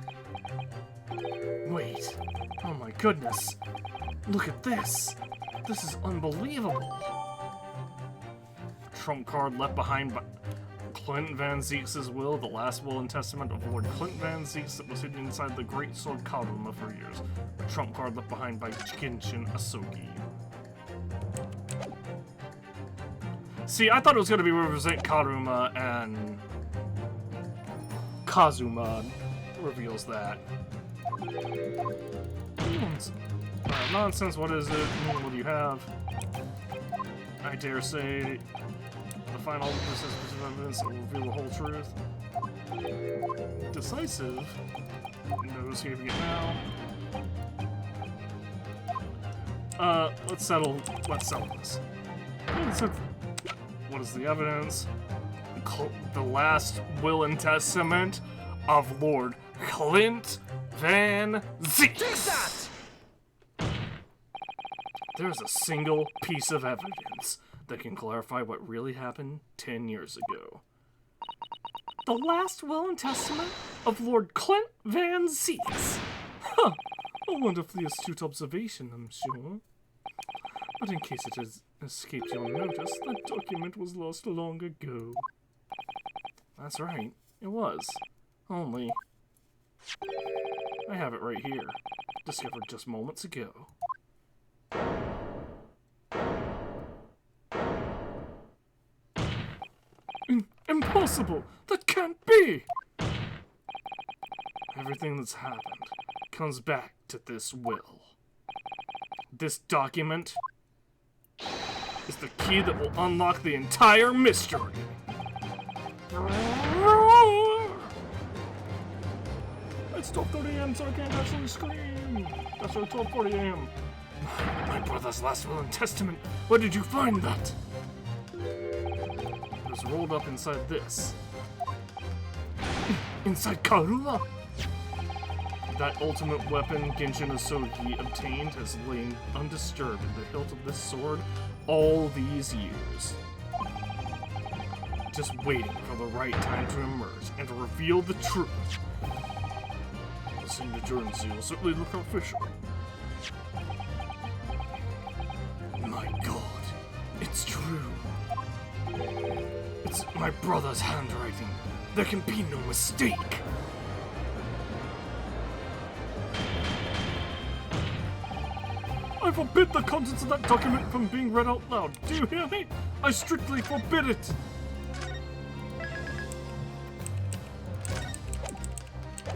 Wait, oh my goodness! Look at this! This is unbelievable! Trump card left behind by Clint Van Zeeks' will, the last will and testament of Lord Clint Van Zeeks that was hidden inside the Great Sword Karuma for years. A trump card left behind by Genshin Asogi. See, I thought it was going to be represent Karuma, and Kazuma reveals that. Nonsense, what is it? What do you have? I dare say the final evidence that will reveal the whole truth. Decisive? Negotiating it now. Let's settle this. What is the evidence? The last will and testament of Lord Clint Van Zeeks! There's a single piece of evidence that can clarify what really happened 10 years ago. The last will and testament of Lord Clint Van Zeeks. Huh, a wonderfully astute observation, I'm sure. But in case it has escaped your notice, that document was lost long ago. That's right, it was. Only, I have it right here, discovered just moments ago. Impossible! That can't be! Everything that's happened comes back to this will. This document is the key that will unlock the entire mystery. It's 12:30 a.m. so I can't actually scream. That's right, 12:40 a.m. My brother's last will and testament. Where did you find that? It was rolled up inside this. Inside Karuma? That ultimate weapon Genshin Asogi obtained has lain undisturbed in the hilt of this sword all these years. Just waiting for the right time to emerge and to reveal the truth. The signature and seal certainly look official. My god, it's true. It's my brother's handwriting. There can be no mistake. I forbid the contents of that document from being read out loud. Do you hear me? I strictly forbid it.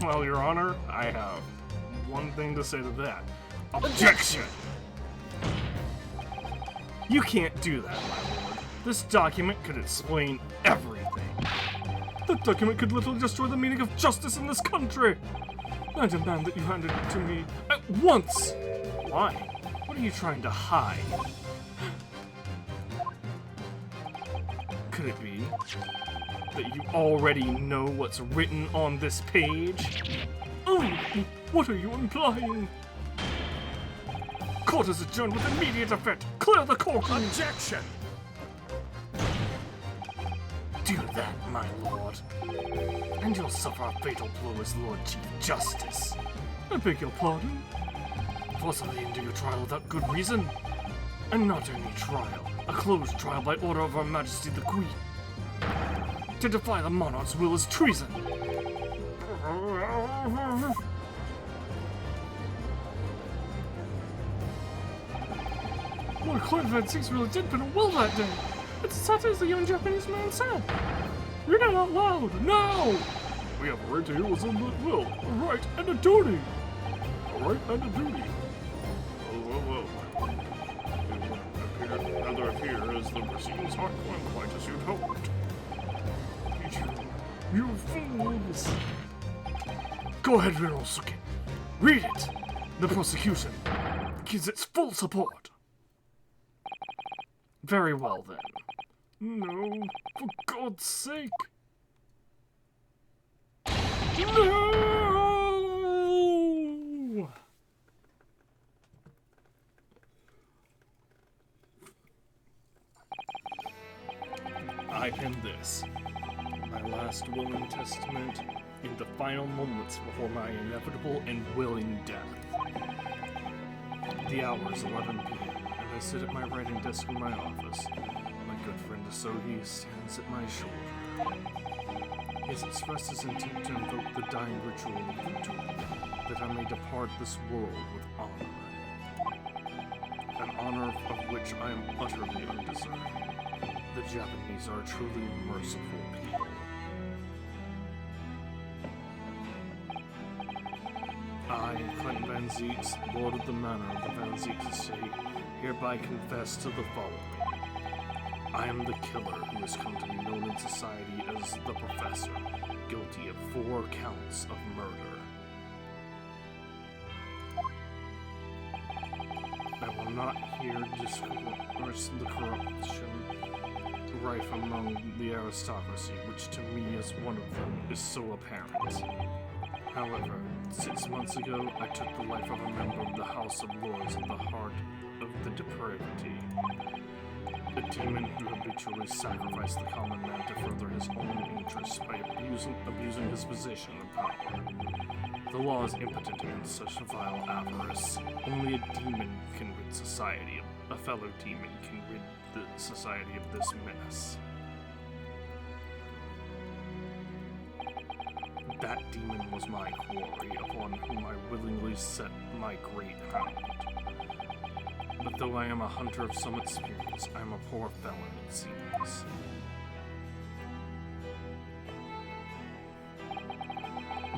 Well, Your Honor, I have one thing to say to that. Objection! You can't do that, my lord. This document could explain everything. That document could literally destroy the meaning of justice in this country. I demand that you hand it to me at once. Why? What are you trying to hide? Could it be that you already know what's written on this page? Oh, what are you implying? Court is adjourned with immediate effect. Clear the courtroom. Objection! Do that, my lord, and you'll suffer a fatal blow as Lord Chief Justice. I beg your pardon? Forcibly into your trial without good reason? And not any trial, a closed trial by order of Her Majesty the Queen. To defy the monarch's will is treason. Lord Clint Van Zeeks really did put a will that day. It's exactly as the young Japanese man said. Read it out loud, now! We have a right to hear what's in the will, a right and a duty. A right and a duty. Well. Rather appear as the proceedings aren't going quite as you'd hoped. You fools! Go ahead, Rinosuke. Read it. The prosecution gives its full support. Very well, then. No, for God's sake. No! I pen this, my last will and testament, in the final moments before my inevitable and willing death. The hour is 11 p.m., and I sit at my writing desk in my office. My good friend Asogi stands at my shoulder. He has expressed his intent to invoke the dying ritual of victory, that I may depart this world with honor. An honor of which I am utterly undeserving. The Japanese are a truly merciful people. I, Clint Van Zeeks, Lord of the Manor of the Van Zeeks Estate, hereby confess to the following. I am the killer who has come to be known in society as the Professor, guilty of 4 counts of murder. I will not here discourse the corruption rife among the aristocracy, which to me as one of them is so apparent. However, 6 months ago, I took the life of a member of the House of Lords at the heart of the depravity. A demon who habitually sacrificed the common man to further his own interests by abusing his position of power. The law is impotent against such vile avarice. Only a demon can rid society a fellow demon can rid the society of this menace. That demon was my quarry, upon whom I willingly set my great hound. But though I am a hunter of some experience, I am a poor felon, it seems.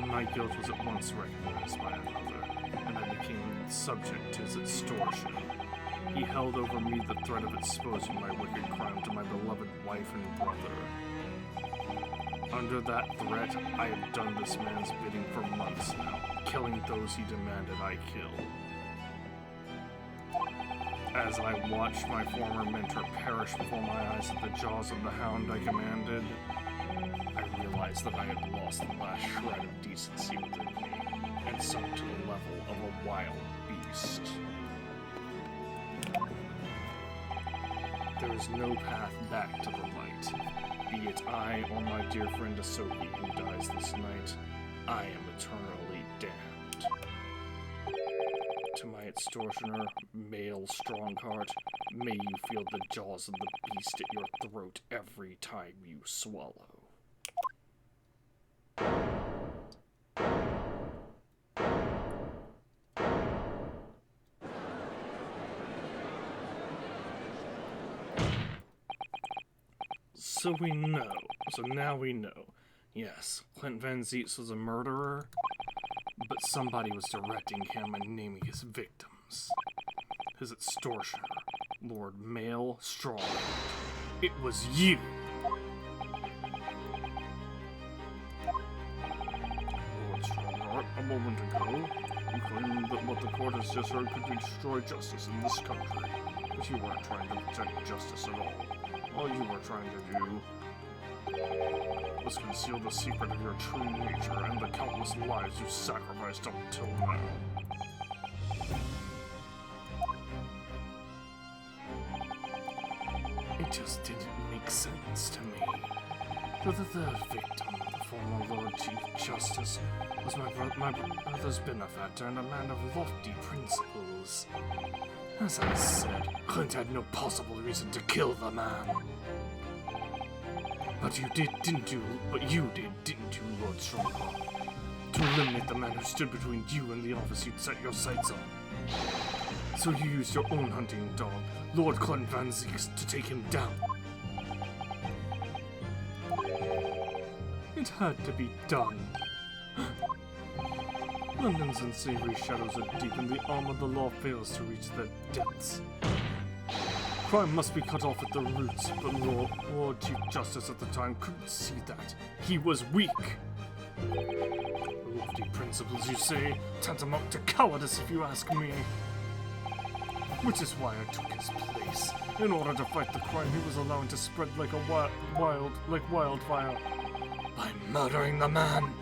My guilt was at once recognized by another, and I became subject to his extortion. He held over me the threat of exposing my wicked crime to my beloved wife and brother. Under that threat, I have done this man's bidding for months now, killing those he demanded I kill. As I watched my former mentor perish before my eyes at the jaws of the hound I commanded, I realized that I had lost the last shred of decency within me, and sunk to the level of a wild beast. There is no path back to the light. Be it I or my dear friend Asogi who dies this night, I am eternally damned. To my extortioner, male Strongheart, may you feel the jaws of the beast at your throat every time you swallow. So now we know. Yes, Clint Van Zeets was a murderer, but somebody was directing him and naming his victims. His extortioner, Lord Male Strong. It was you! Lord Strongheart, a moment ago, you claimed that what the court has just heard could destroy justice in this country, but you weren't trying to protect justice at all. All you were trying to do was conceal the secret of your true nature and the countless lives you sacrificed up till now. It just didn't make sense to me. The third victim, the former Lord Chief Justice, was my brother's benefactor and a man of lofty principles. As I said, Clint had no possible reason to kill the man. But you did, didn't you, Lord Strongheart? To eliminate the man who stood between you and the office you'd set your sights on. So you used your own hunting dog, Lord Clint Van Zeeks, to take him down. It had to be done. London's unsavory shadows are deep, and the arm of the law fails to reach their depths. Crime must be cut off at the roots, but Lord Chief Justice at the time couldn't see that. He was weak. Lofty principles, you say, tantamount to cowardice if you ask me. Which is why I took his place. In order to fight the crime he was allowing to spread like wildfire. By murdering the man.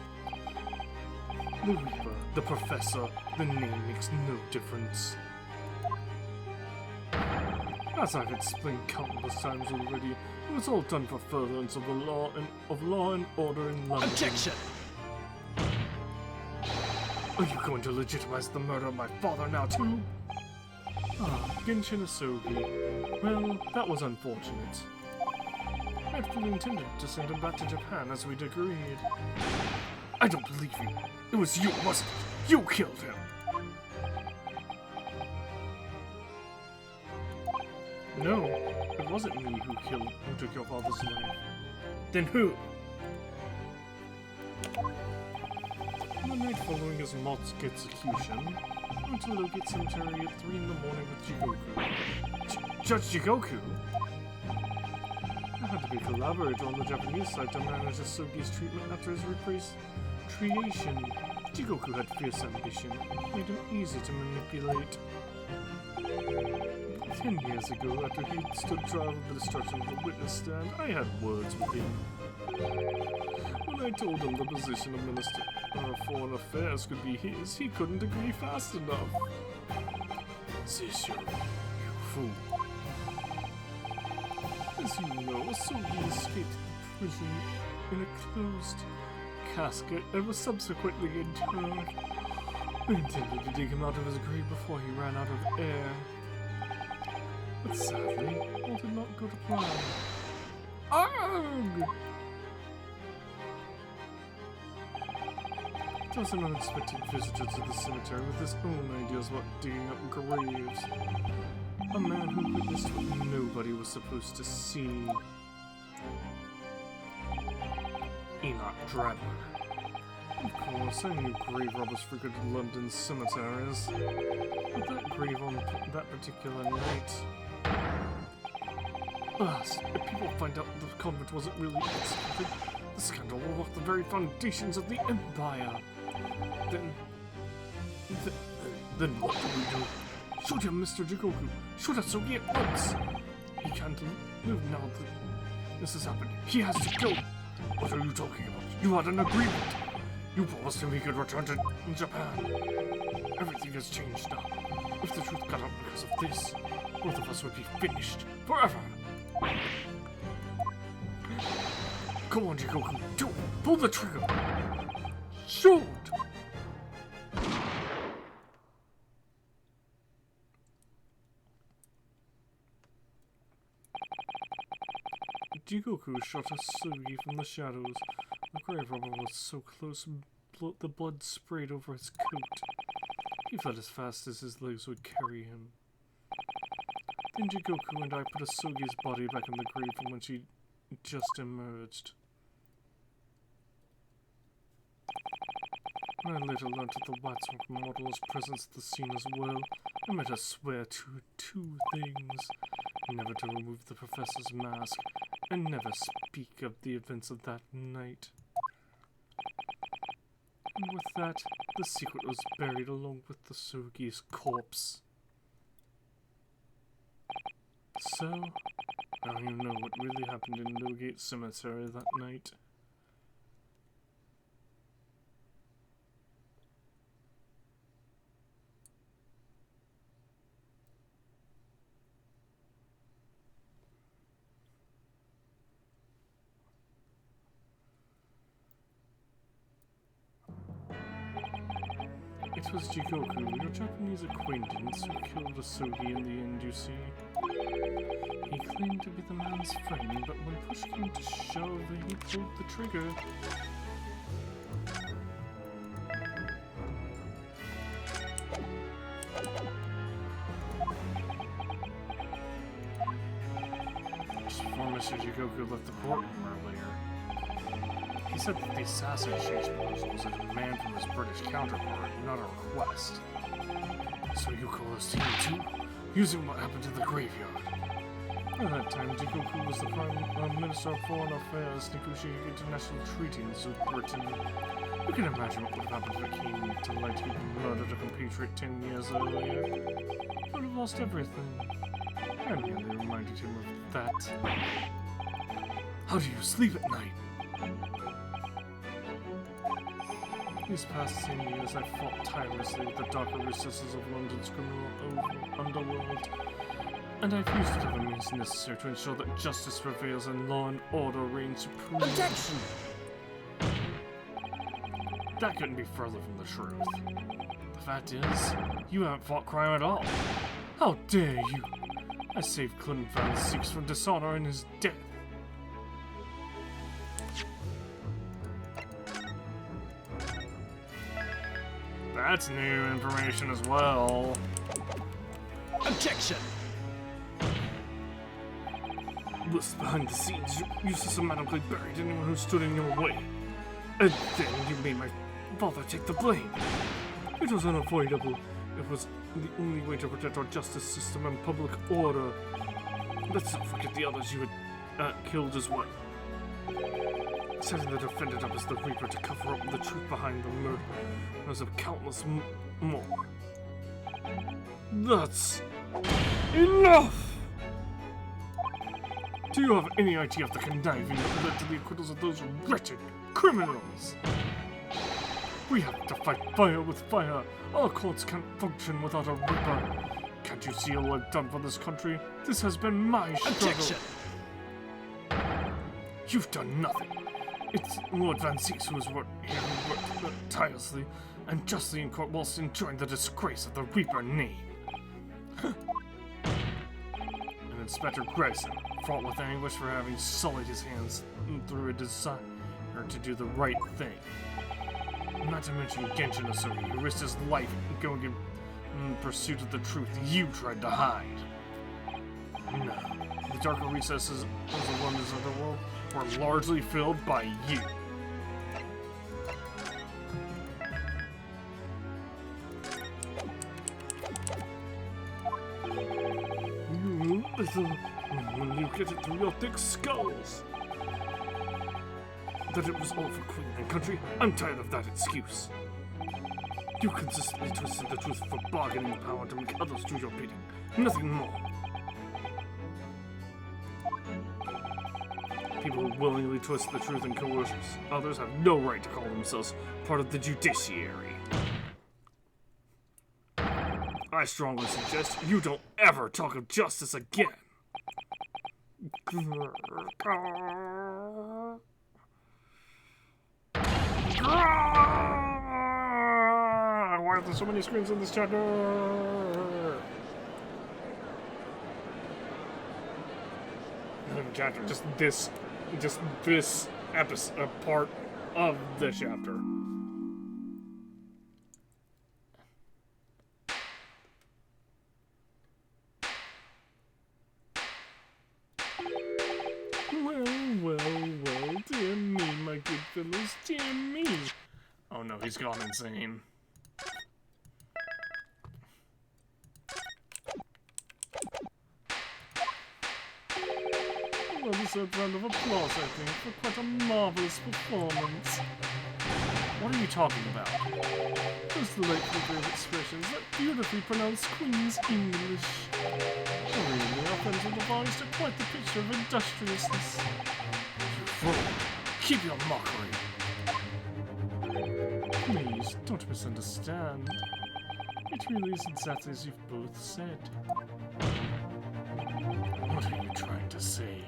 The Reaper, the Professor, the name makes no difference. As I've explained countless times already, it was all done for furtherance of the law and order in London. Objection! Are you going to legitimize the murder of my father now too? Ah, Genshin Asogi. Well, that was unfortunate. I'd fully intended to send him back to Japan as we'd agreed. I don't believe you. It was you, wasn't it? You killed him! No, it wasn't me who took your father's life. Then who? On the night following his moth's execution, I went to Logate Cemetery at 3 in the morning with Jigoku. Judge Jigoku? I had to be a collaborator on the Japanese side to manage Asogi's treatment after his repatriation. Jigoku had fierce ambition, made him easy to manipulate. 10 years ago, after he stood trial for the destruction of the witness stand, I had words with him. When I told him the position of Minister of Foreign Affairs could be his, he couldn't agree fast enough. Zisho, you fool. As you know, Asogi escaped prison in a closed casket and was subsequently interred. We intended to dig him out of his grave before he ran out of air. But sadly, all did not go to plan. Arrgh! There was an unexpected visitor to the cemetery with his own ideas about digging up graves. A man who witnessed what nobody was supposed to see. Enoch Drebber. Of course, I knew grave robbers frequented London's cemeteries. But that grave on that particular night... if people find out the convent wasn't really executed, the scandal will rock the very foundations of the Empire. Then what do we do? Shoot him, Mr. Jigoku! Shoot Asogi at once! He can't live now that this has happened. He has to go! What are you talking about? You had an agreement! You promised him he could return to Japan. Everything has changed now. If the truth got out because of this, both of us would be finished forever! Come on, Jigoku, do it! Pull the trigger! Shoot! Jigoku shot Asogi from the shadows. The grave robber was so close, the blood sprayed over his coat. He fled as fast as his legs would carry him. Then Jigoku and I put Asogi's body back in the grave from when she just emerged. When I later learned of the Waxwork model's presence at the scene as well, I made her swear to two things. Never to remove the professor's mask, and never speak of the events of that night. And with that, the secret was buried along with the Asogi's corpse. So, now you know what really happened in Logate Cemetery that night. It was Jigoku, your Japanese acquaintance, who killed Asogi in the end, you see. He claimed to be the man's friend, but when push came to shove, he pulled the trigger. Just before Mr. Jigoku left the courtroom earlier, he He said that the assassination proposal was a demand from his British counterpart, not a request. So you coerced him too, using what happened to the graveyard. At that time, Dikoku was the Prime Minister of Foreign Affairs, negotiating international treaties with Britain. You can imagine what would have happened if it came to light who murdered a compatriot 10 years earlier. He would have lost everything. I merely reminded him of that. How do you sleep at night? These past 10 years, I've fought tirelessly with the darker recesses of London's criminal underworld, and I've used whatever means necessary to ensure that justice prevails and law and order reign supreme. Objection! That couldn't be further from the truth. The fact is, you haven't fought crime at all. How dare you! I saved Clint Van Six from dishonor and his death. That's new information as well. Objection! Was behind the scenes, you systematically buried anyone who stood in your way. And then you made my father take the blame. It was unavoidable. It was the only way to protect our justice system and public order. Let's not forget the others you had killed as well. Setting the defendant up as the Reaper to cover up the truth behind the murder. There's a countless more. That's enough! Do you have any idea of the conniving that led to the acquittals of those wretched criminals? We have to fight fire with fire. Our courts can't function without a Reaper. Can't you see all I've done for this country? This has been my struggle. Objection! You've done nothing. It's Lord Van Six who has worked here, who worked tirelessly and justly in court whilst enjoying the disgrace of the Reaper name. And Inspector Gregson, fraught with anguish for having sullied his hands through a desire to do the right thing. Not to mention Genshin Asuri, who risked his life going in pursuit of the truth you tried to hide. No, the darker recesses of the London's underworld were largely filled by you. When you get it through your thick skulls that it was all for Queen and country, I'm tired of that excuse. You consistently twisted the truth for bargaining power to make others do your bidding. Nothing more. People who willingly twist the truth and coerce others have no right to call themselves part of the judiciary. I strongly suggest you don't ever talk of justice again. Why are there so many screens in this chapter? Chapter, just this episode, part of the chapter. Well, dear me, my good fellows, dear me. Oh no, he's gone insane. Well, deserved round of applause, I think, for quite a marvelous performance. What are you talking about? Those delightful brave expressions, that beautifully pronounced Queen's English. Really, our friends of the devised are quite the picture of industriousness. You fool! Keep your mockery! Please, don't misunderstand. It really is exactly as you've both said. What are you trying to say?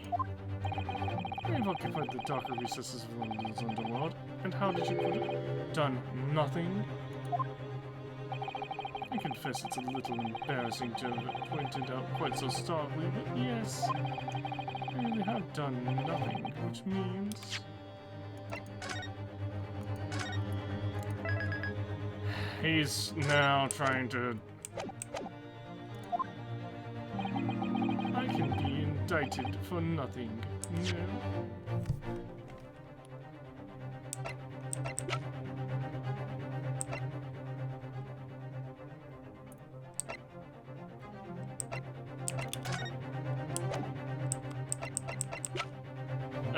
You've occupied the darker recesses of London's underworld, and how did you put it? Done nothing? I confess it's a little embarrassing to have it pointed out quite so starkly, but yes, I really have done nothing, which means... He's now trying to... I can be indicted for nothing, no?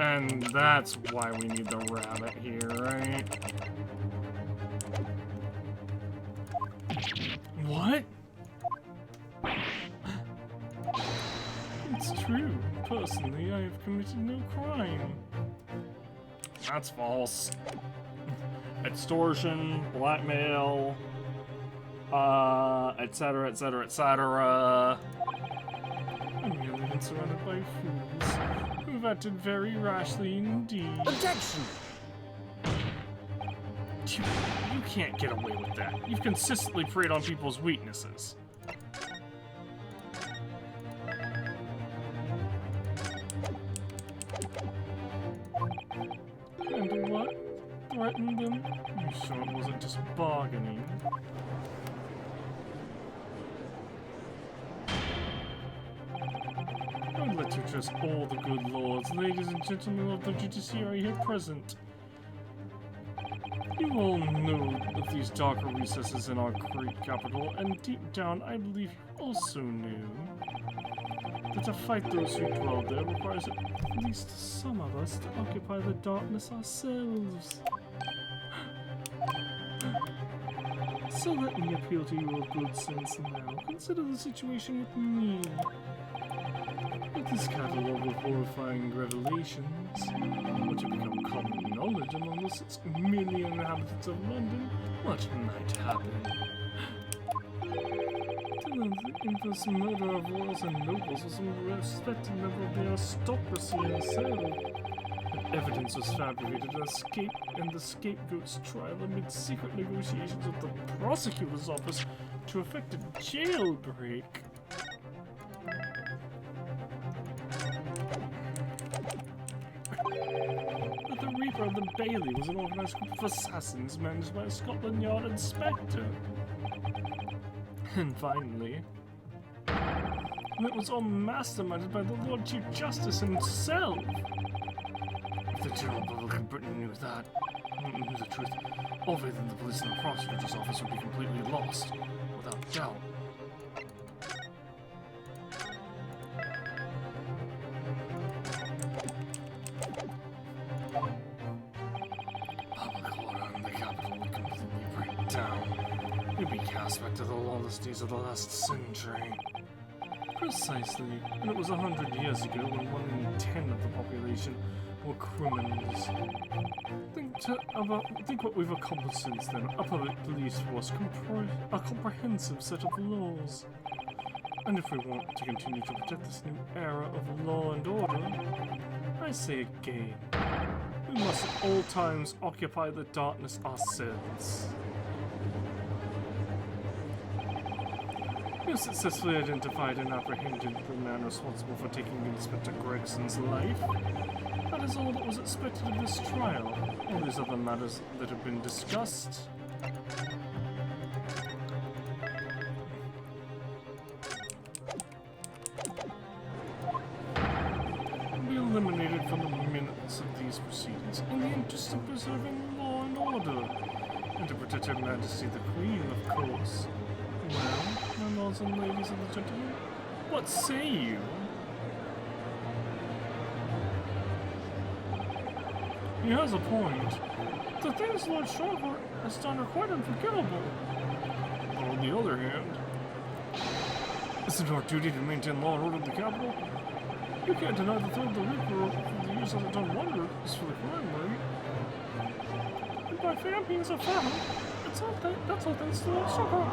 And that's why we need the rabbit here, right? What? It's true. Personally, I have committed no crime. That's false. Extortion, blackmail, etc., etc., etc. I'm merely been surrounded by fools who've acted very rashly indeed. Objection! You can't get away with that. You've consistently preyed on people's weaknesses. And what? Threatened them? You sure it wasn't just bargaining? I'd like to address all the good lords, ladies and gentlemen of the judiciary here present. You all know of these darker recesses in our great capital, and deep down I believe you also knew that to fight those who dwell there requires at least some of us to occupy the darkness ourselves. So let me appeal to your good sense now. Consider the situation with me. With this catalogue of horrifying revelations, which have become common knowledge among the 6 million inhabitants of London, much might happen. The infamous murder of royals and nobles was some respected member of the aristocracy himself. Evidence was fabricated and the scapegoat's trial amid secret negotiations with the prosecutor's office to effect a jailbreak. But the Reaper of the Bailey was an organized group of assassins managed by a Scotland Yard inspector. And finally, it was all masterminded by the Lord Chief Justice himself. If the general public of Britain knew the truth, all faith in the police and the prosecutor's office would be completely lost, without doubt. Public order in the capital would completely break down. You'd be cast back to the lawless days of the last century. Precisely, and it was 100 years ago when 1 in 10 of the population were criminals. Think what we've accomplished since then. A public police force, a comprehensive set of laws. And if we want to continue to protect this new era of law and order, I say again, we must at all times occupy the darkness ourselves. We have successfully identified and apprehended the man responsible for taking Inspector Gregson's life. That is all that was expected of this trial. All these other matters that have been discussed. Be eliminated from the minutes of these proceedings in the interest of preserving law and order. And to protect Her Majesty the Queen, of course. Well, my lords and ladies and the gentlemen, what say you? He has a point. The things Lord Sharper has done are quite unforgivable. But on the other hand, isn't our duty to maintain law and order in the capital? You can't deny the threat of the Reaper over the years hasn't done wonders for the crime rate. And by fair means of famine, that's all thanks to Lord Sharper.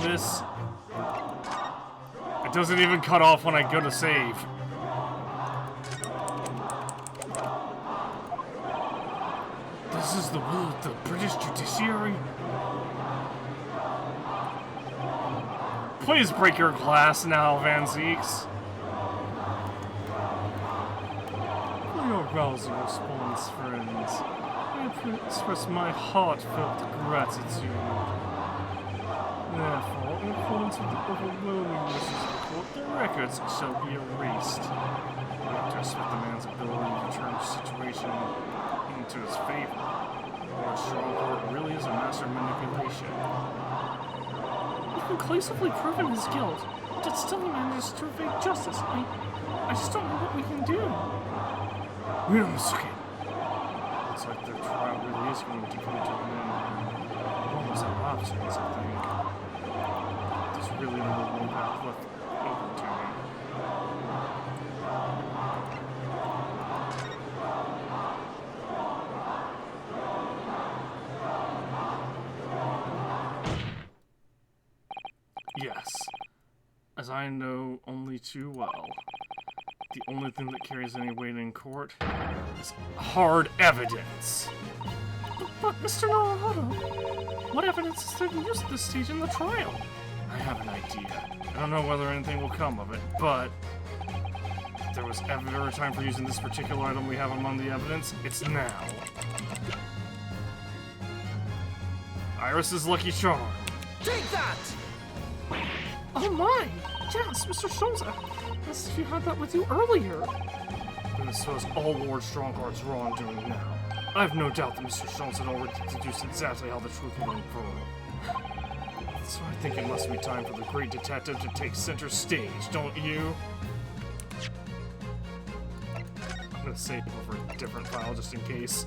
This. It doesn't even cut off when I go to save. This is the will of the British judiciary? Please break your glass now, Van Zeeks. For your rousing response, friends, I express my heartfelt gratitude. Therefore, in accordance with the overwhelming wishes of the court, the records shall be erased. We have to respect the man's ability to turn the situation into his favor, or it Strongheart really is a master of manipulation. You've conclusively proven his guilt, but still he manages to evade justice. I just don't know what we can do. Ryunosuke! Looks like their trial really is going to come to an end. Almost have options, I think. There's really no one path left open to me. Yes, as I know only too well, the only thing that carries any weight in court is hard evidence. But Mr. Naruhodo, what evidence is there to use at this stage in the trial? I have an idea. I don't know whether anything will come of it, but if there was ever a time for using this particular item we have among the evidence, it's now. Iris's Lucky Charm. Take that! Oh my! Yes, Mr. Schulze! As if you had that with you earlier. And this was all Lord Strongheart's wrongdoing now. I have no doubt that Mr. Schultz had already deduced exactly how the truth would unfurl. So I think it must be time for the great detective to take center stage, don't you? I'm gonna save over a different file just in case.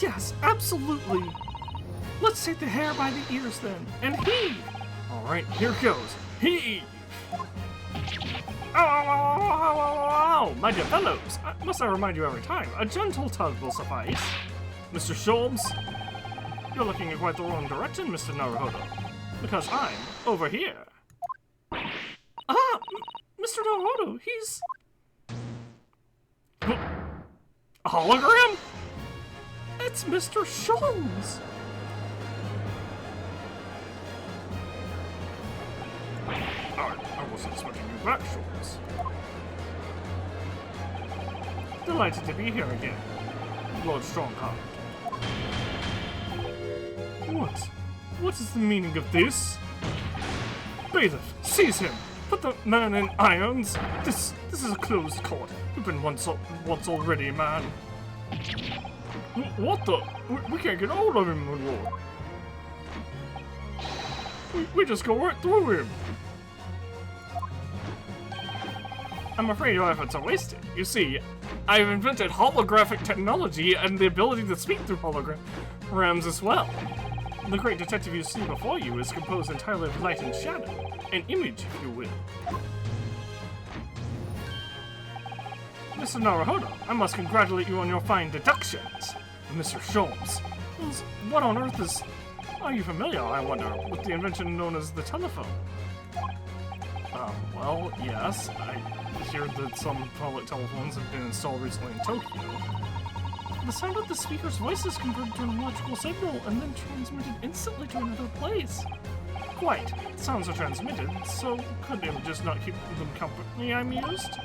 Yes, absolutely! Let's take the hair by the ears then, and heave! Alright, here goes. Heave! Ow, ow, ow, ow, ow, ow, my dear fellows! Must I remind you every time, a gentle tug will suffice. Mr. Schultz, you're looking in quite the wrong direction, Mr. Naruhodo. Because I'm over here. Ah! Mr. Naruhodo, he's... A hologram? It's Mr. Schultz! I wasn't expecting you back, Schultz. Delighted to be here again, Lord Strongheart. What is the meaning of this? Bailiff, seize him! Put the man in irons! This is a closed court. You've been once already, man. What the? We can't get hold of him, my lord. We just go right through him. I'm afraid your efforts are wasted. You see, I've invented holographic technology and the ability to speak through holograms as well. The great detective you see before you is composed entirely of light and shadow. An image, if you will. Mr. Naruhodo, I must congratulate you on your fine deductions. Mr. Schultz, what on earth is... Are you familiar, I wonder, with the invention known as the telephone? Well, yes. I hear that some public telephones have been installed recently in Tokyo. The sound of the speaker's voice is converted to an electrical signal and then transmitted instantly to another place. Quite. Sounds are transmitted, so could images not keep them company, I mused?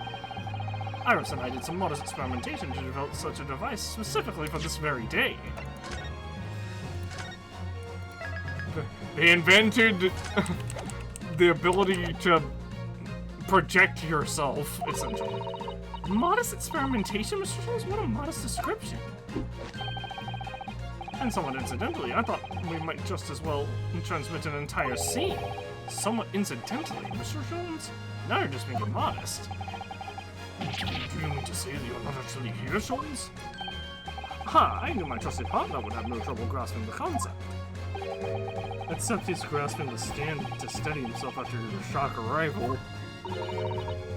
Iris and I did some modest experimentation to develop such a device specifically for this very day. They invented the ability to project yourself, essentially. Modest experimentation, Mr. Schultz? What a modest description. And somewhat incidentally, I thought we might just as well transmit an entire scene. Somewhat incidentally, Mr. Jones? Now you're just being modest. Do you mean to say that you're not actually here, Jones? Ha! I knew my trusted partner would have no trouble grasping the concept. Except he's grasping the stand to steady himself after your shock arrival.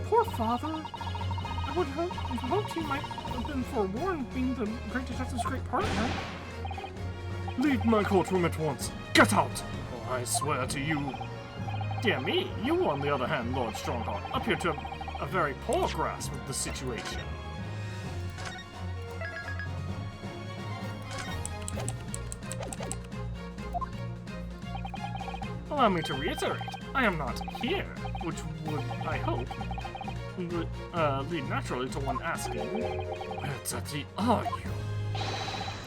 Poor father. I would have hoped he might have been forewarned, being the great detective's great partner. Leave my courtroom at once. Get out! Or I swear to you. Dear me, you, on the other hand, Lord Strongheart, appear to have a very poor grasp of the situation. Allow me to reiterate, I am not here, which would, I hope, lead naturally to one asking, where exactly are you?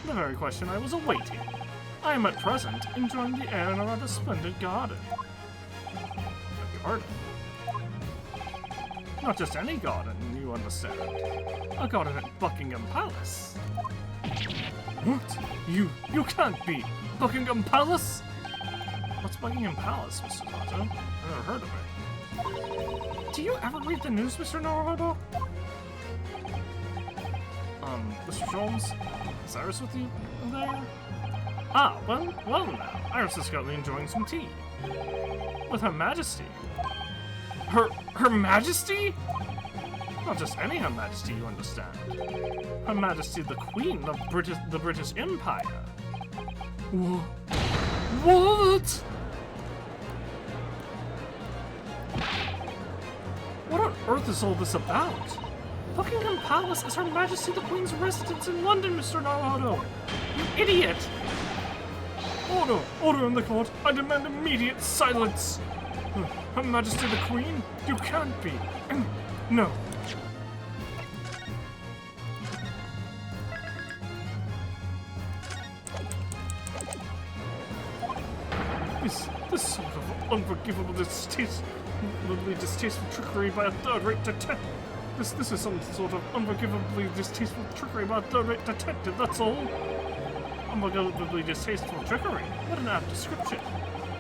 The very question I was awaiting. I am at present enjoying the air in a rather splendid garden. A garden? Not just any garden, you understand. A garden at Buckingham Palace. What? You can't be Buckingham Palace? What's Buckingham Palace, Mr. Naruto? I've never heard of it. Do you ever read the news, Mr. Naruto? Mr. Jones? Is Iris with you there? Ah, well now. Iris is currently enjoying some tea. With Her Majesty. Her Majesty? Not just any Her Majesty, you understand. Her Majesty the Queen of the British Empire. What? What on earth is all this about? Buckingham Palace is Her Majesty the Queen's residence in London, Mr. Naruto! You idiot! Order in the court! I demand immediate silence! Her Majesty the Queen? You can't be! No! This sort of unforgivable distasteful trickery by a third-rate detective. This is some sort of unforgivably distasteful trickery by a third-rate detective, that's all. Unforgivably distasteful trickery? What an apt description.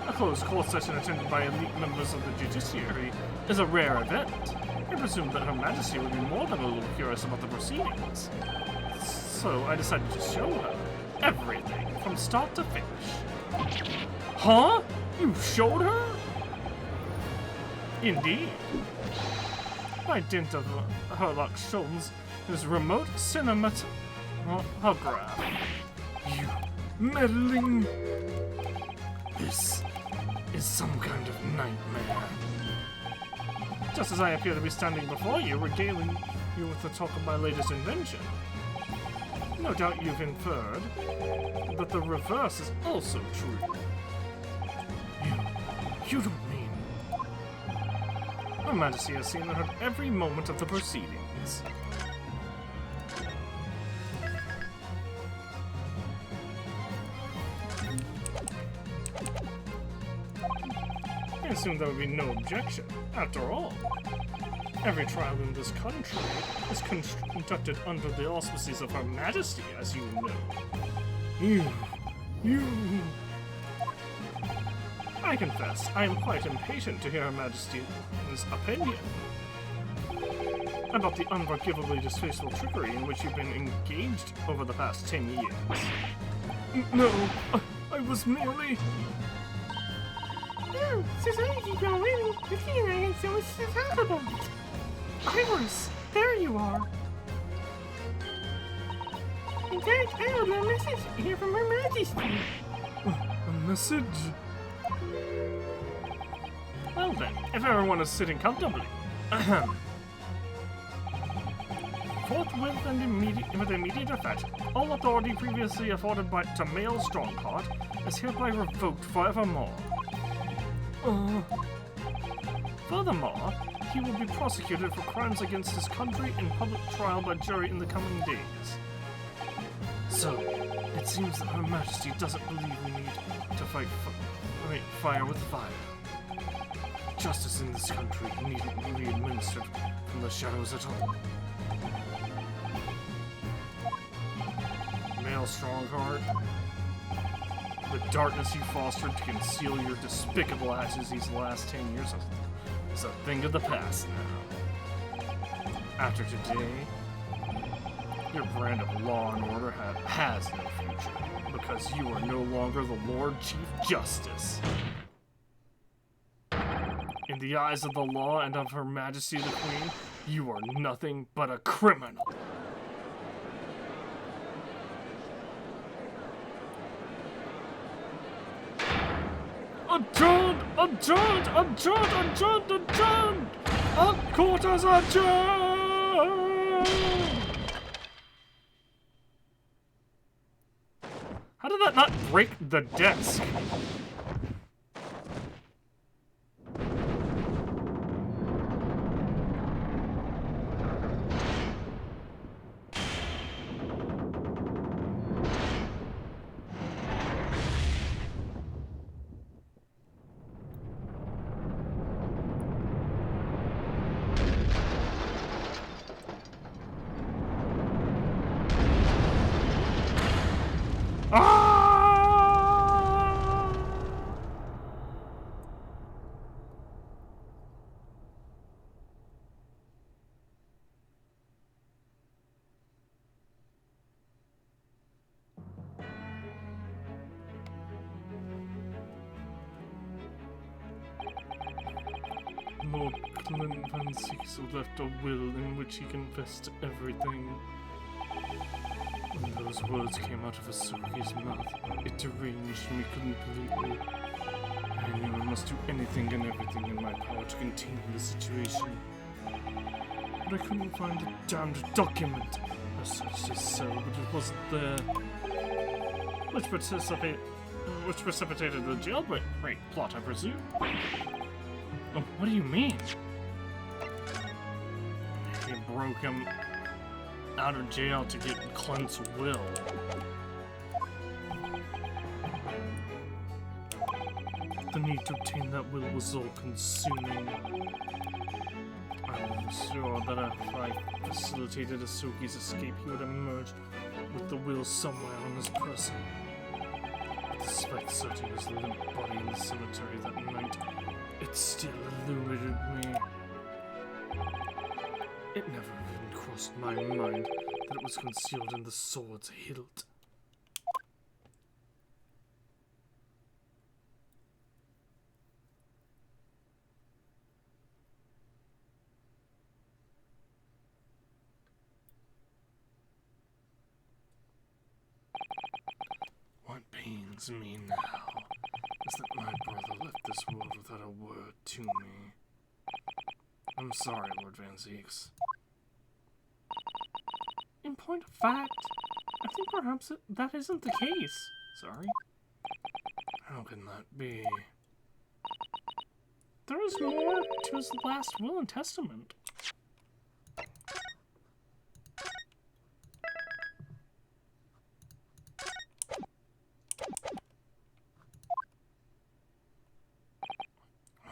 A closed court session attended by elite members of the judiciary is a rare event. I presumed that Her Majesty would be more than a little curious about the proceedings. So I decided to show her everything from start to finish. Huh? You showed her? Indeed. By dint of Herlock Sholmes' remote cinematograph. You meddling... This is some kind of nightmare. Just as I appear to be standing before you, regaling you with the talk of my latest invention. No doubt you've inferred that the reverse is also true. You don't mean... Her Majesty has seen and heard every moment of the proceedings. I assume there would be no objection. After all, every trial in this country is conducted under the auspices of Her Majesty, as you know. You... I confess, I am quite impatient to hear Her Majesty's opinion about the unforgivably distasteful trickery in which you've been engaged over the past 10 years. No, I was merely... No, society going, the thing I had so much to talk about. Iris, there you are. In fact, I have a message here from Her Majesty. A message? Well then, if everyone is sitting comfortably. Forthwith and with immediate effect, all authority previously afforded to male Strongheart is hereby revoked forevermore. Furthermore, he will be prosecuted for crimes against his country in public trial by jury in the coming days. So, it seems that Her Majesty doesn't believe we need to fight fire with fire. Justice in this country needn't be administered from the shadows at all. Male Strongheart, the darkness you fostered to conceal your despicable actions these last 10 years is a thing of the past now. After today, your brand of law and order has no future, because you are no longer the Lord Chief Justice. In the eyes of the law and of Her Majesty the Queen, you are nothing but a criminal. Adjourned! Adjourned! Adjourned! Adjourned! Adjourned! Court is adjourned! How did that not break the desk? Lord Clint Van Zieks left a will in which he confessed everything. When those words came out of Asuki's mouth, it deranged me completely. I knew I must do anything and everything in my power to contain the situation. But I couldn't find a damned document. I searched his cell, but it wasn't there. Which precipitated the jailbreak plot, I presume. Oh, what do you mean? He broke him out of jail to get Clint's will. The need to obtain that will was all-consuming. I was sure that if I facilitated Asuki's escape, he would emerge with the will somewhere on his person. Despite searching his limp body in the cemetery that night, it still eluded me. It never even crossed my mind that it was concealed in the sword's hilt. What pains me now is that my brother left this world without a word to me. I'm sorry, Lord Van Zieks. In point of fact, I think perhaps that isn't the case. Sorry? How can that be? There is more to his last will and testament.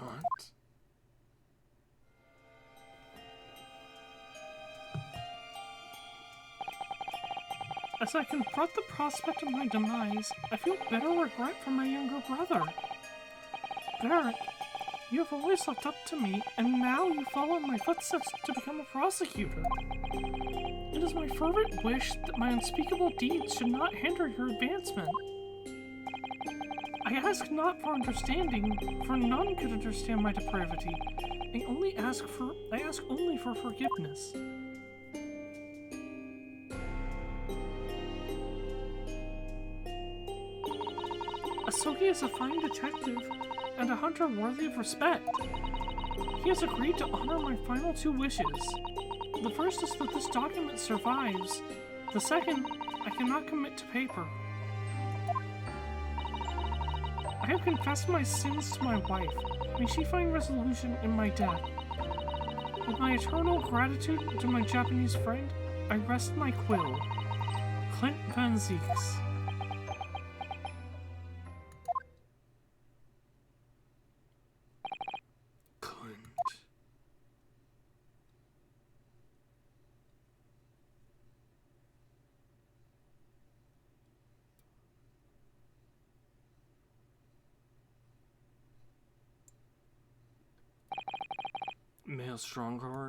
What? As I confront the prospect of my demise, I feel bitter regret for my younger brother. Barrett, you have always looked up to me, and now you follow in my footsteps to become a prosecutor. It is my fervent wish that my unspeakable deeds should not hinder your advancement. I ask not for understanding, for none could understand my depravity. I ask only for forgiveness. Asogi is a fine detective and a hunter worthy of respect. He has agreed to honor my final two wishes. The first is that this document survives. The second, I cannot commit to paper. I have confessed my sins to my wife. May she find resolution in my death. With my eternal gratitude to my Japanese friend, I rest my quill. Clint Van Zieks. Clint. Male Strongheart,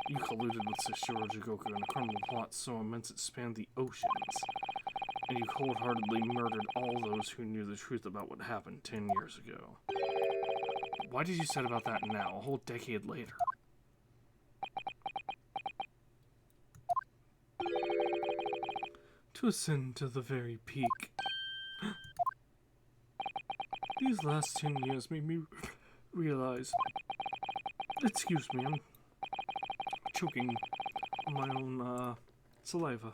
you colluded with Sashiro Jigoku in a criminal plot so immense it spanned the oceans, and you cold-heartedly murdered all those who knew the truth about what happened 10 years ago. Why did you set about that now, a whole decade later? To ascend to the very peak. These last 10 years made me realize... Excuse me, I'm choking on my own saliva.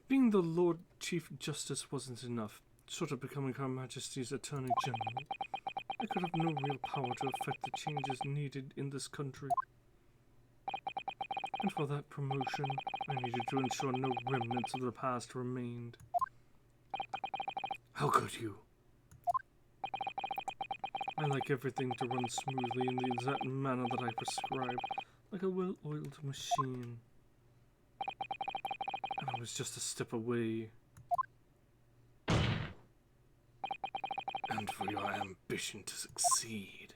Being the Lord Chief Justice wasn't enough. Short of becoming Her Majesty's Attorney General, I could have no real power to affect the changes needed in this country. And for that promotion, I needed to ensure no remnants of the past remained. How could you? I like everything to run smoothly in the exact manner that I prescribe, like a well-oiled machine. And I was just a step away. And for your ambition to succeed,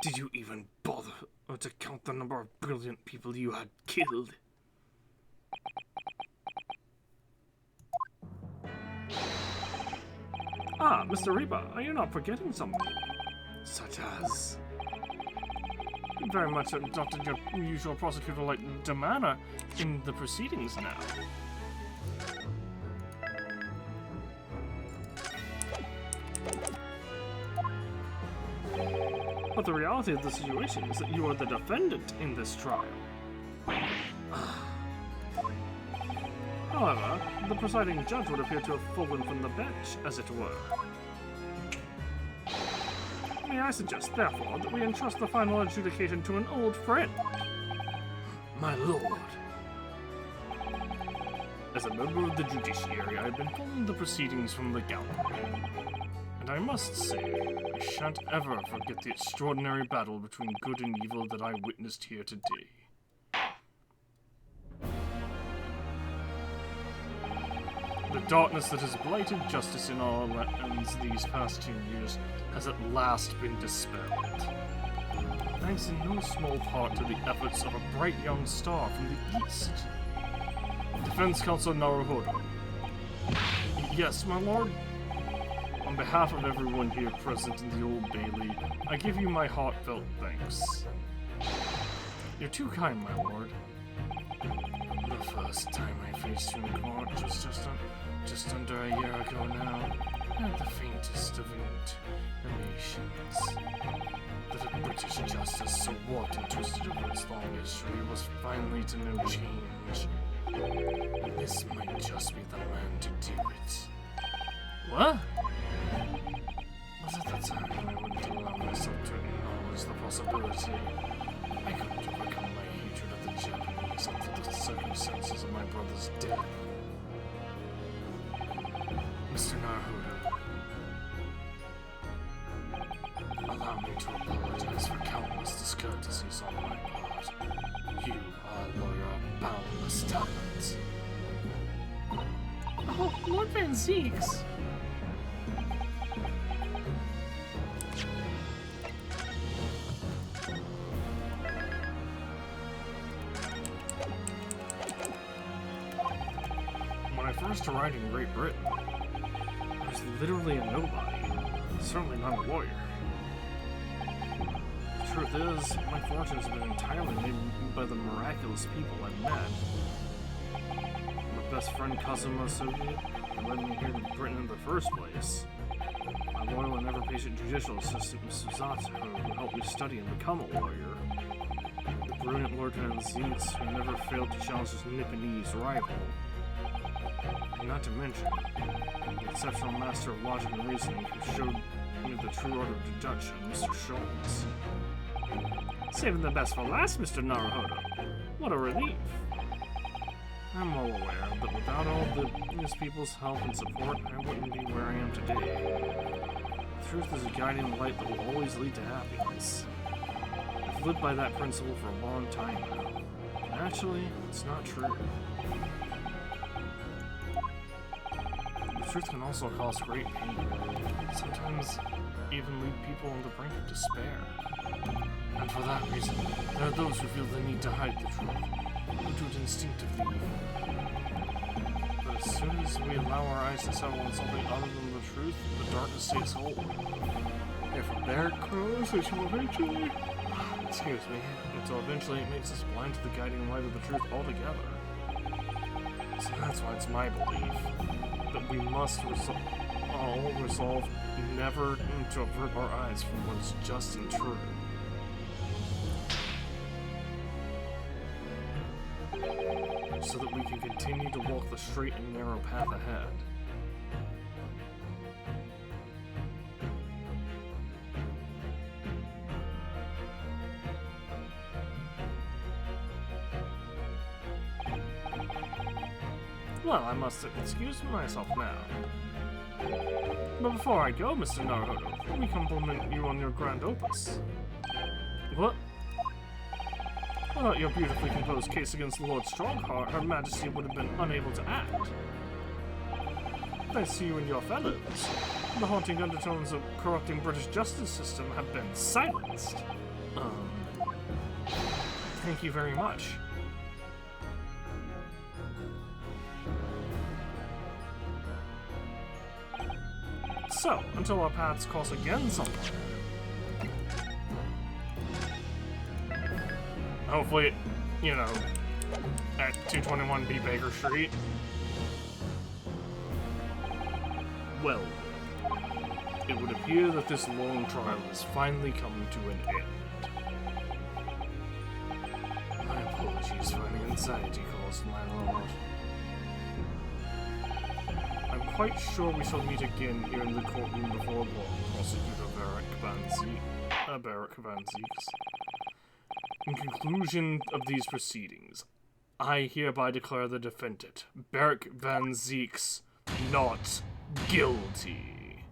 did you even bother to count the number of brilliant people you had killed? Ah, Mr. Reba, are you not forgetting something? Such as... very much adopted your usual prosecutor-like demeanor in the proceedings now. But the reality of the situation is that you are the defendant in this trial. However, the presiding judge would appear to have fallen from the bench, as it were. May I suggest, therefore, that we entrust the final adjudication to an old friend? My lord. As a member of the judiciary, I have been following the proceedings from the gallery. And I must say, I shan't ever forget the extraordinary battle between good and evil that I witnessed here today. The darkness that has blighted justice in our lands these past 2 years has at last been dispelled. Thanks in no small part to the efforts of a bright young star from the east. Defense Counsel Naruhodo. Yes, my lord. On behalf of everyone here present in the Old Bailey, I give you my heartfelt thanks. You're too kind, my lord. The first time I faced you in court just under a year ago now, I had the faintest of intimations that a British justice so warped and twisted over its long history was finally to know change. This might just be the man to do it. What? But at the time, I wouldn't allow myself to acknowledge the possibility. I couldn't overcome my hatred of the Japanese after the circumstances of my brother's death. Mr. Naruhodo, allow me to apologize for countless discourtesies on my part. You are a lawyer of boundless talent. Oh, Lord Van Zeeks! When I first arrived in Great Britain, I was literally a nobody. Certainly not a lawyer. The truth is, my fortunes have been entirely made by the miraculous people I've met. My best friend Kazuma Soviet led me here to Britain in the first place. My loyal and ever-patient judicial assistant, Mrs. Zatsu, who helped me study and become a lawyer. The brilliant Lord Van Zeets, who never failed to challenge his Nipponese rival. And not to mention, the exceptional master of logic and reasoning who showed me the true art of deduction, Mr. Schultz. Saving the best for last, Mr. Naruhodo. What a relief. I'm well aware that without all these people's help and support, I wouldn't be where I am today. The truth is a guiding light that will always lead to happiness. I've lived by that principle for a long time now. And actually, it's not true. The truth can also cause great pain. Sometimes even lead people on the brink of despair. And for that reason, there are those who feel the need to hide the truth, who do it instinctively. But as soon as we allow our eyes to settle on something other than the truth, the darkness takes hold. If a bear crows, it will eventually... Excuse me. Until eventually it makes us blind to the guiding light of the truth altogether. So that's why it's my belief that we must all resolve never to avert our eyes from what is just and true. So that we can continue to walk the straight and narrow path ahead. Well, I must excuse myself now. But before I go, Mr. Naruhodo, let me compliment you on your grand opus. What? Without your beautifully composed case against Lord Strongheart, Her Majesty would have been unable to act. Thanks to you and your fellows, the haunting undertones of corrupting British justice system have been silenced. Thank you very much. So, until our paths cross again somewhere. Hopefully, you know, at 221B Baker Street. Well, it would appear that this long trial has finally come to an end. My apologies for any anxiety caused, my lord. I'm quite sure we shall meet again here in the courtroom before long, Prosecutor Barrack Van Zieks. In conclusion of these proceedings, I hereby declare the defendant, Barrack Van Zieks, not guilty.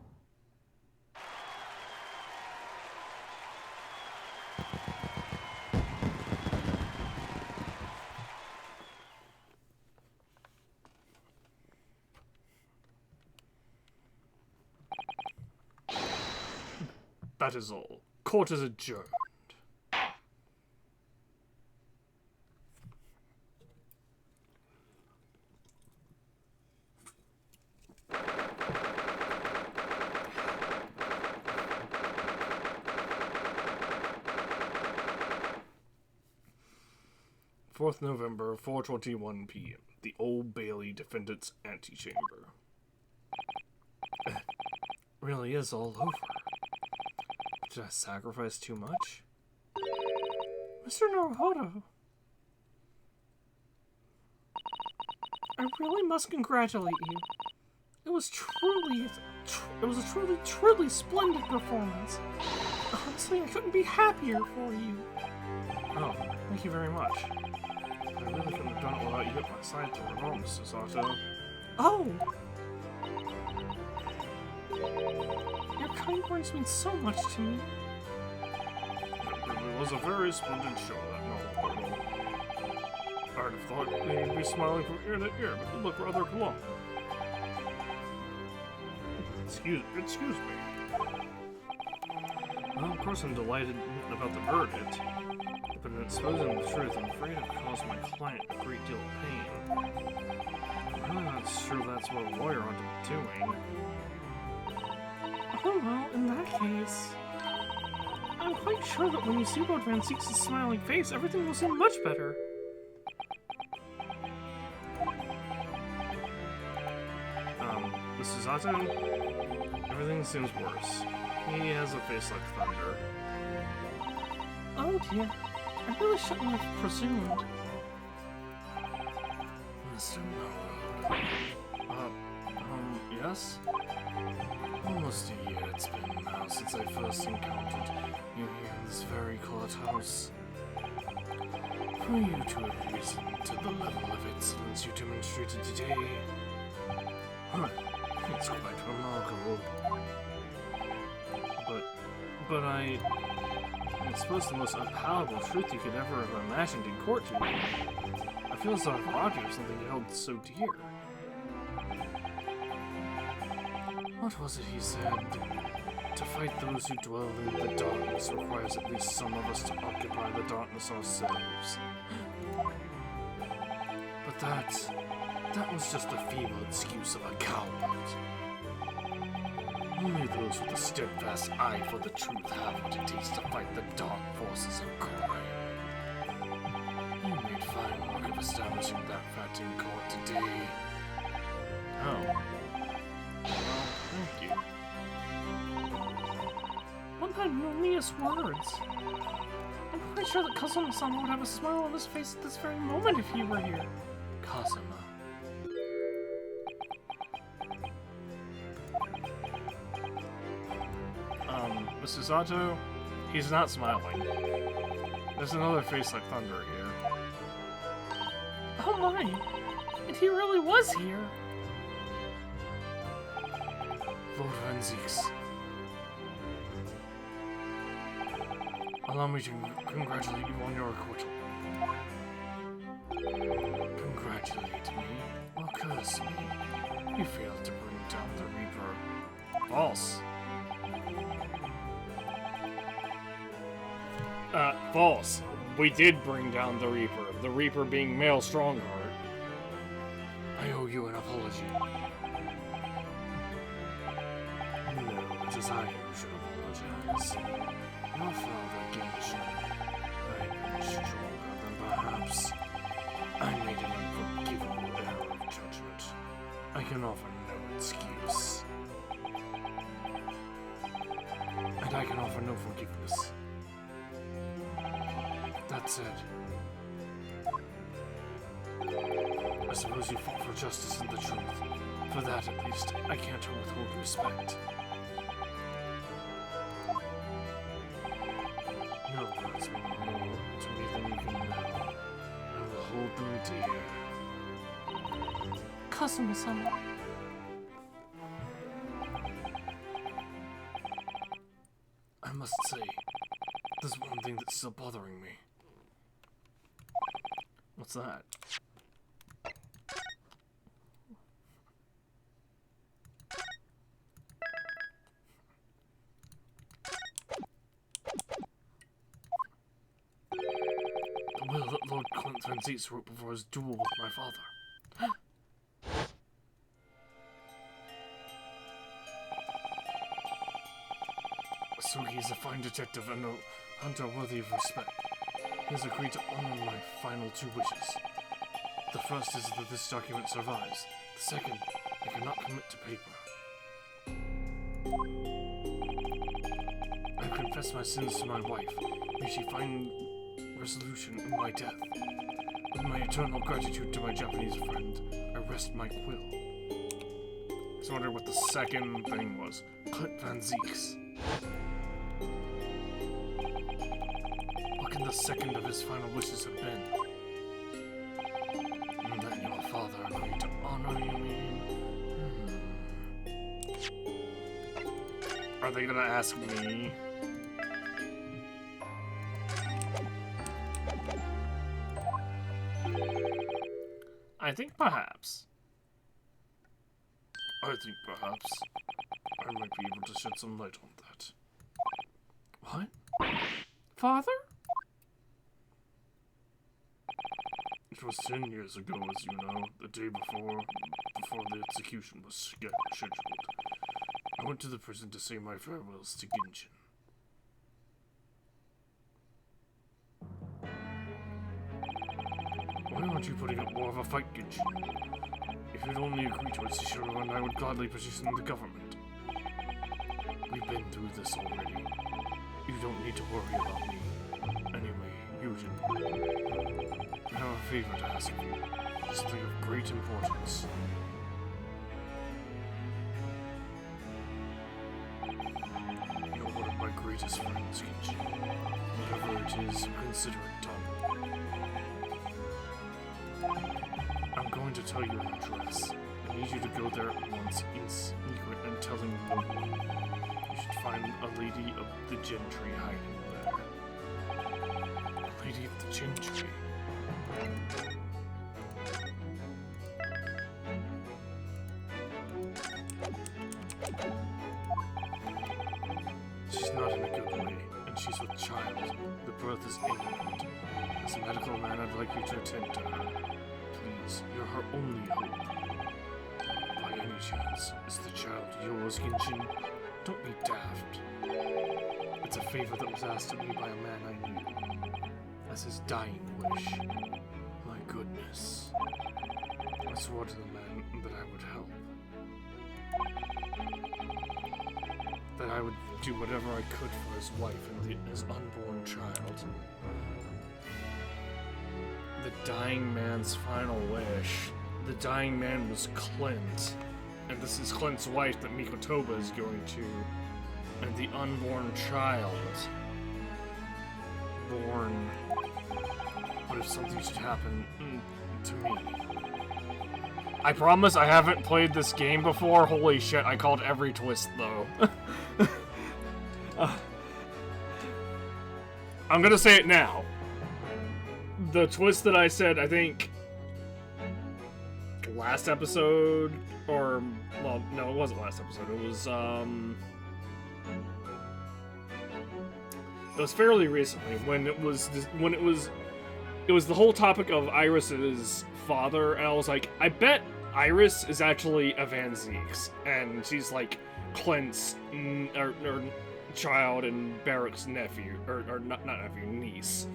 That is all. Court is adjourned. Fourth November, 4:21 p.m. The Old Bailey Defendant's Antechamber. Really is all over. Did I sacrifice too much? Mr. Naruhodo, I really must congratulate you. It was a truly splendid performance. Honestly, I couldn't be happier for you. Oh, thank you very much. I really couldn't have done it without you at my side door at all, Mr. Sato. Oh! Your kind words mean so much to me. It really was a very splendid show, that novel. I'd have thought you'd be smiling from ear to ear, but you look rather glum. Excuse me. Well, of course I'm delighted about the verdict, but in exposing the truth, I'm afraid I've caused my client a great deal of pain. I'm really not sure that's what a lawyer ought to be doing. Oh well, in that case, I'm quite sure that when you see Lord Van Zieks' smiling face, everything will seem much better. Mr. Zato, everything seems worse. He has a face like thunder. Oh dear, I really shouldn't have presumed. Mr. Naruhodo. Yes? Almost a year it's been now since I first encountered you here in this very courthouse. For you to have risen to the level of excellence you demonstrated today, it's quite remarkable. But I suppose the most unpalatable truth you could ever have imagined in court to me. I feel as though I've robbed you of something you held so dear. What was it he said? To fight those who dwell in the darkness requires at least some of us to occupy the darkness ourselves. But that was just the feeble excuse of a coward. Only those with a steadfast eye for the truth have what it takes to fight the dark forces of crime. You made fine work of establishing that fact in court today. Oh. Well, thank you. What magnanimous words! I'm quite sure that Kazuma-sama would have a smile on his face at this very moment if he were here. Kazuma. Mr. Zato, he's not smiling. There's another face like thunder here. Oh my! And he really was here! Lord Van Zieks. Allow me to congratulate you on your acquittal. Congratulate me, or curse me. You failed to bring down the Reaper. False. False. We did bring down the Reaper being Male Strongheart. I owe you an apology. No, it is I who should apologize. Your father, Genshin, I've been stronger can offer no excuse. And I can offer no forgiveness. That said, I suppose you fought for justice and the truth. For that, at least, I can't withhold respect. No words mean more to me than you can know. I will hold them dear. Kazuma-sama. I must say, there's one thing that's still bothering me. What's that? The will that Lord Clint Van Zieks wrote before his duel with my father. Sugi is a fine detective and a hunter worthy of respect. He has agreed to honor my final 2 wishes. The first is that this document survives. The second, I cannot commit to paper. I have confessed my sins to my wife. May she find resolution in my death. With my eternal gratitude to my Japanese friend, I rest my quill. I just wondered what the second thing was. Clint Van Zieks. What can the second of his final wishes have been? That your father agreed to honor, you mean? Are they gonna ask me? I think perhaps. I think perhaps I might be able to shed some light on that. What? Father? It was 10 years ago, as you know, the day before the execution was scheduled. I went to the prison to say my farewells to Genshin. Why aren't you putting up more of a fight, Genshin? If you'd only agree to it, Shishiro and I would gladly petition the government. We've been through this already. You don't need to worry about me. Anyway, Yujin, I have a favor to ask of you. Something of great importance. You're one of my greatest friends, Genshin. Whatever it is, consider it done. I'm going to tell you an address. I need you to go there at once in secret and telling no one. You should find a lady of the gentry hiding there. A lady of the gentry? She's not in a good way, and she's with child. The birth is imminent. As a medical man, I'd like you to attend to her. Please, you're her only hope. By any chance, is the child yours, Genshin? Don't be daft. It's a favor that was asked of me by a man I knew. As his dying wish. My goodness. I swore to the man that I would help. That I would do whatever I could for his wife and his unborn child. The dying man's final wish. The dying man was Clint. And this is Clint's wife that Mikotoba is going to. And the unborn child. Born. What if something should happen to me? I promise I haven't played this game before. Holy shit, I called every twist though. I'm gonna say it now. The twist that I said, I think, last episode, or, well, no, it wasn't last episode. It was fairly recently when it was the whole topic of Iris's father, and I was like, I bet Iris is actually a Van Zieks, and she's like Clint's or child and Barrick's nephew, or not nephew, niece.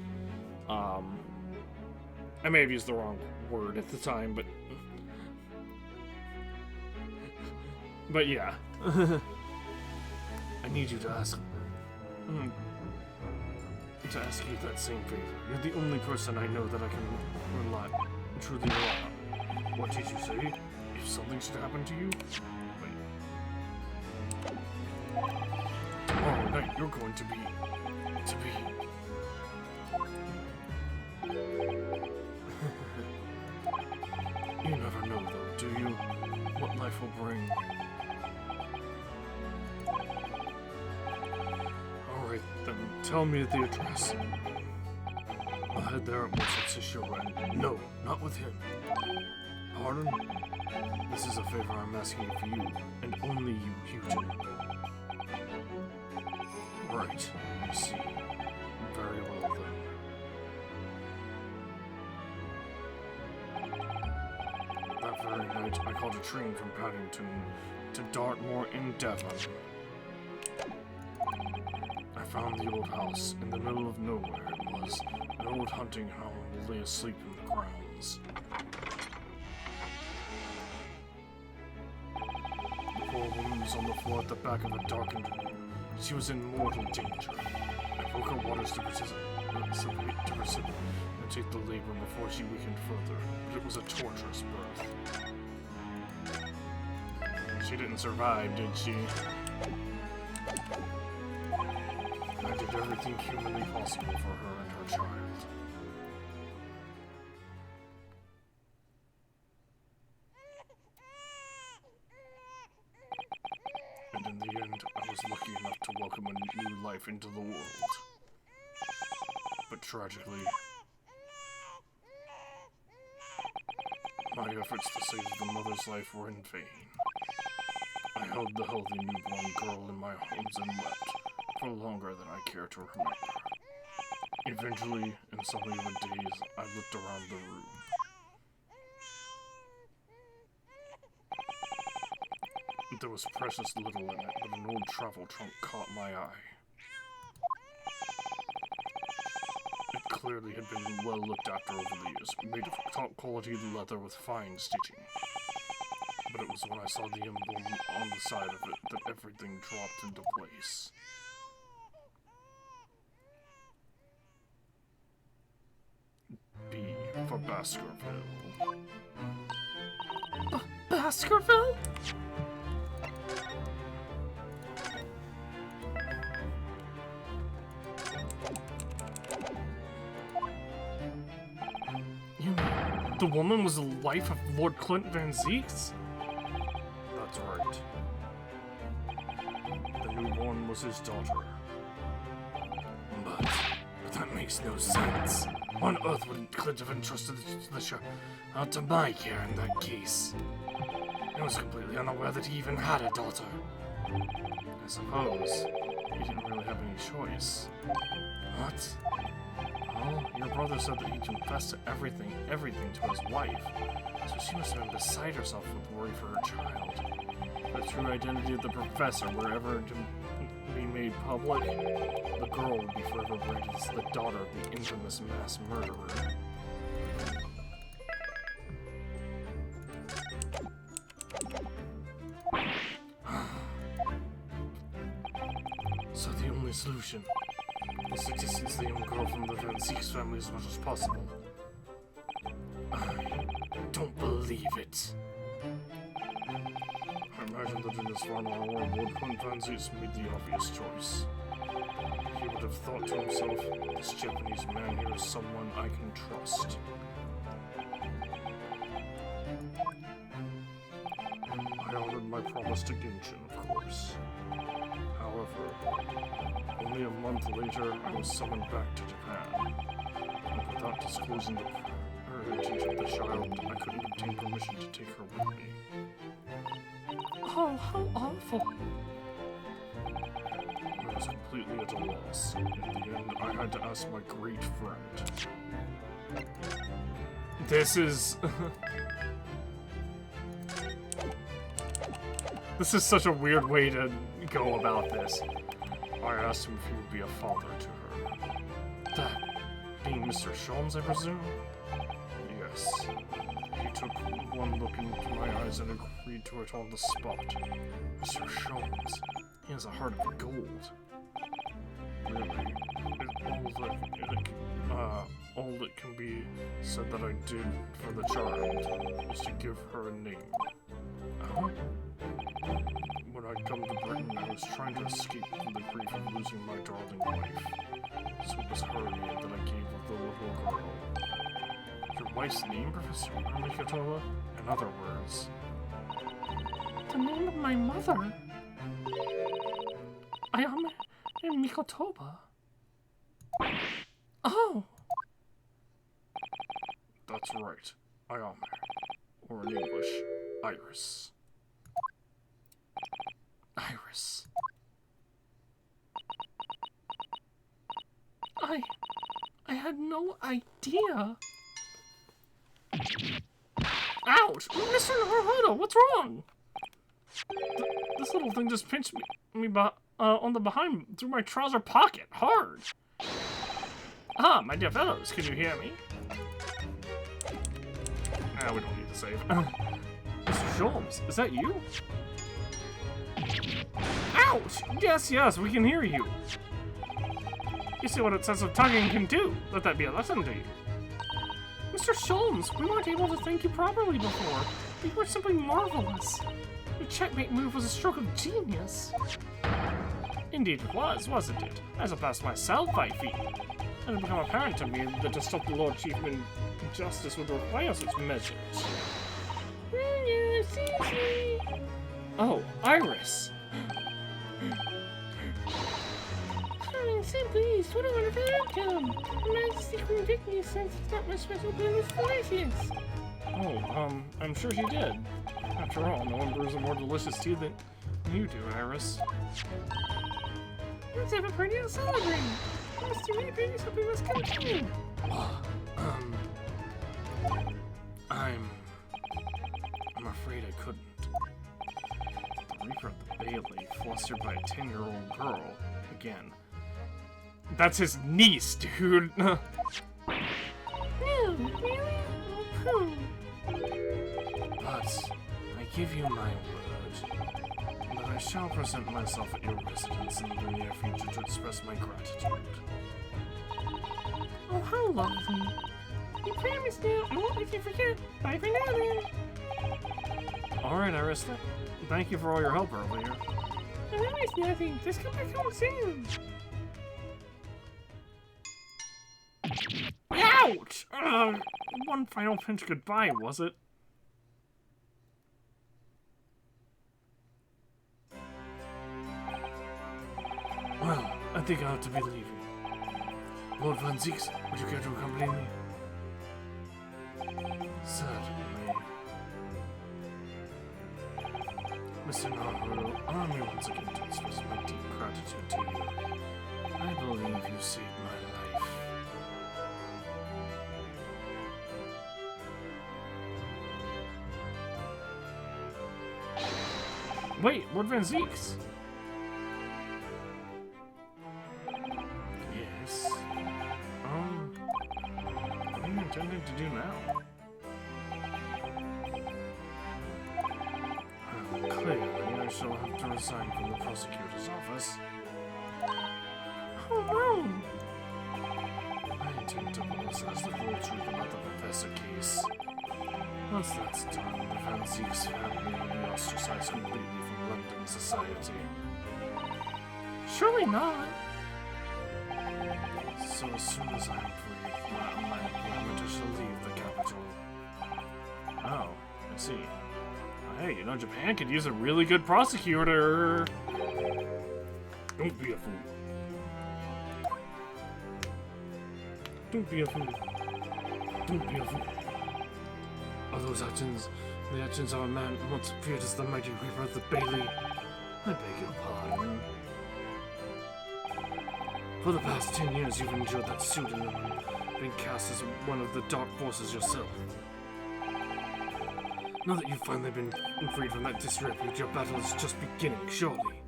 I may have used the wrong word at the time, but But yeah. I need you to ask you that same favor. You're the only person I know that I can truly rely on. What did you say? If something should happen to you? Wait. Tomorrow night you're going to be... You never know though, do you? What life will bring. Alright, then tell me the address. I'll head there at once and see your end. No, not with him. Pardon? This is a favor I'm asking for you, and only you, Hyujin. Right, I see. Very well then. That very night, I called a train from Paddington to Dartmoor in Devon. I found the old house in the middle of nowhere. It was an old hunting hound lay asleep in the grounds. The poor woman was on the floor at the back of a darkened room. She was in mortal danger. I broke her waters to precipitate the labor before she weakened further, but it was a torturous birth. She didn't survive, did she? I did everything humanly possible for her and her child. And in the end, I was lucky enough to welcome a new life into the world. But tragically, my efforts to save the mother's life were in vain. I held the healthy newborn girl in my arms and wept for longer than I care to remember. Eventually, in some of the days, I looked around the room. There was precious little in it, but an old travel trunk caught my eye. It clearly had been well looked after over the years, made of top-quality leather with fine stitching. But it was when I saw the emblem on the side of it that everything dropped into place. B for Baskerville. Baskerville? You mean the woman was the wife of Lord Clint Van Zeeks? That's right. The newborn was his daughter. But that makes no sense. Why on earth would Clint have entrusted the child to my care in that case? I was completely unaware that he even had a daughter. I suppose he didn't really have any choice. What? Well, your brother said that he confessed to everything to his wife, so she must have been beside herself with worry for her child. The true identity of the professor, wherever to be made public, the girl would be forever branded as the daughter of the infamous mass murderer. So the only solution is to distance the young girl from the Van Zeeks family as much as possible. I don't believe it. I imagine that in his final hour, Lord Clint Van Zeeks made the obvious choice. He would have thought to himself, this Japanese man here is someone I can trust. I honored my promise to Genshin, of course. However, only a month later, I was summoned back to Japan. And without disclosing the parentage of the child, I couldn't obtain permission to take her with me. Oh, how awful. I was completely at a loss. In the end, I had to ask my great friend. This is... This is such a weird way to go about this. I asked him if he would be a father to her. That being Mr. Sholmes, I presume? Yes. He He took one look into my eyes and agreed to it on the spot. Mr. Sholmes, he has a heart of gold. Really, all that can be said that I did for the child was to give her a name. When I come to Britain, I was trying to escape from the grief of losing my darling wife. So it was her name that I gave of the little girl. Your wife's name, Professor Mikatola? In other words. The name of my mother? Ayame Mikotoba. Oh! That's right. Ayame. Or in English, Iris. Iris. I had no idea. Ouch! Mr. Naruhodo, what's wrong? This little thing just pinched me on the behind through my trouser pocket, hard. Ah, my dear fellows, can you hear me? Ah, we don't need to save. Mr. Sholmes, is that you? Ouch! Yes, we can hear you. You see what excessive tugging can do. Let that be a lesson to you. Mr. Sholmes, we weren't able to thank you properly before. You were simply marvelous. Your checkmate move was a stroke of genius. Indeed it was, wasn't it? I surpassed myself, I feel. It had become apparent to me that to stop the Lord Chiefman justice would require such measures. Oh, Iris! I'm so pleased. What a wonderful outcome. Her Majesty Queen Vicky sent that my special bonus delicious. Oh, I'm sure she did. After all, no one brews a more delicious tea than you do, Iris. Let's have a party to celebrate. Mr. Reapers, hope we must continue. I'm afraid I couldn't. The Reaper of the Bailey, flustered by a 10-year-old girl, again. That's his niece, dude! No, really? Oh, But I give you my word that I shall present myself at your residence in the near future to express my gratitude. oh, how lovely. You promised now. I won't let you forget. Bye for now, then. Alright, Iris, thank you for all your help earlier. Oh, that was nothing. Just come back home soon. Ouch! One final pinch goodbye, was it? Well, I think I ought to be leaving. Lord Van Zieks, would you care to accompany me? Certainly. Mr. Naruto, allow me once again to express my deep gratitude to you. I believe you saved my life. Wait, Lord Van Zieks? Yes. What are you intending to do now? Clearly, I shall have to resign from the prosecutor's office. Oh, no. I intend to publicize the full truth about the Professor case. Once that's done, the Van Zieks family will be ostracized completely from London society. Surely not. So as soon as I am free of my employment, I shall leave the capital. Oh, I see. Hey, you know, Japan could use a really good prosecutor. Don't be a fool. Don't be a fool. Don't be a fool. Are those actions the actions of a man who once appeared as the mighty Reaper of the Bailey? I beg your pardon. For the past 10 years, you've endured that pseudonym and been cast as one of the dark forces yourself. Now that you've finally been freed from that disrepute, your battle is just beginning, surely.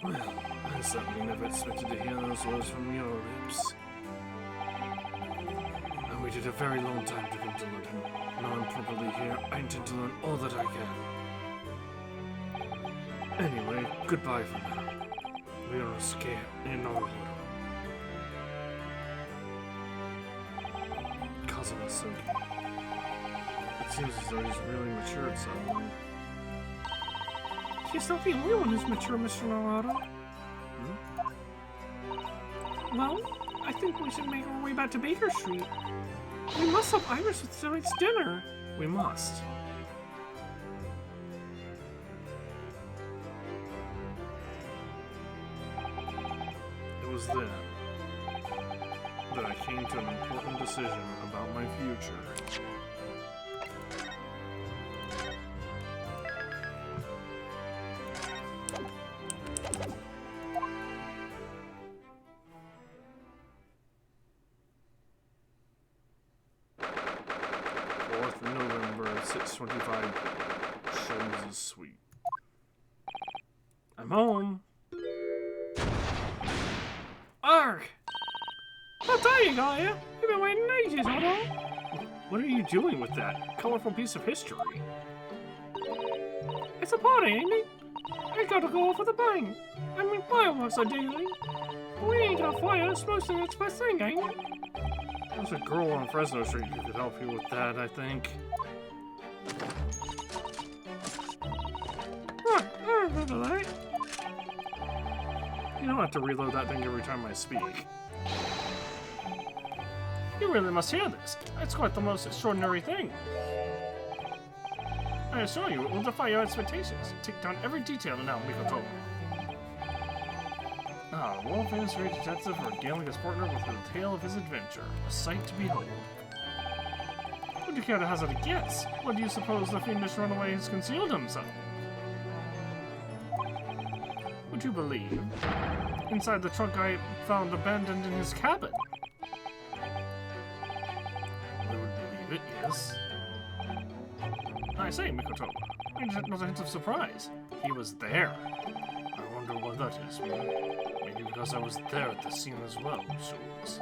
Well, I certainly never expected to hear those words from your lips. I waited waited a very long time to come to London. Now I'm properly here, I intend to learn all that I can. Anyway, goodbye for now. We are scared in Naruto. Kazuma Sogi. It seems as though he's really matured some. She's not the only one who's mature, Mr. Naruto. Well, I think we should make our way back to Baker Street. We must help Iris with tonight's dinner. We must. It was then that I came to an important decision about my future. November, 6:25 Sholmes' Suite. I'm home. Arg! Oh, there you go, yeah? You've been waiting ages, hold on. What are you doing with that colorful piece of history? It's a party, ain't it? I gotta go off with a bang. I mean, fireworks are daily. We ain't got fire, supposed to that's best thing, ain't it? There's a girl on Fresno Street who could help you with that, I think. Right, I remember that. You don't have to reload that thing every time I speak. You really must hear this. It's quite the most extraordinary thing. I assure you, it will defy your expectations. Take down every detail now, Mikoto. Ah, a world-famous great detective regaling his partner with a tale of his adventure. A sight to behold. Would you care to hazard a guess? What do you suppose the fiendish runaway has concealed himself? Would you believe? Inside the trunk I found abandoned in his cabin. I would believe it, yes. I say, Mikoto, not a hint of surprise. He was there. I wonder why that is. Maybe because I was there at the scene as well, Jules.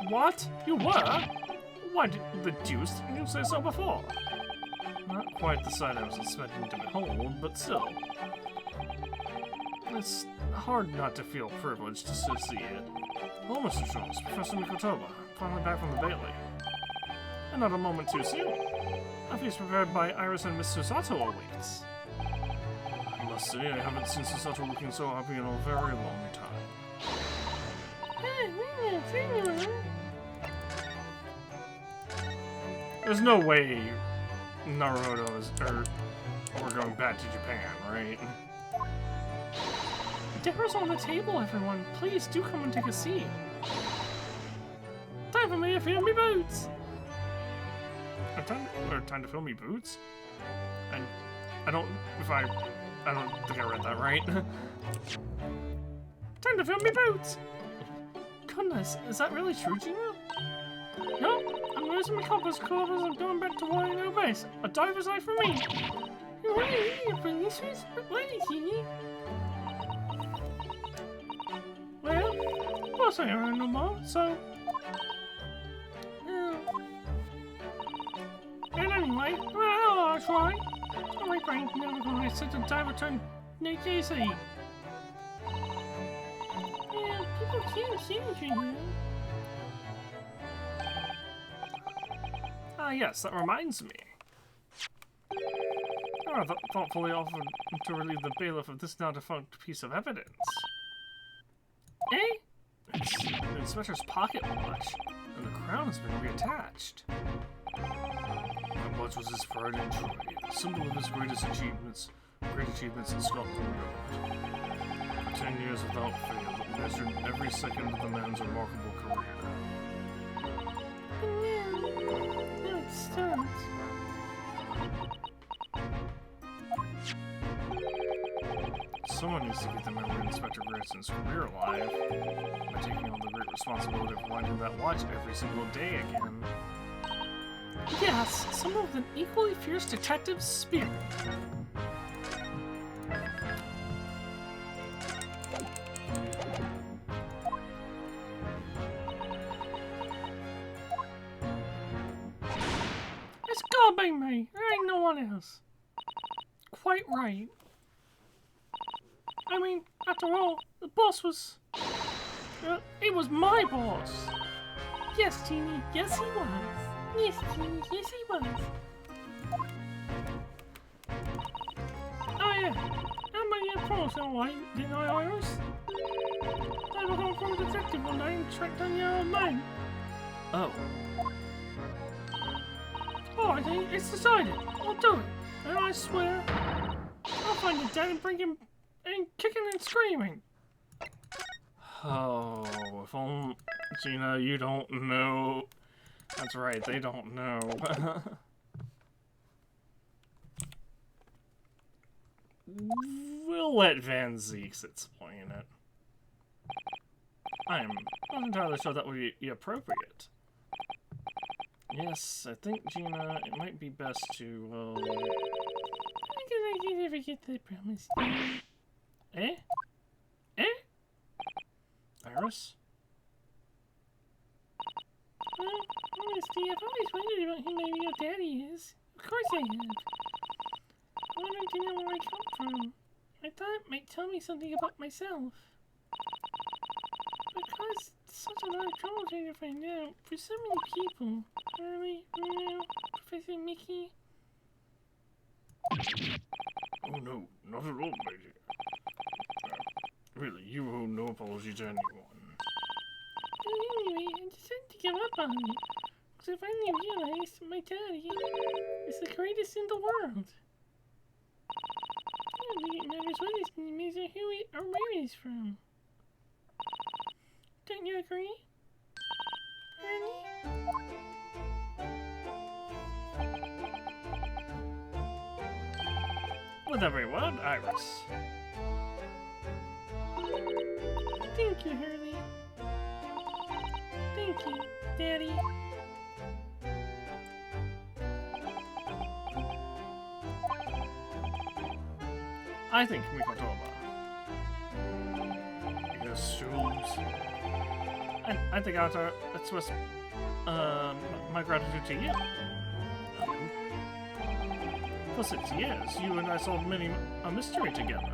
What? You were? Why did the deuce didn't you say so before? Not quite the sight I was expecting to behold, but still. It's hard not to feel privileged to see it. Oh, Mr. Jones, Professor Mikotoba, finally back from the Bailey. And not a moment too soon. A feast prepared by Iris and Miss Susato awaits. I must say, I haven't seen Susato looking so happy in a very long time. There's no way Naruto is, or we're going back to Japan, right? Dinner's on the table, everyone. Please do come and take a seat. Time for me to feel me boots. Time to fill me boots? And I don't think I read that right. Time to fill me boots. Goodness, is that really true, Gino? No, I'm losing my compass quarters and going back to what I know best. A diver's life for me. Well, of course I don't know more, so... And anyway, well, I'll try. My brain's never gonna sit and dive return Nate Casey. Yeah, people can't see you now. Ah, yes, that reminds me. I thoughtfully offered to relieve the bailiff of this now defunct piece of evidence. Eh? It's the inspector's pocket watch, and the crown has been reattached. The watch was his pride and joy, a symbol of his great achievements in Scotland Yard. For 10 years without fail, it measured every second of the man's remarkable career. Now it starts. Someone needs to get the memory of Inspector Grayson's career alive by taking on the great responsibility of winding that watch every single day again. Yes, someone with an equally fierce detective spirit. gonna be me. There ain't no one else. Quite right. I mean, after all, the boss was... he was my boss. Yes, Genie, yes he was. Yes, Genie, yes he was. Oh yeah, how many pros all right, didn't I, Iris? I was on from detective one day and tracked down your old man. Oh. Alright, then, it's decided. I'll do it. And I swear, I'll find your dad and bring him in kicking and screaming. Oh, if only... Gina, you don't know. That's right, they don't know. We'll let Van Zeeks explain it. I'm not entirely sure that would be appropriate. Yes, I think, Gina, it might be best to, well... I can never get that promise. Eh? Eh? Iris? Well, honestly, I've always wondered about who maybe your daddy is. Of course I have. I wanted to know where I come from. I thought it might tell me something about myself. It caused such a lot of trouble trying to find out for so many people. Harley, Bruno, Professor Mickey. Oh no, not at all, my dear. Really, you owe no apology to anyone. But anyway, I decided to give up on it. Because I finally realized my daddy is the greatest in the world. I don't think it matters what his name is or who he, or where he's from. Don't you agree? Ernie? With every word, Iris. Thank you, Hurley. Thank you, Daddy. I think Mikotoba. Yes, shoes. And I think I ought to express my gratitude to you. For 6 years, you and I solved many a mystery together.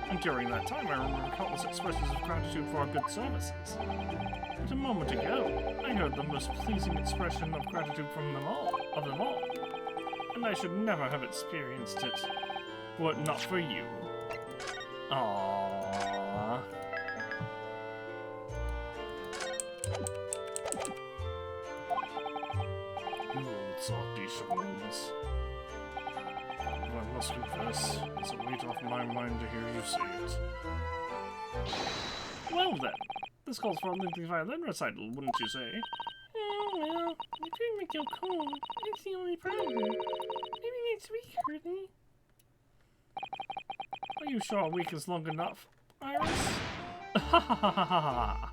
And during that time, I remember countless expressions of gratitude for our good services. But a moment ago, I heard the most pleasing expression of gratitude from them all, and I should never have experienced it, were it not for you. Aww. You old salty shones. I must confess, it's a weight off my mind to hear you say it. Well then, this calls for a lengthy violin recital, wouldn't you say? Oh, well, you could make it cold. That's the only problem. Maybe next week, Hurley. Are you sure a week is long enough, Iris? Ha ha ha ha ha!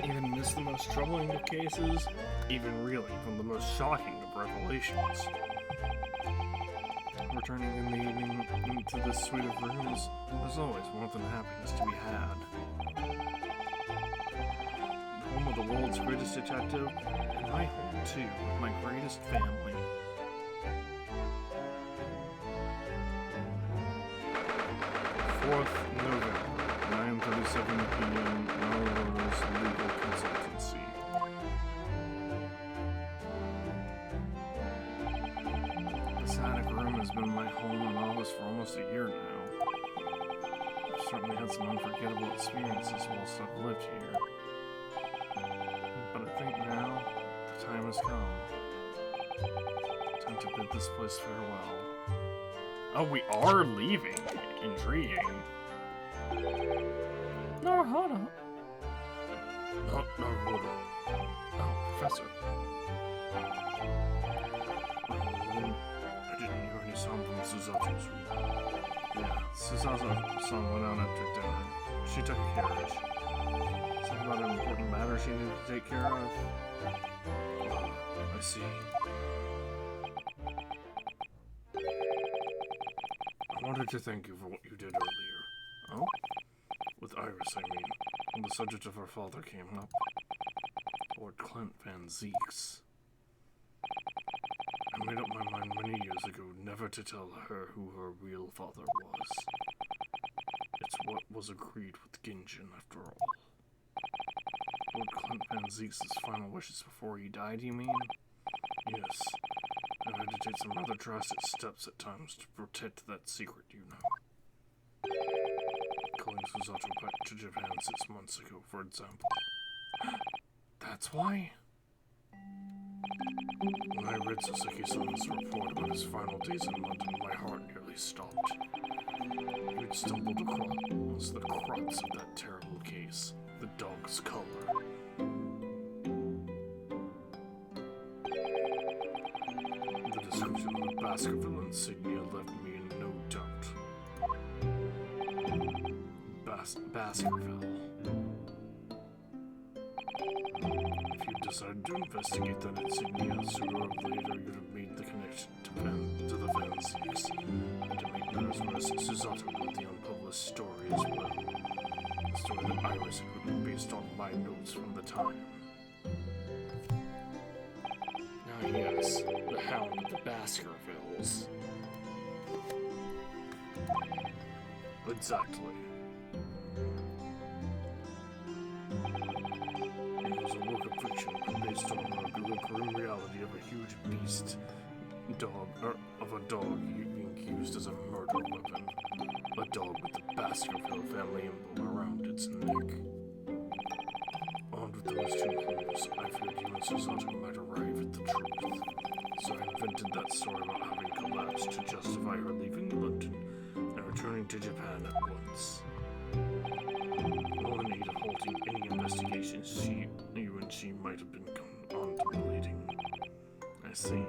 Even in the most troubling of cases, even reeling from the most shocking of revelations. Returning in the evening into this suite of rooms, there's always warmth and happiness to be had. Home of the world's greatest detective, and my home too, with my greatest family. November, 9:37 p.m. Melrose Legal Consultancy. This attic room has been my home and office for almost a year now. I've certainly had some unforgettable experiences whilst I've lived here. But I think now the time has come. Time to bid this place farewell. Oh, we are leaving. Intriguing. Naruhodo. Not Naruto. Oh, Professor. I didn't hear any sound from Suzazu's room. Yeah, Suzazu-san went out after dinner. She took a carriage. Something about an important matter she needed to take care of. I see. I wanted to thank you for what you did earlier. Oh? With Iris, I mean, when the subject of her father came up. Lord Clint Van Zeeks. I made up my mind many years ago never to tell her who her real father was. It's what was agreed with Ginjin, after all. Lord Clint Van Zeeks' final wishes before he died, you mean? Yes. I've had to take some rather drastic steps at times to protect that secret, you know. Calling Susato back to Japan 6 months ago, for example. That's why? When I read Saseki-san's report about his final days in London, my heart nearly stopped. You'd stumbled across the crux of that terrible case, the dog's color. The description of the Baskerville insignia left me in no doubt. Baskerville. If you decided to investigate that insignia, sooner or later you'd have made the connection to the Van Zeeks. And to make matters worse, Susato wrote the unpublished story as well. The story that Iris had written based on my notes from the time. Ah, yes, the Hound of the Baskervilles. Exactly. It was a work of fiction based on the grim reality of a huge beast of a dog being used as a murder weapon. A dog with the Baskerville family emblem around its neck. Armed with those two clues, I feared you and Susato might arrive at the truth. So I invented that story about having collapsed to justify her leaving London and returning to Japan at once. All in aid of halting any investigations you and she might have been contemplating. I see.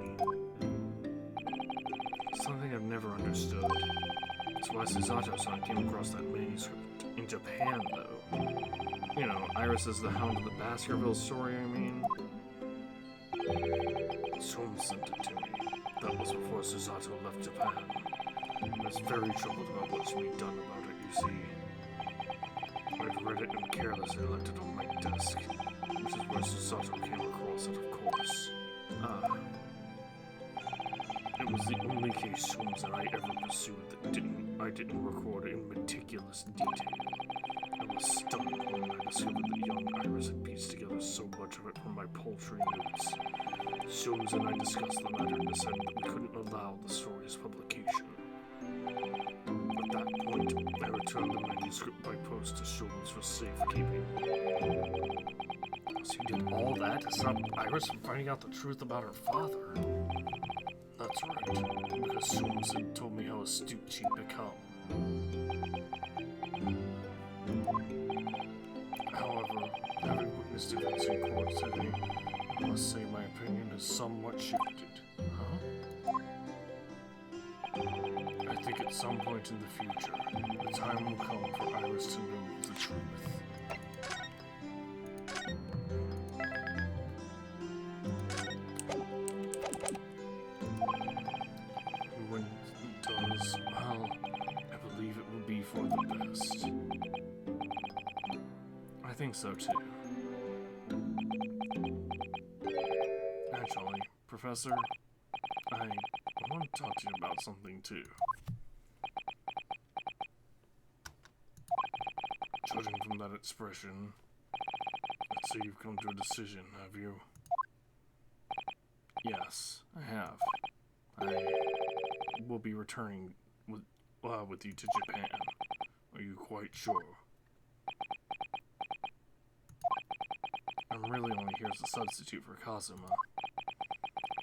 Something I've never understood. It's why Susato-san came across that manuscript in Japan, though. You know, Iris is the Hound of the Baskerville story, I mean. Someone sent it to me. That was before Susato left Japan. I was very troubled about what should be done about it, you see. I'd read it and carelessly left it on my desk, which is where Susato came across it, of course. It was the only case Sholmes and I ever pursued that I didn't record in meticulous detail. I was stunned when I discovered that young Iris had pieced together so much of it from my paltry notes. Sholmes and I discussed the matter and decided that we couldn't allow the story's publication. At that point, I returned the manuscript by post to Sholmes for safekeeping. So you did all that to stop Iris from finding out the truth about her father? That's right, because Sholmes had told me how astute she'd become. However, having witnessed events in court today, I must say my opinion has somewhat shifted. Huh? I think at some point in the future, the time will come for Iris to know the truth. And when it does, well, I believe it will be for the best. I think so too. Actually, Professor, I want to talk to you about something too. Judging from that expression, I'd say you've come to a decision, have you? Yes, I have. I will be returning with you to Japan. Are you quite sure? I'm really only here as a substitute for Kazuma.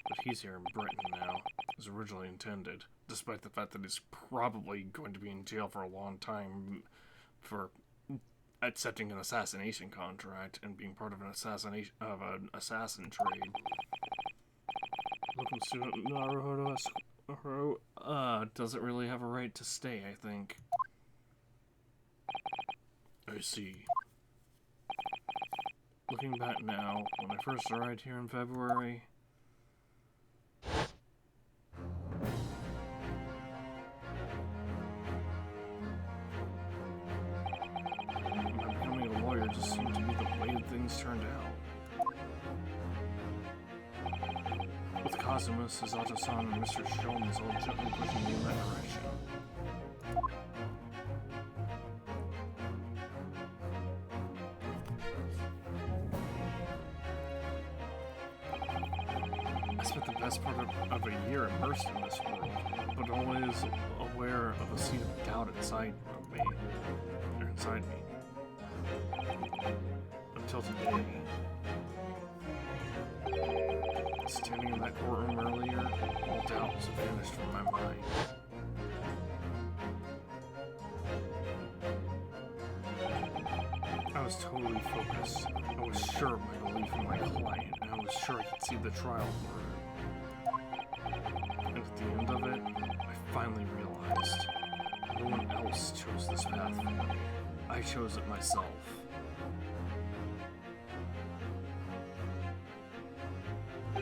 But he's here in Britain now, as originally intended, despite the fact that he's probably going to be in jail for a long time for accepting an assassination contract and being part of an assassin trade. Looking student Naruhodo doesn't really have a right to stay, I think. I see. Looking back now, when I first arrived here in February, things turned out. With Kazuma, Susato-san, and Mr. Sholmes all gently pushing me in that direction. I spent the best part of a year immersed in this world, but always aware of a seed of doubt inside me. Until today. Standing in that courtroom earlier, all doubts vanished from my mind. I was totally focused. I was sure of my belief in my client, and I was sure I could see the trial through. And at the end of it, I finally realized no one else chose this path for me. I chose it myself. The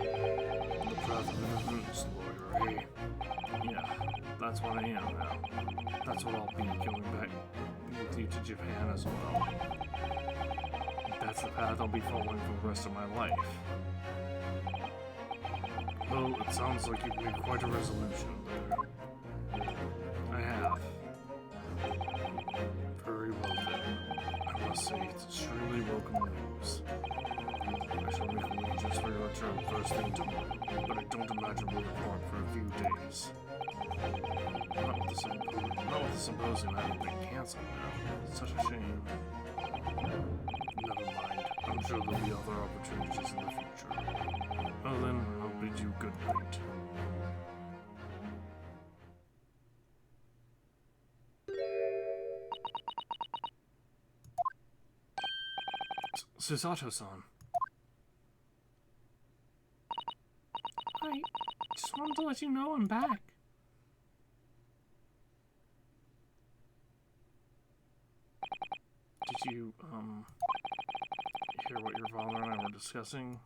path of innocence, lawyer, eh? Yeah, that's what I am now. That's what I'll be going back with you to Japan as well. That's the path I'll be following for the rest of my life. Well, it sounds like you've made quite a resolution there. I have. Very well then. I must say it's extremely welcome news. I shall make arrangements for your return first thing tomorrow, but I don't imagine we'll depart for a few days. Not with the symposium having been cancelled now. It's such a shame. Never mind. I'm sure there'll be other opportunities in the future. Well then, I'll bid you good night. Susato-san. I just wanted to let you know I'm back. Did you, hear what your father and I were discussing?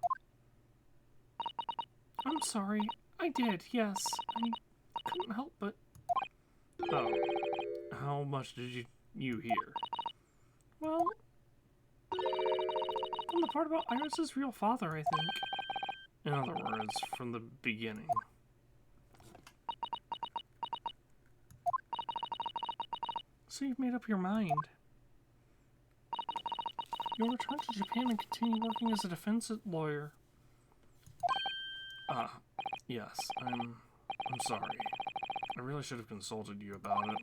I'm sorry. I did, yes. I couldn't help but... Oh. How much did you hear? Well... from the part about Iris' real father, I think. In other words, from the beginning. So you've made up your mind. You'll return to Japan and continue working as a defense lawyer. Ah, yes, I'm sorry. I really should have consulted you about it.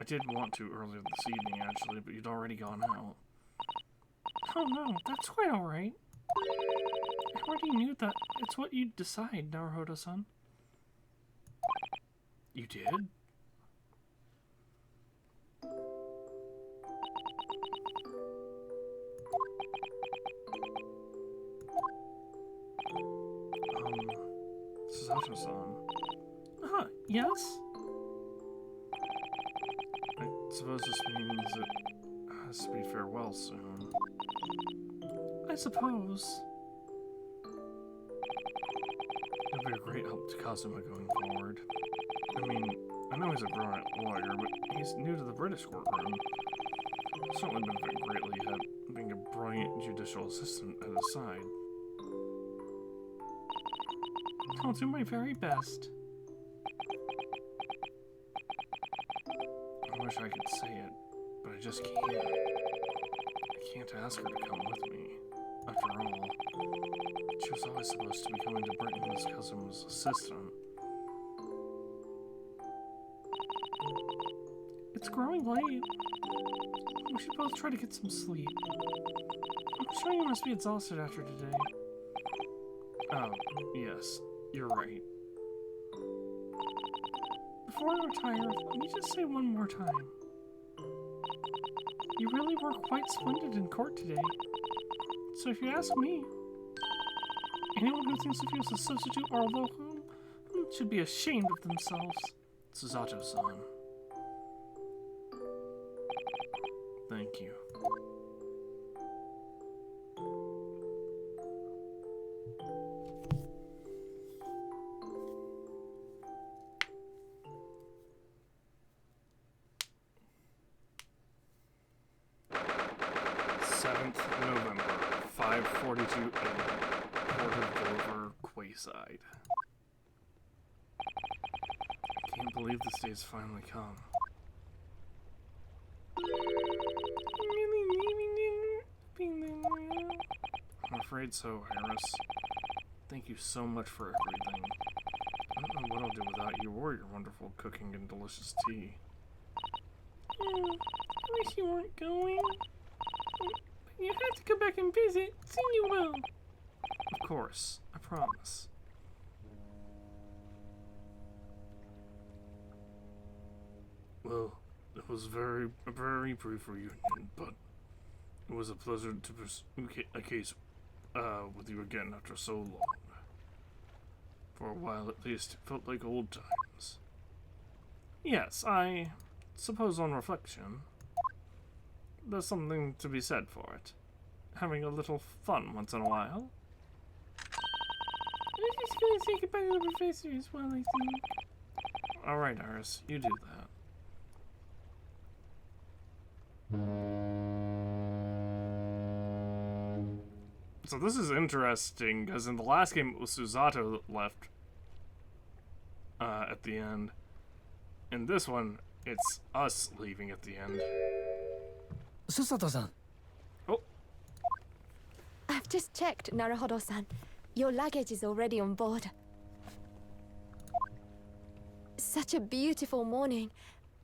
I did want to earlier this evening, actually, but you'd already gone out. Oh no, that's quite alright. I already knew that it's what you'd decide, Naruhodo-san. You did? Susato-san. Yes? I suppose this means it has to be farewell soon. I suppose. You'll be a great help to Kazuma going forward. I mean, I know he's a brilliant lawyer, but he's new to the British courtroom. He'll certainly benefit greatly having a brilliant judicial assistant at his side. I'll do my very best. I wish I could say it, but I just can't. I can't ask her to come with me. After all, she was always supposed to be coming to Britain as Kazuma's assistant. It's growing late. We should both try to get some sleep. I'm sure you must be exhausted after today. Oh, yes, you're right. Before I retire, let me just say one more time. You really were quite splendid in court today. So if you ask me, anyone who thinks of you as a substitute or a locum should be ashamed of themselves. Susato-san. Thank you. November. 42 and ported over Quayside. I can't believe this day's finally come. I'm afraid so, Harris. Thank you so much for everything. I don't know what I'll do without you or your wonderful cooking and delicious tea. I wish you weren't going. But you have to come back and visit. Soon you will. Of course, I promise. Well, it was a very brief reunion, but it was a pleasure to pursue a case with you again after so long. For a while at least, it felt like old times. Yes, I suppose on reflection, there's something to be said for it. Having a little fun once in a while. I'm just gonna say goodbye to the professor as well, I think. Alright, Iris, you do that. So this is interesting, because in the last game it was Susato that left at the end. In this one, it's us leaving at the end. Susato-san. Oh, I've just checked, Naruhodo-san. Your luggage is already on board. Such a beautiful morning.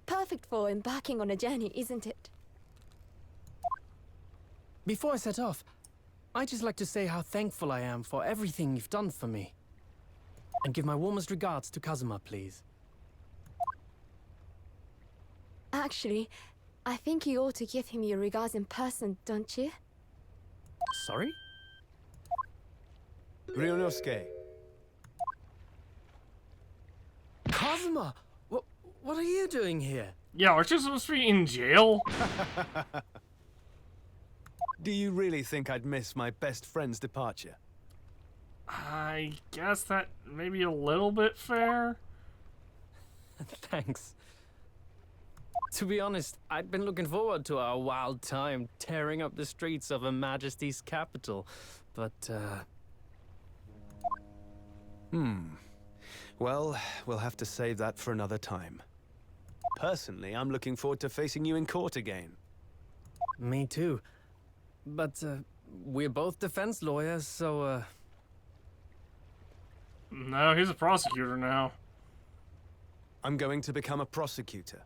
Perfect for embarking on a journey, isn't it? Before I set off, I'd just like to say how thankful I am for everything you've done for me. And give my warmest regards to Kazuma, please. Actually, I think you ought to give him your regards in person, don't you? Sorry? Ryunosuke, Kazuma! What are you doing here? yeah, aren't you supposed to be in jail? do you really think I'd miss my best friend's departure? I guess that may be a little bit fair. Thanks. To be honest, I'd been looking forward to our wild time tearing up the streets of Her Majesty's capital, but, Well, we'll have to save that for another time. Personally, I'm looking forward to facing you in court again. Me too. But, we're both defense lawyers, so, No, he's a prosecutor now. I'm going to become a prosecutor.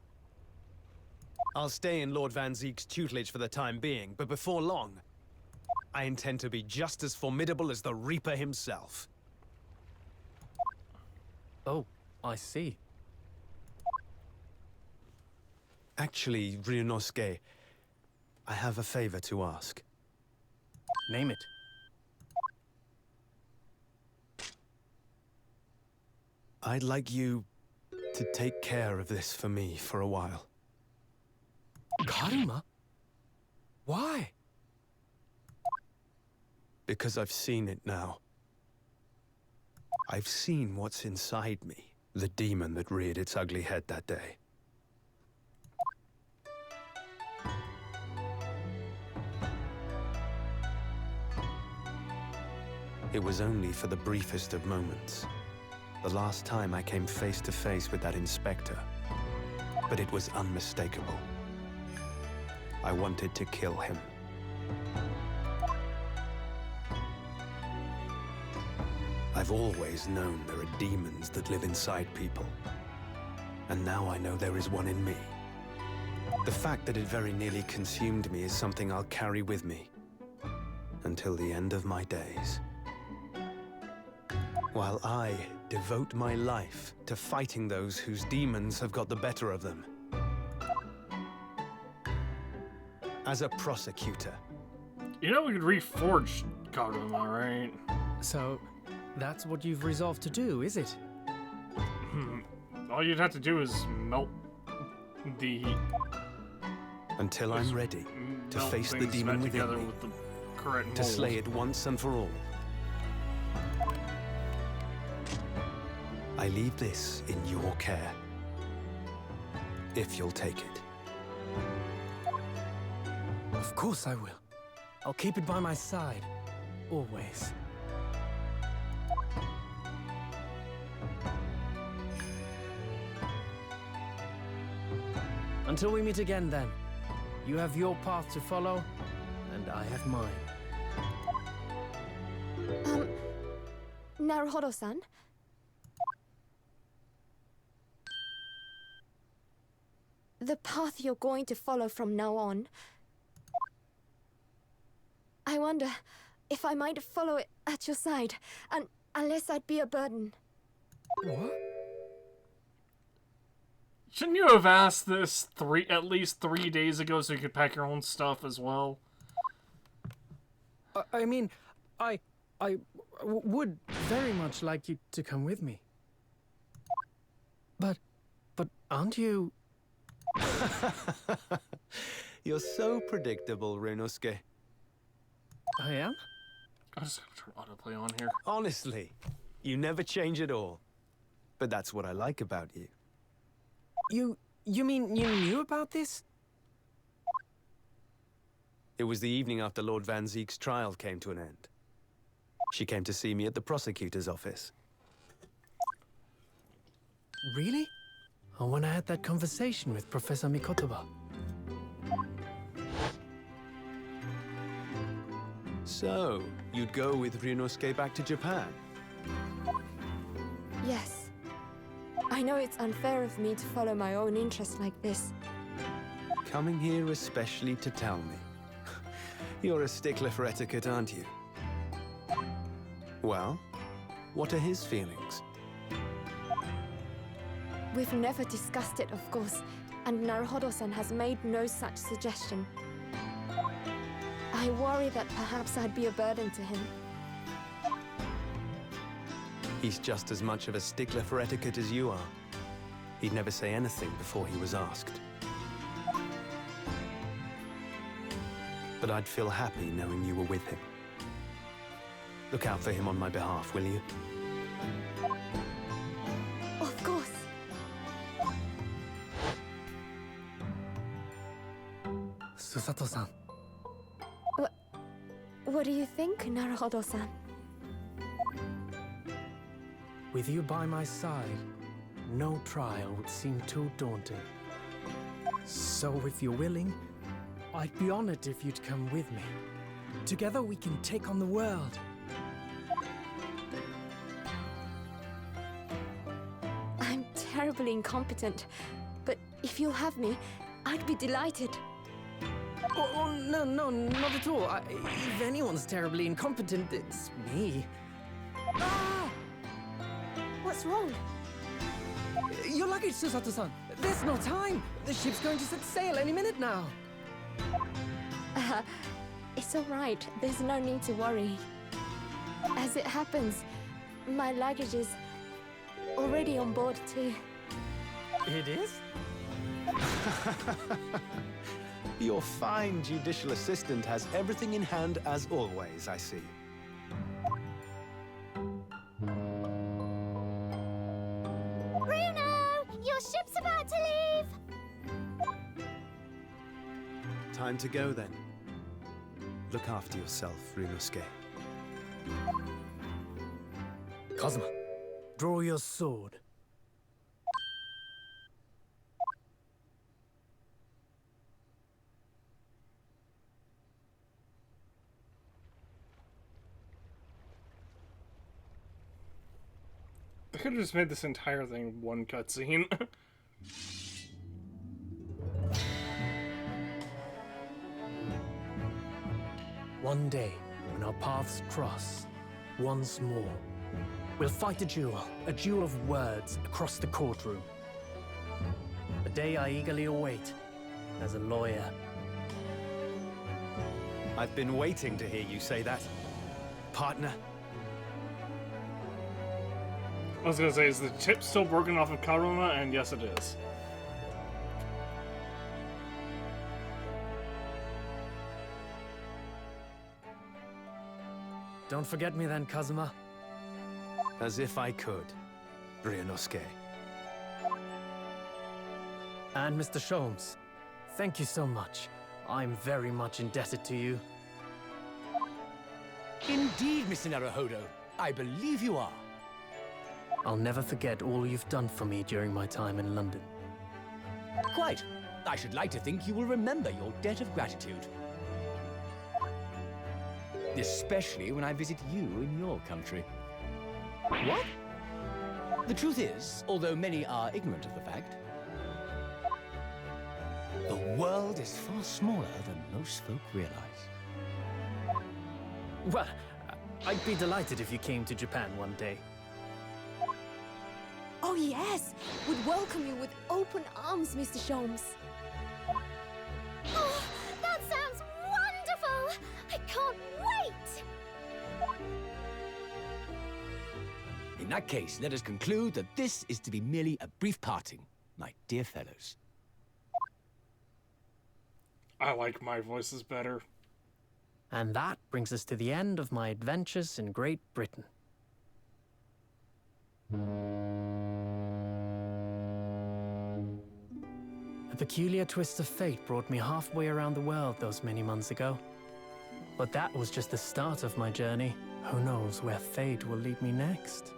I'll stay in Lord Van Zeek's tutelage for the time being, but before long, I intend to be just as formidable as the Reaper himself. Oh, I see. Actually, Ryunosuke, I have a favor to ask. Name it. I'd like you to take care of this for me for a while. Karuma? Why? Because I've seen it now. I've seen what's inside me, the demon that reared its ugly head that day. It was only for the briefest of moments. The last time I came face to face with that inspector. But it was unmistakable. I wanted to kill him. I've always known there are demons that live inside people. And now I know there is one in me. The fact that it very nearly consumed me is something I'll carry with me. Until the end of my days. While I devote my life to fighting those whose demons have got the better of them. As a prosecutor. You know we could reforge Kagoma, right? So, that's what you've resolved to do, is it? All you'd have to do is melt the... Until I'm ready to melt face the things demon back within together me. with the correct To mold. slay it once and for all. I leave this in your care. If you'll take it. Of course I will. I'll keep it by my side. always. Until we meet again, then. You have your path to follow, and I have mine. Naruhodo-san? The path you're going to follow from now on. I wonder if I might follow it at your side, and unless I'd be a burden. What? Shouldn't you have asked this at least 3 days ago so you could pack your own stuff as well? I mean, I would very much like you to come with me. But aren't you... You're so predictable, Ryunosuke. I am? I'm just gonna turn autoplay on here. Honestly, you never change at all. But that's what I like about you. You mean you knew about this? It was the evening after Lord Van Zeek's trial came to an end. She came to see me at the prosecutor's office. Really? Oh, when I had that conversation with Professor Mikotoba. So, you'd go with Ryunosuke back to Japan? Yes. I know it's unfair of me to follow my own interests like this. Coming here especially to tell me. You're a stickler for etiquette, aren't you? Well, what are his feelings? We've never discussed it, of course, and Naruhodo-san has made no such suggestion. I worry that perhaps I'd be a burden to him. He's just as much of a stickler for etiquette as you are. He'd never say anything before he was asked. But I'd feel happy knowing you were with him. Look out for him on my behalf, will you? Of course. Susato-san. What do you think, Naruhodo-san? With you by my side, no trial would seem too daunting. So if you're willing, I'd be honored if you'd come with me. Together we can take on the world. I'm terribly incompetent, but if you'll have me, I'd be delighted. Oh, no, not at all. If anyone's terribly incompetent, it's me. Ah! What's wrong? Your luggage, Susato-san. There's no time. The ship's going to set sail any minute now. It's all right. There's no need to worry. As it happens, my luggage is already on board too. It is? Your fine judicial assistant has everything in hand as always, I see. Bruno! Your ship's about to leave! Time to go then. Look after yourself, Ryunosuke. Kazuma, draw your sword. I could have just made this entire thing one cutscene. One day, when our paths cross, once more, we'll fight a duel of words across the courtroom. A day I eagerly await as a lawyer. I've been waiting to hear you say that, partner. I was gonna say, is the chip still broken off of Karuma? And yes, it is. Don't forget me then, Kazuma. As if I could, Ryunosuke. And Mr. Sholmes, thank you so much. I'm very much indebted to you. Indeed, Mr. Naruhodo. I believe you are. I'll never forget all you've done for me during my time in London. Quite. I should like to think you will remember your debt of gratitude. Especially when I visit you in your country. What? The truth is, although many are ignorant of the fact, the world is far smaller than most folk realize. Well, I'd be delighted if you came to Japan one day. Oh yes, we'd welcome you with open arms, Mr. Sholmes. Oh, that sounds wonderful! I can't wait! In that case, let us conclude that this is to be merely a brief parting, my dear fellows. I like my voices better. And that brings us to the end of my adventures in Great Britain. A peculiar twist of fate brought me halfway around the world those many months ago. But that was just the start of my journey. Who knows where fate will lead me next?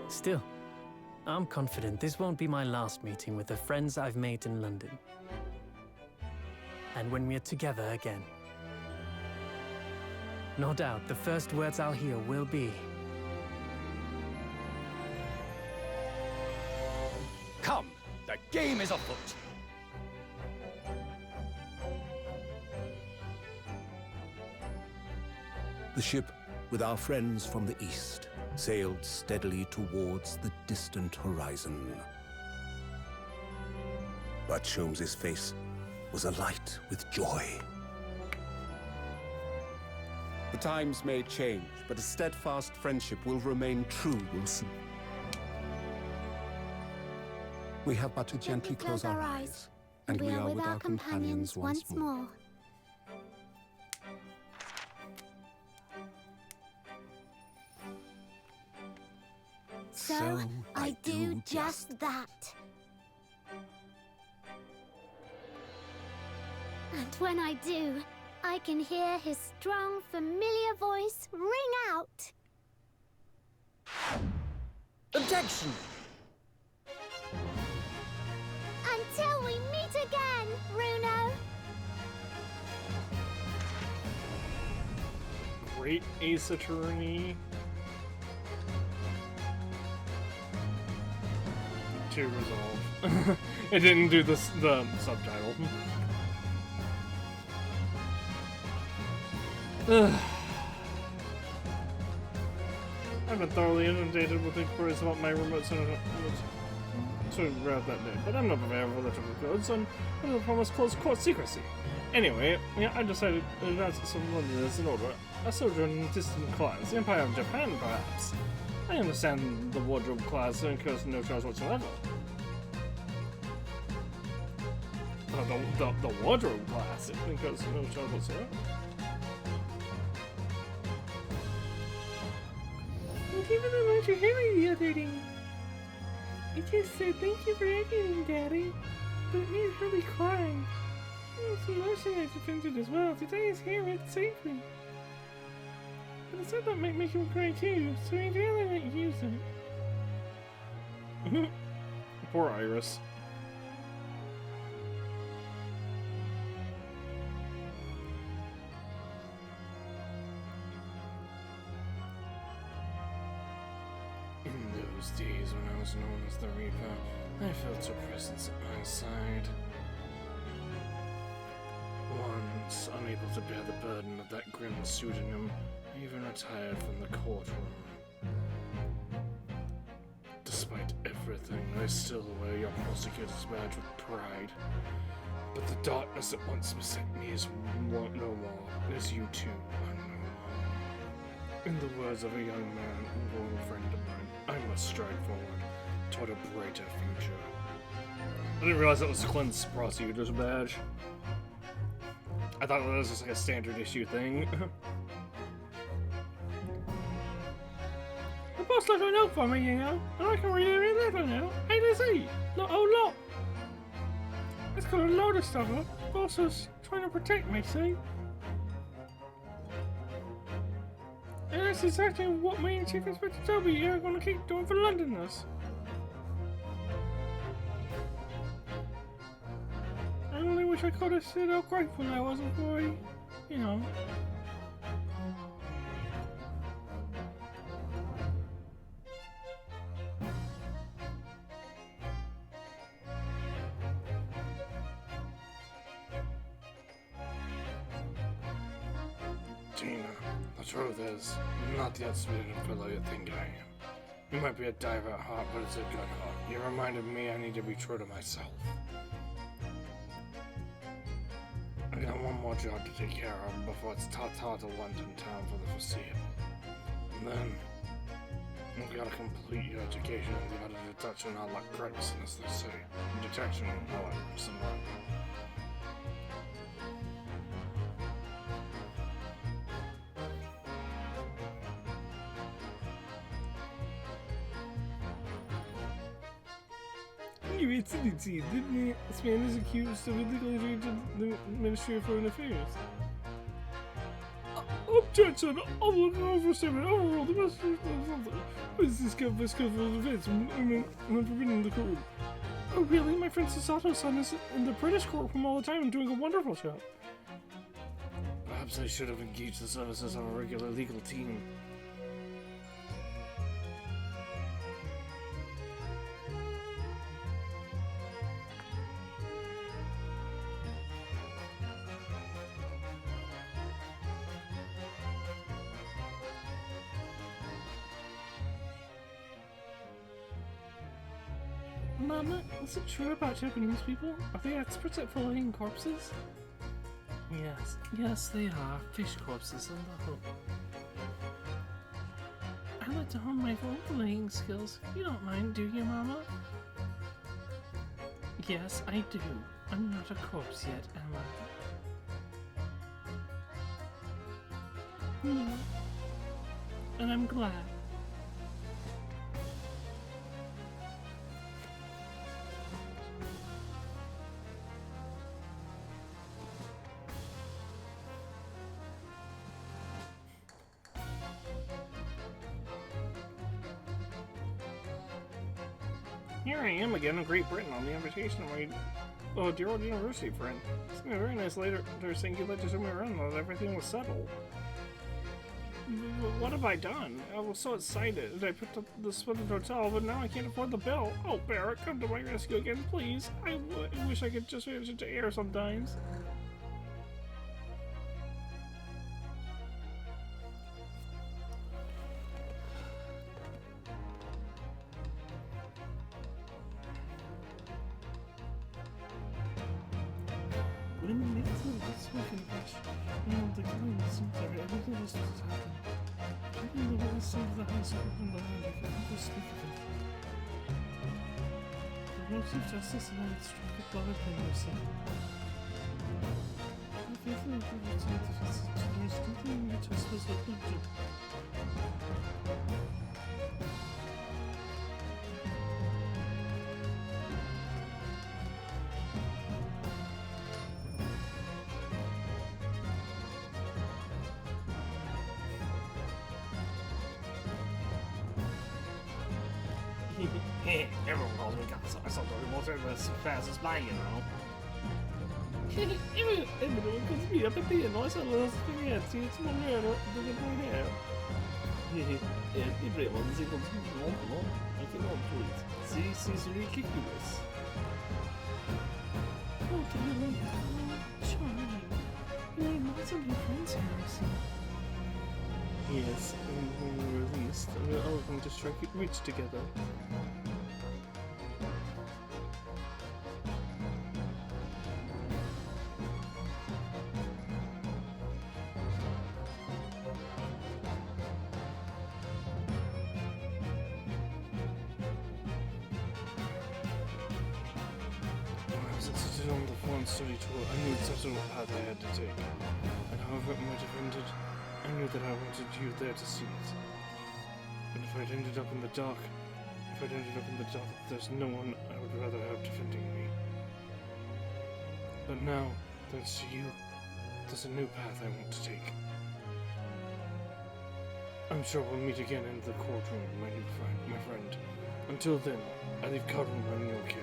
Still, I'm confident this won't be my last meeting with the friends I've made in London. And when we're together again, no doubt the first words I'll hear will be, Come, the game is afoot. The ship, with our friends from the east, sailed steadily towards the distant horizon. But Sholmes's face was alight with joy. The times may change, but a steadfast friendship will remain true, Wilson. We have but to gently close our eyes, and we are with our companions once more. So, I do just that. And when I do, I can hear his strong, familiar voice ring out. objection! Until we meet again, Bruno. Great Ace Attorney. To resolve. It didn't do the subtitle. I've been thoroughly inundated with inquiries about my remote route that day, but I'm not prepared for electrical codes, and I will promise close court secrecy. Anyway, yeah, I decided to advance some Londoners in order. A sojourn in distant climes, the Empire of Japan, perhaps. I understand the wardrobe class incurs no charge whatsoever. The wardrobe class incurs no charge whatsoever. Thank you very much for hearing the other day. I just said thank you for everything, Daddy. But it made Hurley cry. Some lotion I defended as well. Today is here and safely. But I said that might make him cry too, so I'd rather not use it. Poor Iris. In those days when I was known as the Reaper, I felt your presence at my side. Once, unable to bear the burden of that grim pseudonym, I even retired from the courtroom. Despite everything, I still wear your prosecutor's badge with pride. But the darkness that once beset me is no more, as you too are no more. In the words of a young man and old friend of mine, I must stride forward toward a brighter future. I didn't realize that was Clint's prosecutor's badge. I thought that was just like a standard issue thing. The boss left a note for me, you know, and I can read every letter now. A to Z, not a whole lot. It's got a load of stuff up. The boss was trying to protect me, see? And that's exactly what me and Chief Inspector Toby are gonna keep doing for Londoners. I only wish I could have said how grateful I was before he, you know. Gina, the truth is, I'm not the outspoken fellow you think I am. You might be a diver at heart, but it's a good heart. You reminded me I need to be true to myself. I got one more job to take care of before it's ta-ta to London town for the foreseeable. And then, I've got to complete your education in the art of detection and like Gregson, as they say. Detection, however, somewhat. Your Excellency, didn't this man is accused of illegally entering into the Ministry of Foreign Affairs? Objection! I'm looking over statement. Overrule the Ministry of What is this cover of events when forbidden the code? Oh really? My friend Sasato-san is in the British courtroom all the time and doing a wonderful job. Perhaps I should have engaged the services of a regular legal team. Mama, is it true about Japanese people? Are they experts at filleting corpses? Yes, they are. Fish corpses and the hook. I like to hone my own filleting skills. You don't mind, do you, Mama? Yes, I do. I'm not a corpse yet, am I? No. And I'm glad. Here I am again in Great Britain on the invitation of my dear old university friend. It's been a very nice letter saying you'd like to show me around and that everything was settled. What have I done? I was so excited. I picked up the splendid hotel, but now I can't afford the bill. Oh, Barrett, come to my rescue again, please. I wish I could just manage to air sometimes. When the next one was spoken English, the killing was there, everything was just happened. Even the whole side of the house opened the land, I could never speak of it. The Lord Chief Justice and I had struck a blood upon yourself. The faithful and good return to visit to there's nothing in which I suppose what would do. Everyone calls me Gonzo. I saw Dory Walter as fast as by, you know. Everyone calls me up at the end. I saw last spaghetti. It's my man. Doesn't right now. Everyone calls me Montano. I cannot do it. This is ridiculous. Oh, darling. Charming. You are not so good friends, Harrison. Yes, and when we're released, we're all going to strike it rich together. On the foreign study tour, I knew exactly what path I had to take. And however it might have ended, I knew that I wanted you there to see it. And if I'd ended up in the dark, there's no one I would rather have defending me. But now, thanks to you, there's a new path I want to take. I'm sure we'll meet again in the courtroom, my friend. Until then, I leave Karuma in your care.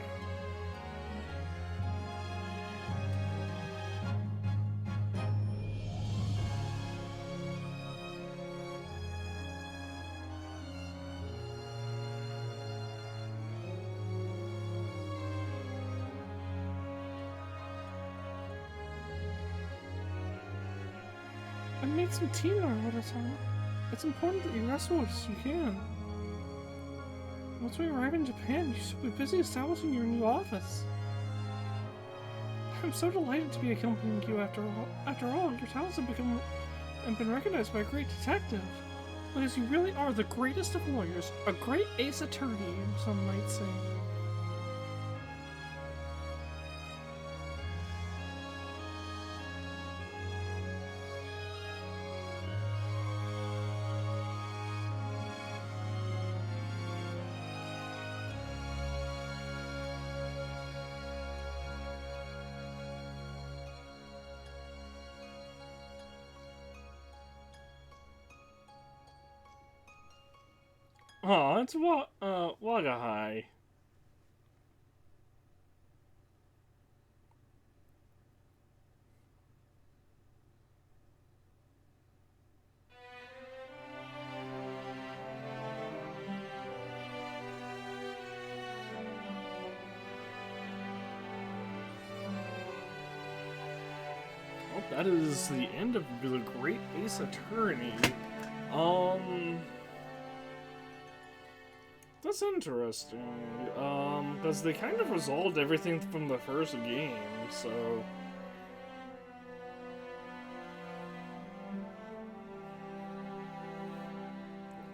I made some tea in our little town. It's important that you rest as much as you can. Once we arrive in Japan, you should be busy establishing your new office. I'm so delighted to be accompanying you after all, your talents have been recognized by a great detective. Because you really are the greatest of lawyers, a great ace attorney, some might say. Oh, it's Wagahai. Well, that is the end of the Great Ace Attorney. That's interesting. Because they kind of resolved everything from the first game, so...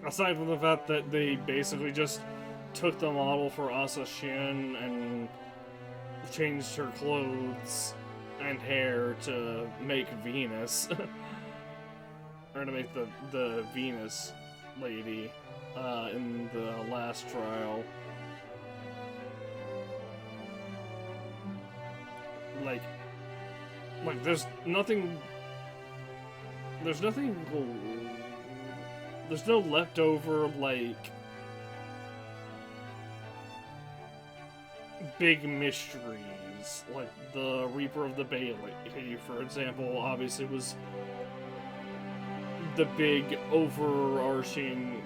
Aside from the fact that they basically just took the model for Asa Shin and changed her clothes and hair to make Venus. Or to make the Venus lady in the last trial. Like there's nothing there's no leftover, like, big mysteries. Like, the Reaper of the Bailey, for example, obviously was the big overarching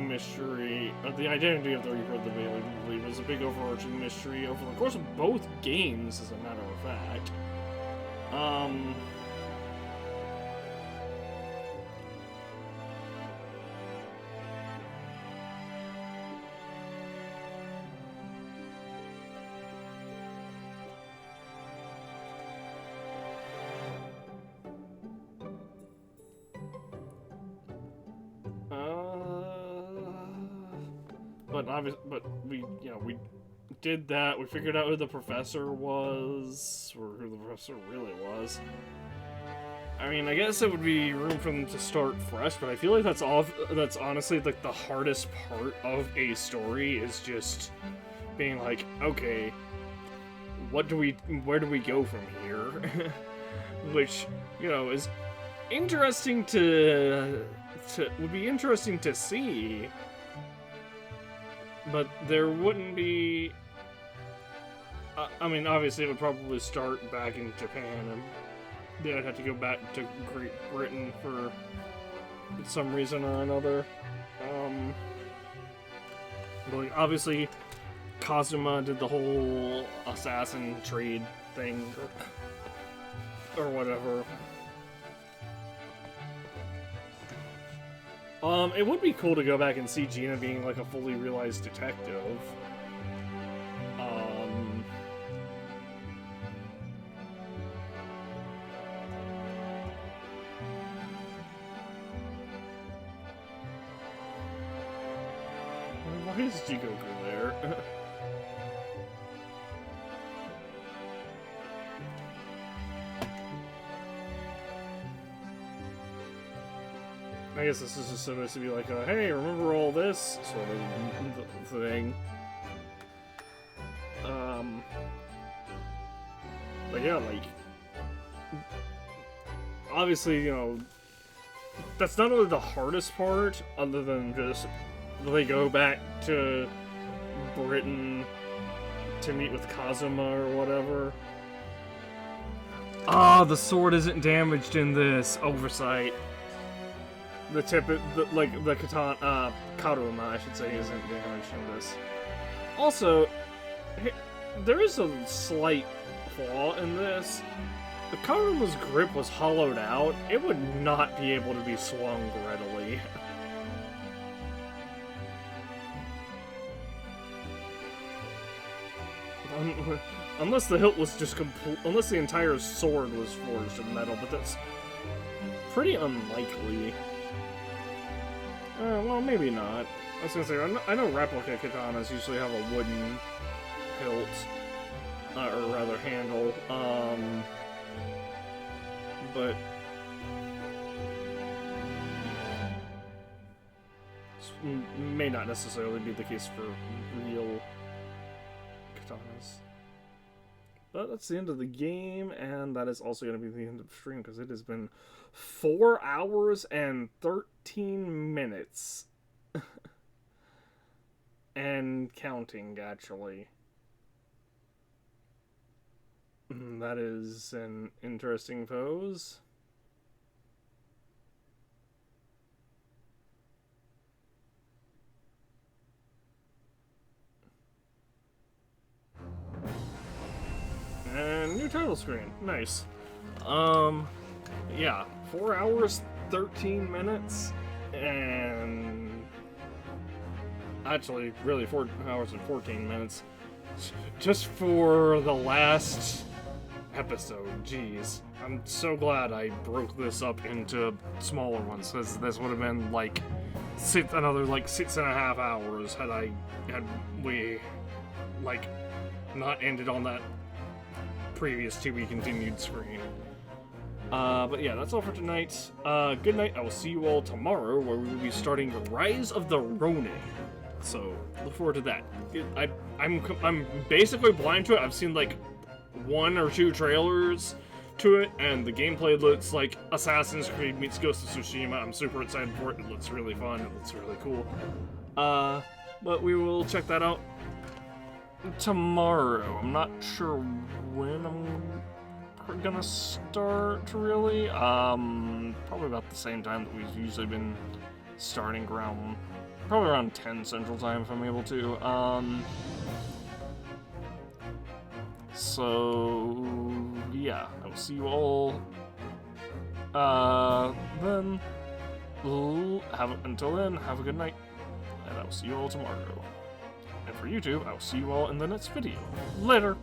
mystery. The identity of the Reaper of the Bailey was a big overarching mystery over the course of both games, as a matter of fact. But we did that. We figured out who the professor was, or who the professor really was. I mean, I guess it would be room for them to start fresh, but I feel like that's honestly like the hardest part of a story, is just being like, okay, where do we go from here? Which, is interesting would be interesting to see. But there wouldn't be... I mean, obviously it would probably start back in Japan, and then I'd have to go back to Great Britain for some reason or another. But obviously, Kazuma did the whole assassin trade thing, or whatever. It would be cool to go back and see Gina being like a fully realized detective. Why is Jigoku there? I guess this is just supposed to be like a, hey, remember all this sort of thing. But yeah, like, obviously, that's not only the hardest part, other than just they go back to Britain to meet with Kazuma or whatever. Ah, the sword isn't damaged in this. Oversight. The tip, the katana, Karuma, I should say, isn't damaged in this. Also, there is a slight flaw in this. If Karuma's grip was hollowed out, it would not be able to be swung readily. Unless the hilt was just unless the entire sword was forged of metal, but that's pretty unlikely. Well, maybe not. I was gonna say, I know replica katanas usually have a wooden hilt, or rather handle, but may not necessarily be the case for real katanas. But that's the end of the game, and that is also going to be the end of the stream, because it has been 4 hours and 13 minutes. And counting, actually. That is an interesting pose. And new title screen. Nice. Yeah. 4 hours, 13 minutes, and actually, really 4 hours and 14 minutes just for the last episode. Jeez. I'm so glad I broke this up into smaller ones, because this would have been like another like 6.5 hours had we like not ended on that previous to be continued screen. But yeah, that's all for tonight. Good night. I will see you all tomorrow, where we will be starting Rise of the Ronin. So look forward to that. I'm basically blind to it. I've seen like 1 or 2 trailers to it, and the gameplay looks like Assassin's Creed meets Ghost of Tsushima. I'm super excited for it. It looks really fun. It looks really cool. But we will check that out tomorrow. I'm not sure when I'm gonna start, really. Probably about the same time that we've usually been starting, probably around 10 Central Time if I'm able to. So yeah, I will see you all then. Until then, have a good night, and I will see you all tomorrow. And for YouTube, I will see you all in the next video. Later!